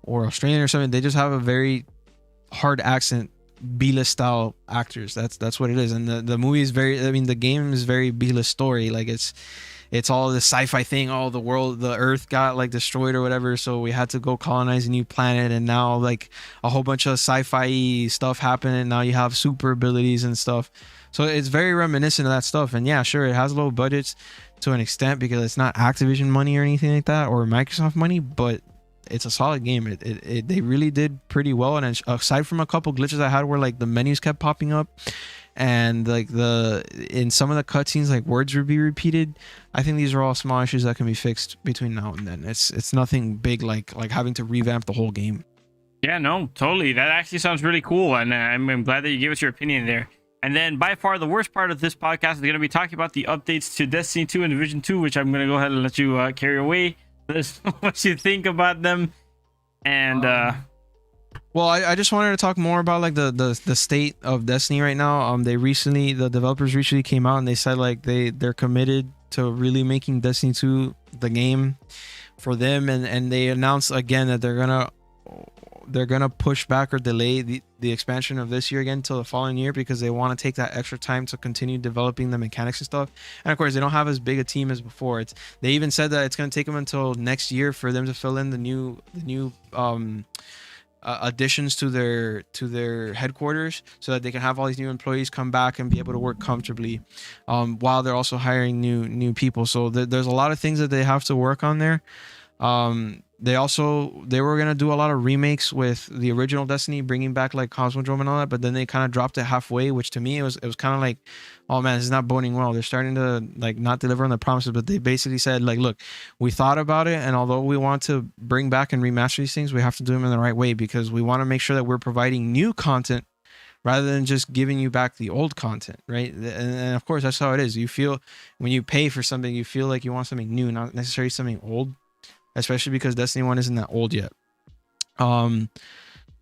Australian or something. They just have a very hard accent. B-list style actors. That's what it is. And the movie is very, I mean, the game is very B-list story. Like it's all the sci-fi thing. All the world, the Earth got like destroyed or whatever, so we had to go colonize a new planet, and now like a whole bunch of sci-fi stuff happened, and now you have super abilities and stuff. So it's very reminiscent of that stuff. And yeah, sure, it has low budgets to an extent because it's not Activision money or anything like that, or Microsoft money, but it's a solid game. They really did pretty well. And aside from a couple glitches I had where like the menus kept popping up and like in some of the cutscenes like words would be repeated, I think these are all small issues that can be fixed between now and then. It's nothing big like having to revamp the whole game. Yeah, no, totally. That actually sounds really cool, and I'm glad that you gave us your opinion there. And then by far the worst part of this podcast is going to be talking about the updates to Destiny 2 and Division 2, which I'm going to go ahead and let you carry away. What you think about them. And well, I just wanted to talk more about like the state of Destiny right now. The developers recently came out and they said like they're committed to really making Destiny 2 the game for them, and they announced again that they're gonna push back or delay the expansion of this year again till the following year, because they want to take that extra time to continue developing the mechanics and stuff. And of course, they don't have as big a team as before. They even said that it's going to take them until next year for them to fill in the new additions to their headquarters, so that they can have all these new employees come back and be able to work comfortably, while they're also hiring new people. So there's a lot of things that they have to work on there. They were gonna do a lot of remakes with the original Destiny, bringing back like Cosmodrome and all that, but then they kind of dropped it halfway, which to me it was kind of like, oh man, this is not boding well. They're starting to like not deliver on the promises. But they basically said like, look, we thought about it, and although we want to bring back and remaster these things, we have to do them in the right way, because we want to make sure that we're providing new content rather than just giving you back the old content, right? And of course, that's how it is. You feel when you pay for something, you feel like you want something new, not necessarily something old. Especially because Destiny 1 isn't that old yet.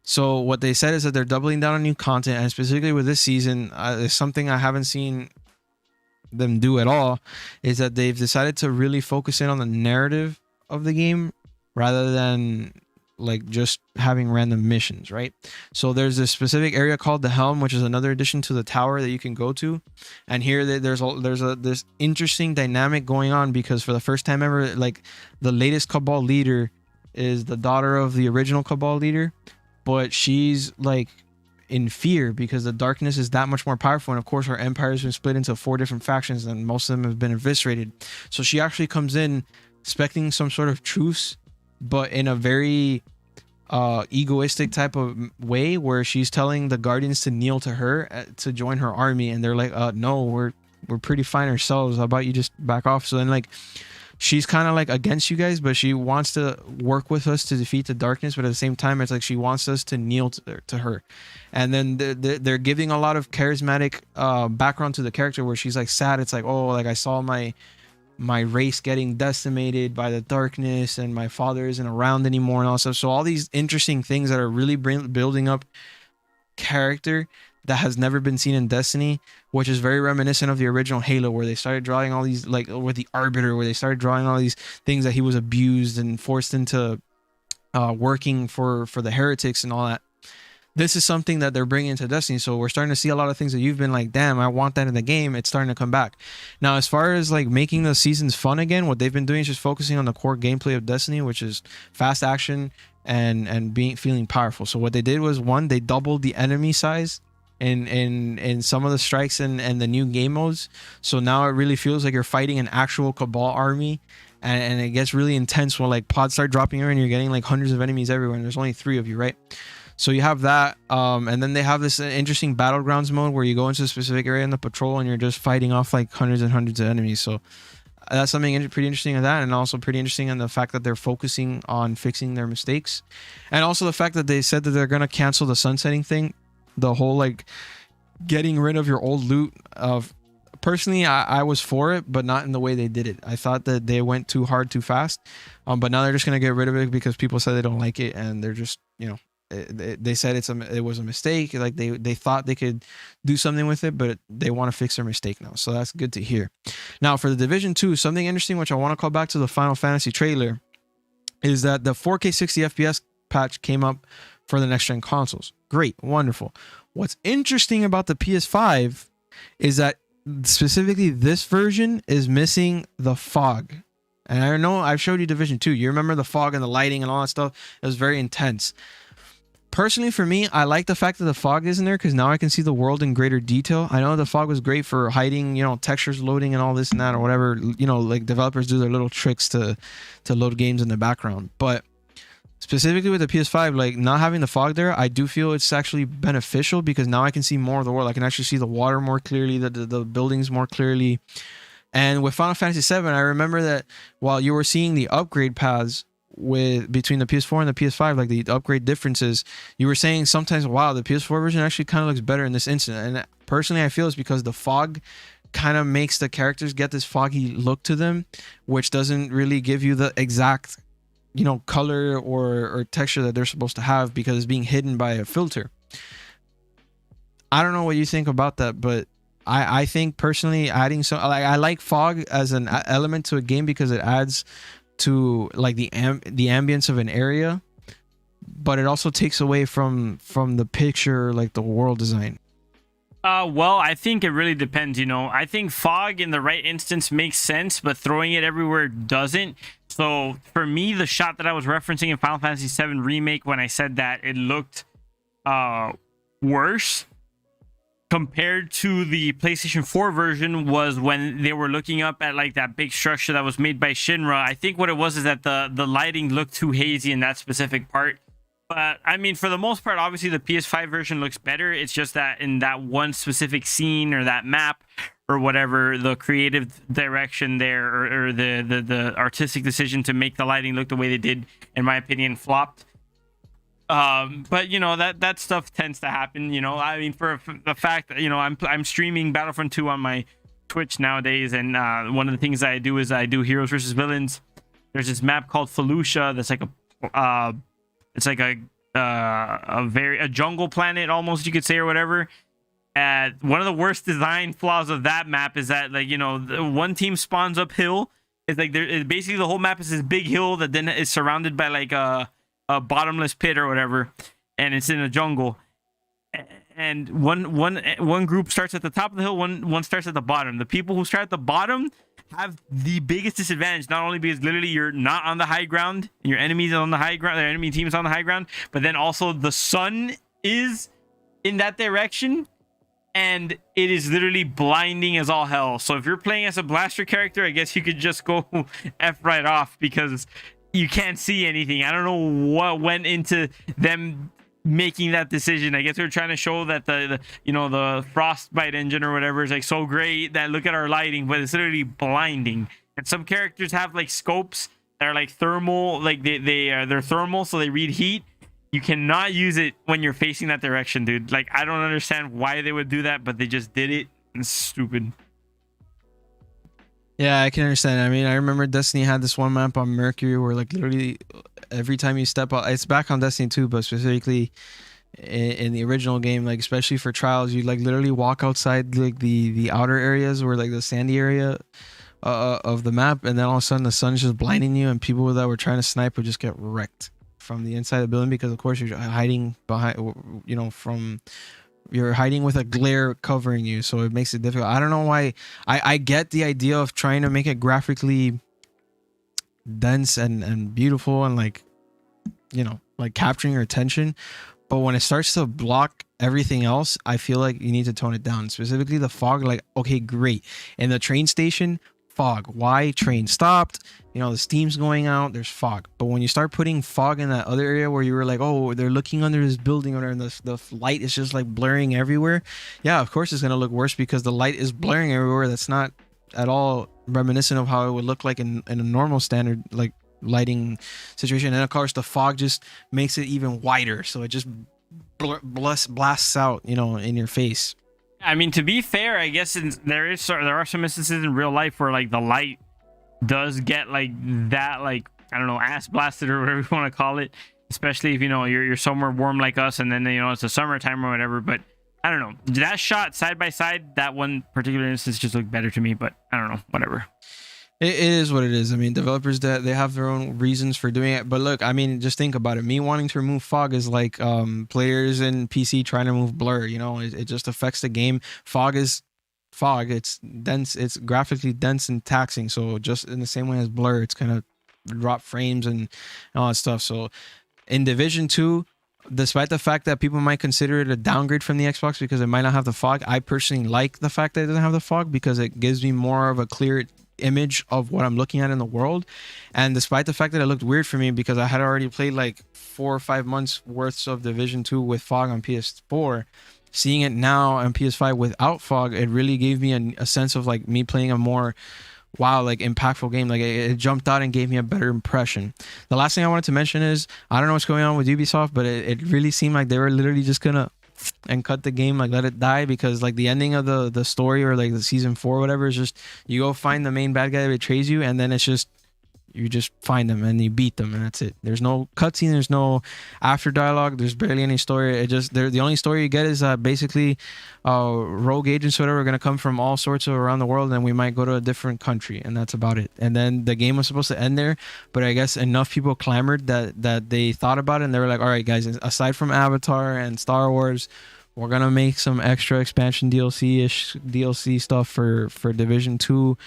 So what they said is that they're doubling down on new content, and specifically with this season, is something I haven't seen them do at all, is that they've decided to really focus in on the narrative of the game rather than like just having random missions, right? So there's this specific area called the Helm, which is another addition to the tower that you can go to, and here there's this interesting dynamic going on, because for the first time ever, like the latest Cabal leader is the daughter of the original Cabal leader, but she's like in fear because the darkness is that much more powerful, and of course our empire has been split into 4 different factions, and most of them have been eviscerated. So she actually comes in expecting some sort of truce, but in a very egoistic type of way, where she's telling the Guardians to kneel to her to join her army, and they're like, no, we're pretty fine ourselves, how about you just back off? So then like she's kind of like against you guys, but she wants to work with us to defeat the darkness. But at the same time, it's like she wants us to kneel to her. And then they're giving a lot of charismatic background to the character where she's like sad. It's like, oh, like I saw my race getting decimated by the darkness, and my father isn't around anymore, and all stuff. So all these interesting things that are really building up character that has never been seen in Destiny, which is very reminiscent of the original Halo, where they started drawing all these, like with the Arbiter, where they started drawing all these things that he was abused and forced into working for the heretics and all that. This is something that they're bringing to Destiny, so we're starting to see a lot of things that you've been like, damn, I want that in the game. It's starting to come back. Now, as far as like making the seasons fun again, what they've been doing is just focusing on the core gameplay of Destiny, which is fast action and feeling powerful. So what they did was, one, they doubled the enemy size in some of the strikes and the new game modes. So now it really feels like you're fighting an actual Cabal army, and it gets really intense when like pods start dropping in and you're getting like hundreds of enemies everywhere, and there's only 3 of you, right? So you have that, and then they have this interesting battlegrounds mode where you go into a specific area in the patrol and you're just fighting off like hundreds and hundreds of enemies. So that's something pretty interesting in that, and also pretty interesting in the fact that they're focusing on fixing their mistakes, and also the fact that they said that they're gonna cancel the sunsetting thing, the whole like getting rid of your old loot. Personally, I was for it, but not in the way they did it. I thought that they went too hard too fast, but now they're just gonna get rid of it because people said they don't like it, and they're just, you know, they said it was a mistake. Like they thought they could do something with it, but they want to fix their mistake now. So that's good to hear. Now for the Division 2, something interesting which I want to call back to the Final Fantasy trailer is that the 4K 60 FPS patch came up for the next gen consoles. Great, wonderful. What's interesting about the PS5 is that specifically this version is missing the fog. And I know I've showed you Division 2. You remember the fog and the lighting and all that stuff? It was very intense. Personally, for me, I like the fact that the fog isn't there because now I can see the world in greater detail. I know the fog was great for hiding, you know, textures loading and all this and that or whatever. You know, like developers do their little tricks to load games in the background. But specifically with the PS5, like not having the fog there, I do feel it's actually beneficial because now I can see more of the world. I can actually see the water more clearly, the buildings more clearly. And with Final Fantasy VII, I remember that while you were seeing the upgrade paths between the PS4 and the PS5, like the upgrade differences, you were saying sometimes, wow, the PS4 version actually kind of looks better in this instant. And personally, I feel it's because the fog kind of makes the characters get this foggy look to them, which doesn't really give you the exact, you know, color or texture that they're supposed to have because it's being hidden by a filter. I don't know what you think about that, but I think personally adding some, like, I like fog as an element to a game because it adds to like the ambience of an area, but it also takes away from the picture, like the world design. Well, I think it really depends, you know. I think fog in the right instance makes sense, but throwing it everywhere doesn't. So for me, the shot that I was referencing in Final Fantasy VII Remake, when I said that it looked worse compared to the PlayStation 4 version, was when they were looking up at like that big structure that was made by Shinra. I think what it was is that the lighting looked too hazy in that specific part. But I mean, for the most part, obviously the PS5 version looks better. It's just that in that one specific scene or that map or whatever, the creative direction there or the artistic decision to make the lighting look the way they did, in my opinion, flopped. But you know, that stuff tends to happen, you know. I mean, for the fact that, you know, I'm streaming Battlefront 2 on my Twitch nowadays, and one of the things I do is I do heroes versus villains. There's this map called Felucia that's like a jungle planet almost, you could say, or whatever. One of the worst design flaws of that map is that, like, you know, one team spawns uphill. It's like basically the whole map is this big hill that then is surrounded by like a bottomless pit or whatever, and it's in a jungle. And one group starts at the top of the hill, one starts at the bottom. The people who start at the bottom have the biggest disadvantage, not only because literally you're not on the high ground, your enemies on the high ground, their enemy team is on the high ground, but then also the sun is in that direction, and it is literally blinding as all hell. So if you're playing as a blaster character, I guess you could just go F right off because you can't see anything. I don't know what went into them making that decision. I guess they're trying to show that the you know, the frostbite engine or whatever is like so great that look at our lighting, but it's literally blinding. And some characters have like scopes that are like thermal, like they're thermal, so they read heat. You cannot use it when you're facing that direction, dude. Like, I don't understand why they would do that, but they just did it. It's stupid. Yeah, I can understand. I mean, I remember Destiny had this one map on Mercury where like literally every time you step out, it's back on Destiny 2, but specifically in the original game, like especially for trials, you like literally walk outside like the outer areas or like the sandy area of the map, and then all of a sudden the sun's just blinding you, and people that were trying to snipe would just get wrecked from the inside of the building because of course you're hiding behind, you know, from you're hiding with a glare covering you, so it makes it difficult. I don't know why. I get the idea of trying to make it graphically dense and beautiful and like, you know, like capturing your attention, but when it starts to block everything else, I feel like you need to tone it down, specifically the fog. Like, okay, great, in the train station, fog. Why? Train stopped, you know, the steam's going out, there's fog. But when you start putting fog in that other area where you were like, oh, they're looking under this building, or the light is just like blurring everywhere, yeah, of course it's going to look worse because the light is blurring everywhere. That's not at all reminiscent of how it would look like in a normal standard like lighting situation. And of course the fog just makes it even wider, so it just blasts out, you know, in your face. I mean, to be fair, I guess there are some instances in real life where like the light does get like that, like, I don't know, ass blasted or whatever you want to call it, especially if, you know, you're somewhere warm like us, and then, you know, it's the summertime or whatever. But I don't know, that shot side by side, that one particular instance just looked better to me. But I don't know, whatever. It is what it is. I mean, developers, that they have their own reasons for doing it. But look, I mean, just think about it. Me wanting to remove fog is like players in PC trying to remove blur. You know, it just affects the game. Fog is fog. It's dense. It's graphically dense and taxing. So just in the same way as blur, it's kind of drop frames and all that stuff. So in Division 2, despite the fact that people might consider it a downgrade from the Xbox because it might not have the fog, I personally like the fact that it doesn't have the fog because it gives me more of a clear image of what I'm looking at in the world. And despite the fact that it looked weird for me because I had already played like 4 or 5 months worth of Division 2 with fog on PS4, seeing it now on PS5 without fog, it really gave me a sense of like me playing a more like impactful game. Like it jumped out and gave me a better impression. The last thing I wanted to mention is, I don't know what's going on with Ubisoft, but it really seemed like they were literally just gonna and cut the game, like let it die, because like the ending of the story or like the season 4 or whatever is just you go find the main bad guy that betrays you, and then it's just you just find them and you beat them, and that's it. There's no cutscene, there's no after dialogue, there's barely any story. It just the only story you get is basically rogue agents or whatever are gonna come from all sorts of around the world, and we might go to a different country, and that's about it. And then the game was supposed to end there, but I guess enough people clamored that they thought about it, and they were like, all right guys, aside from Avatar and Star Wars, we're gonna make some extra expansion DLC stuff for Division 2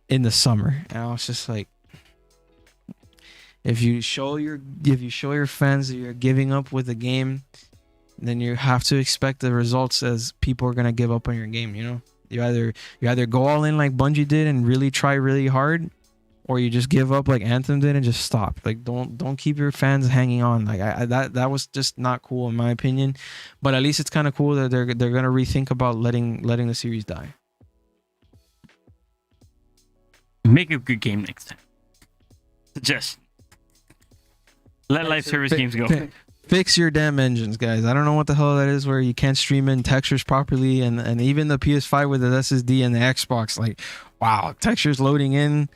in the summer. And I was just like, if you show your fans that you're giving up with the game, then you have to expect the results as people are gonna give up on your game. You know, you either go all in like Bungie did and really try really hard, or you just give up like Anthem did and just stop. Like don't keep your fans hanging on. Like that was just not cool in my opinion. But at least it's kind of cool that they're gonna rethink about letting the series die. Make a good game next time. Just let live service games go. Fix your damn engines, guys. I don't know what the hell that is where you can't stream in textures properly, and even the PS5 with the SSD and the Xbox, like, wow, textures loading in.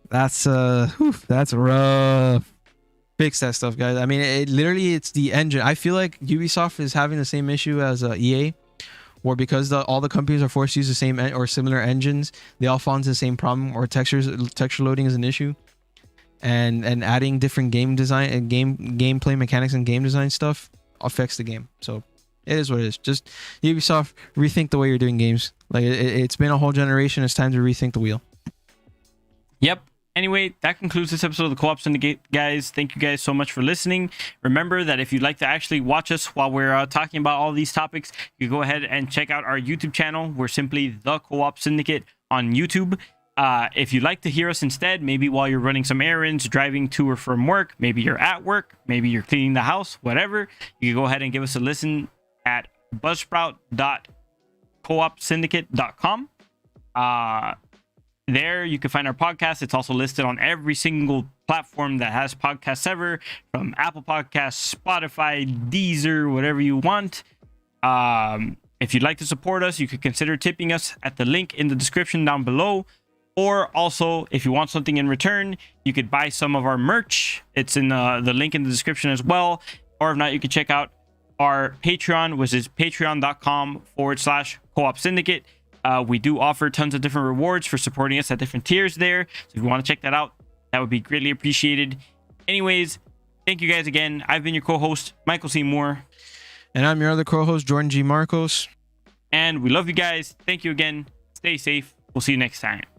That's rough. Fix that stuff, guys. I mean, it's the engine. I feel like Ubisoft is having the same issue as EA, or because all the companies are forced to use the same or similar engines, they all fall into the same problem, or texture loading is an issue. And adding different game design and gameplay mechanics and game design stuff affects the game. So it is what it is. Just Ubisoft, rethink the way you're doing games. Like it's been a whole generation. It's time to rethink the wheel. Yep. Anyway, that concludes this episode of the Co-op Syndicate, guys. Thank you guys so much for listening. Remember that if you'd like to actually watch us while we're talking about all these topics, you go ahead and check out our YouTube channel. We're simply the Co-op Syndicate on YouTube. If you'd like to hear us instead, maybe while you're running some errands, driving to or from work, maybe you're at work, maybe you're cleaning the house, whatever, you can go ahead and give us a listen at buzzsprout.coopsyndicate.com. there you can find our podcast. It's also listed on every single platform that has podcasts ever, from Apple Podcasts, Spotify, Deezer, whatever you want. If you'd like to support us, you could consider tipping us at the link in the description down below. Or also, if you want something in return, you could buy some of our merch. It's in the link in the description as well. Or if not, you can check out our Patreon, which is patreon.com/Co-Op Syndicate. We do offer tons of different rewards for supporting us at different tiers there. So if you want to check that out, that would be greatly appreciated. Anyways, thank you guys again. I've been your co-host, Michael C. Moore. And I'm your other co-host, Jordan G. Marcos. And we love you guys. Thank you again. Stay safe. We'll see you next time.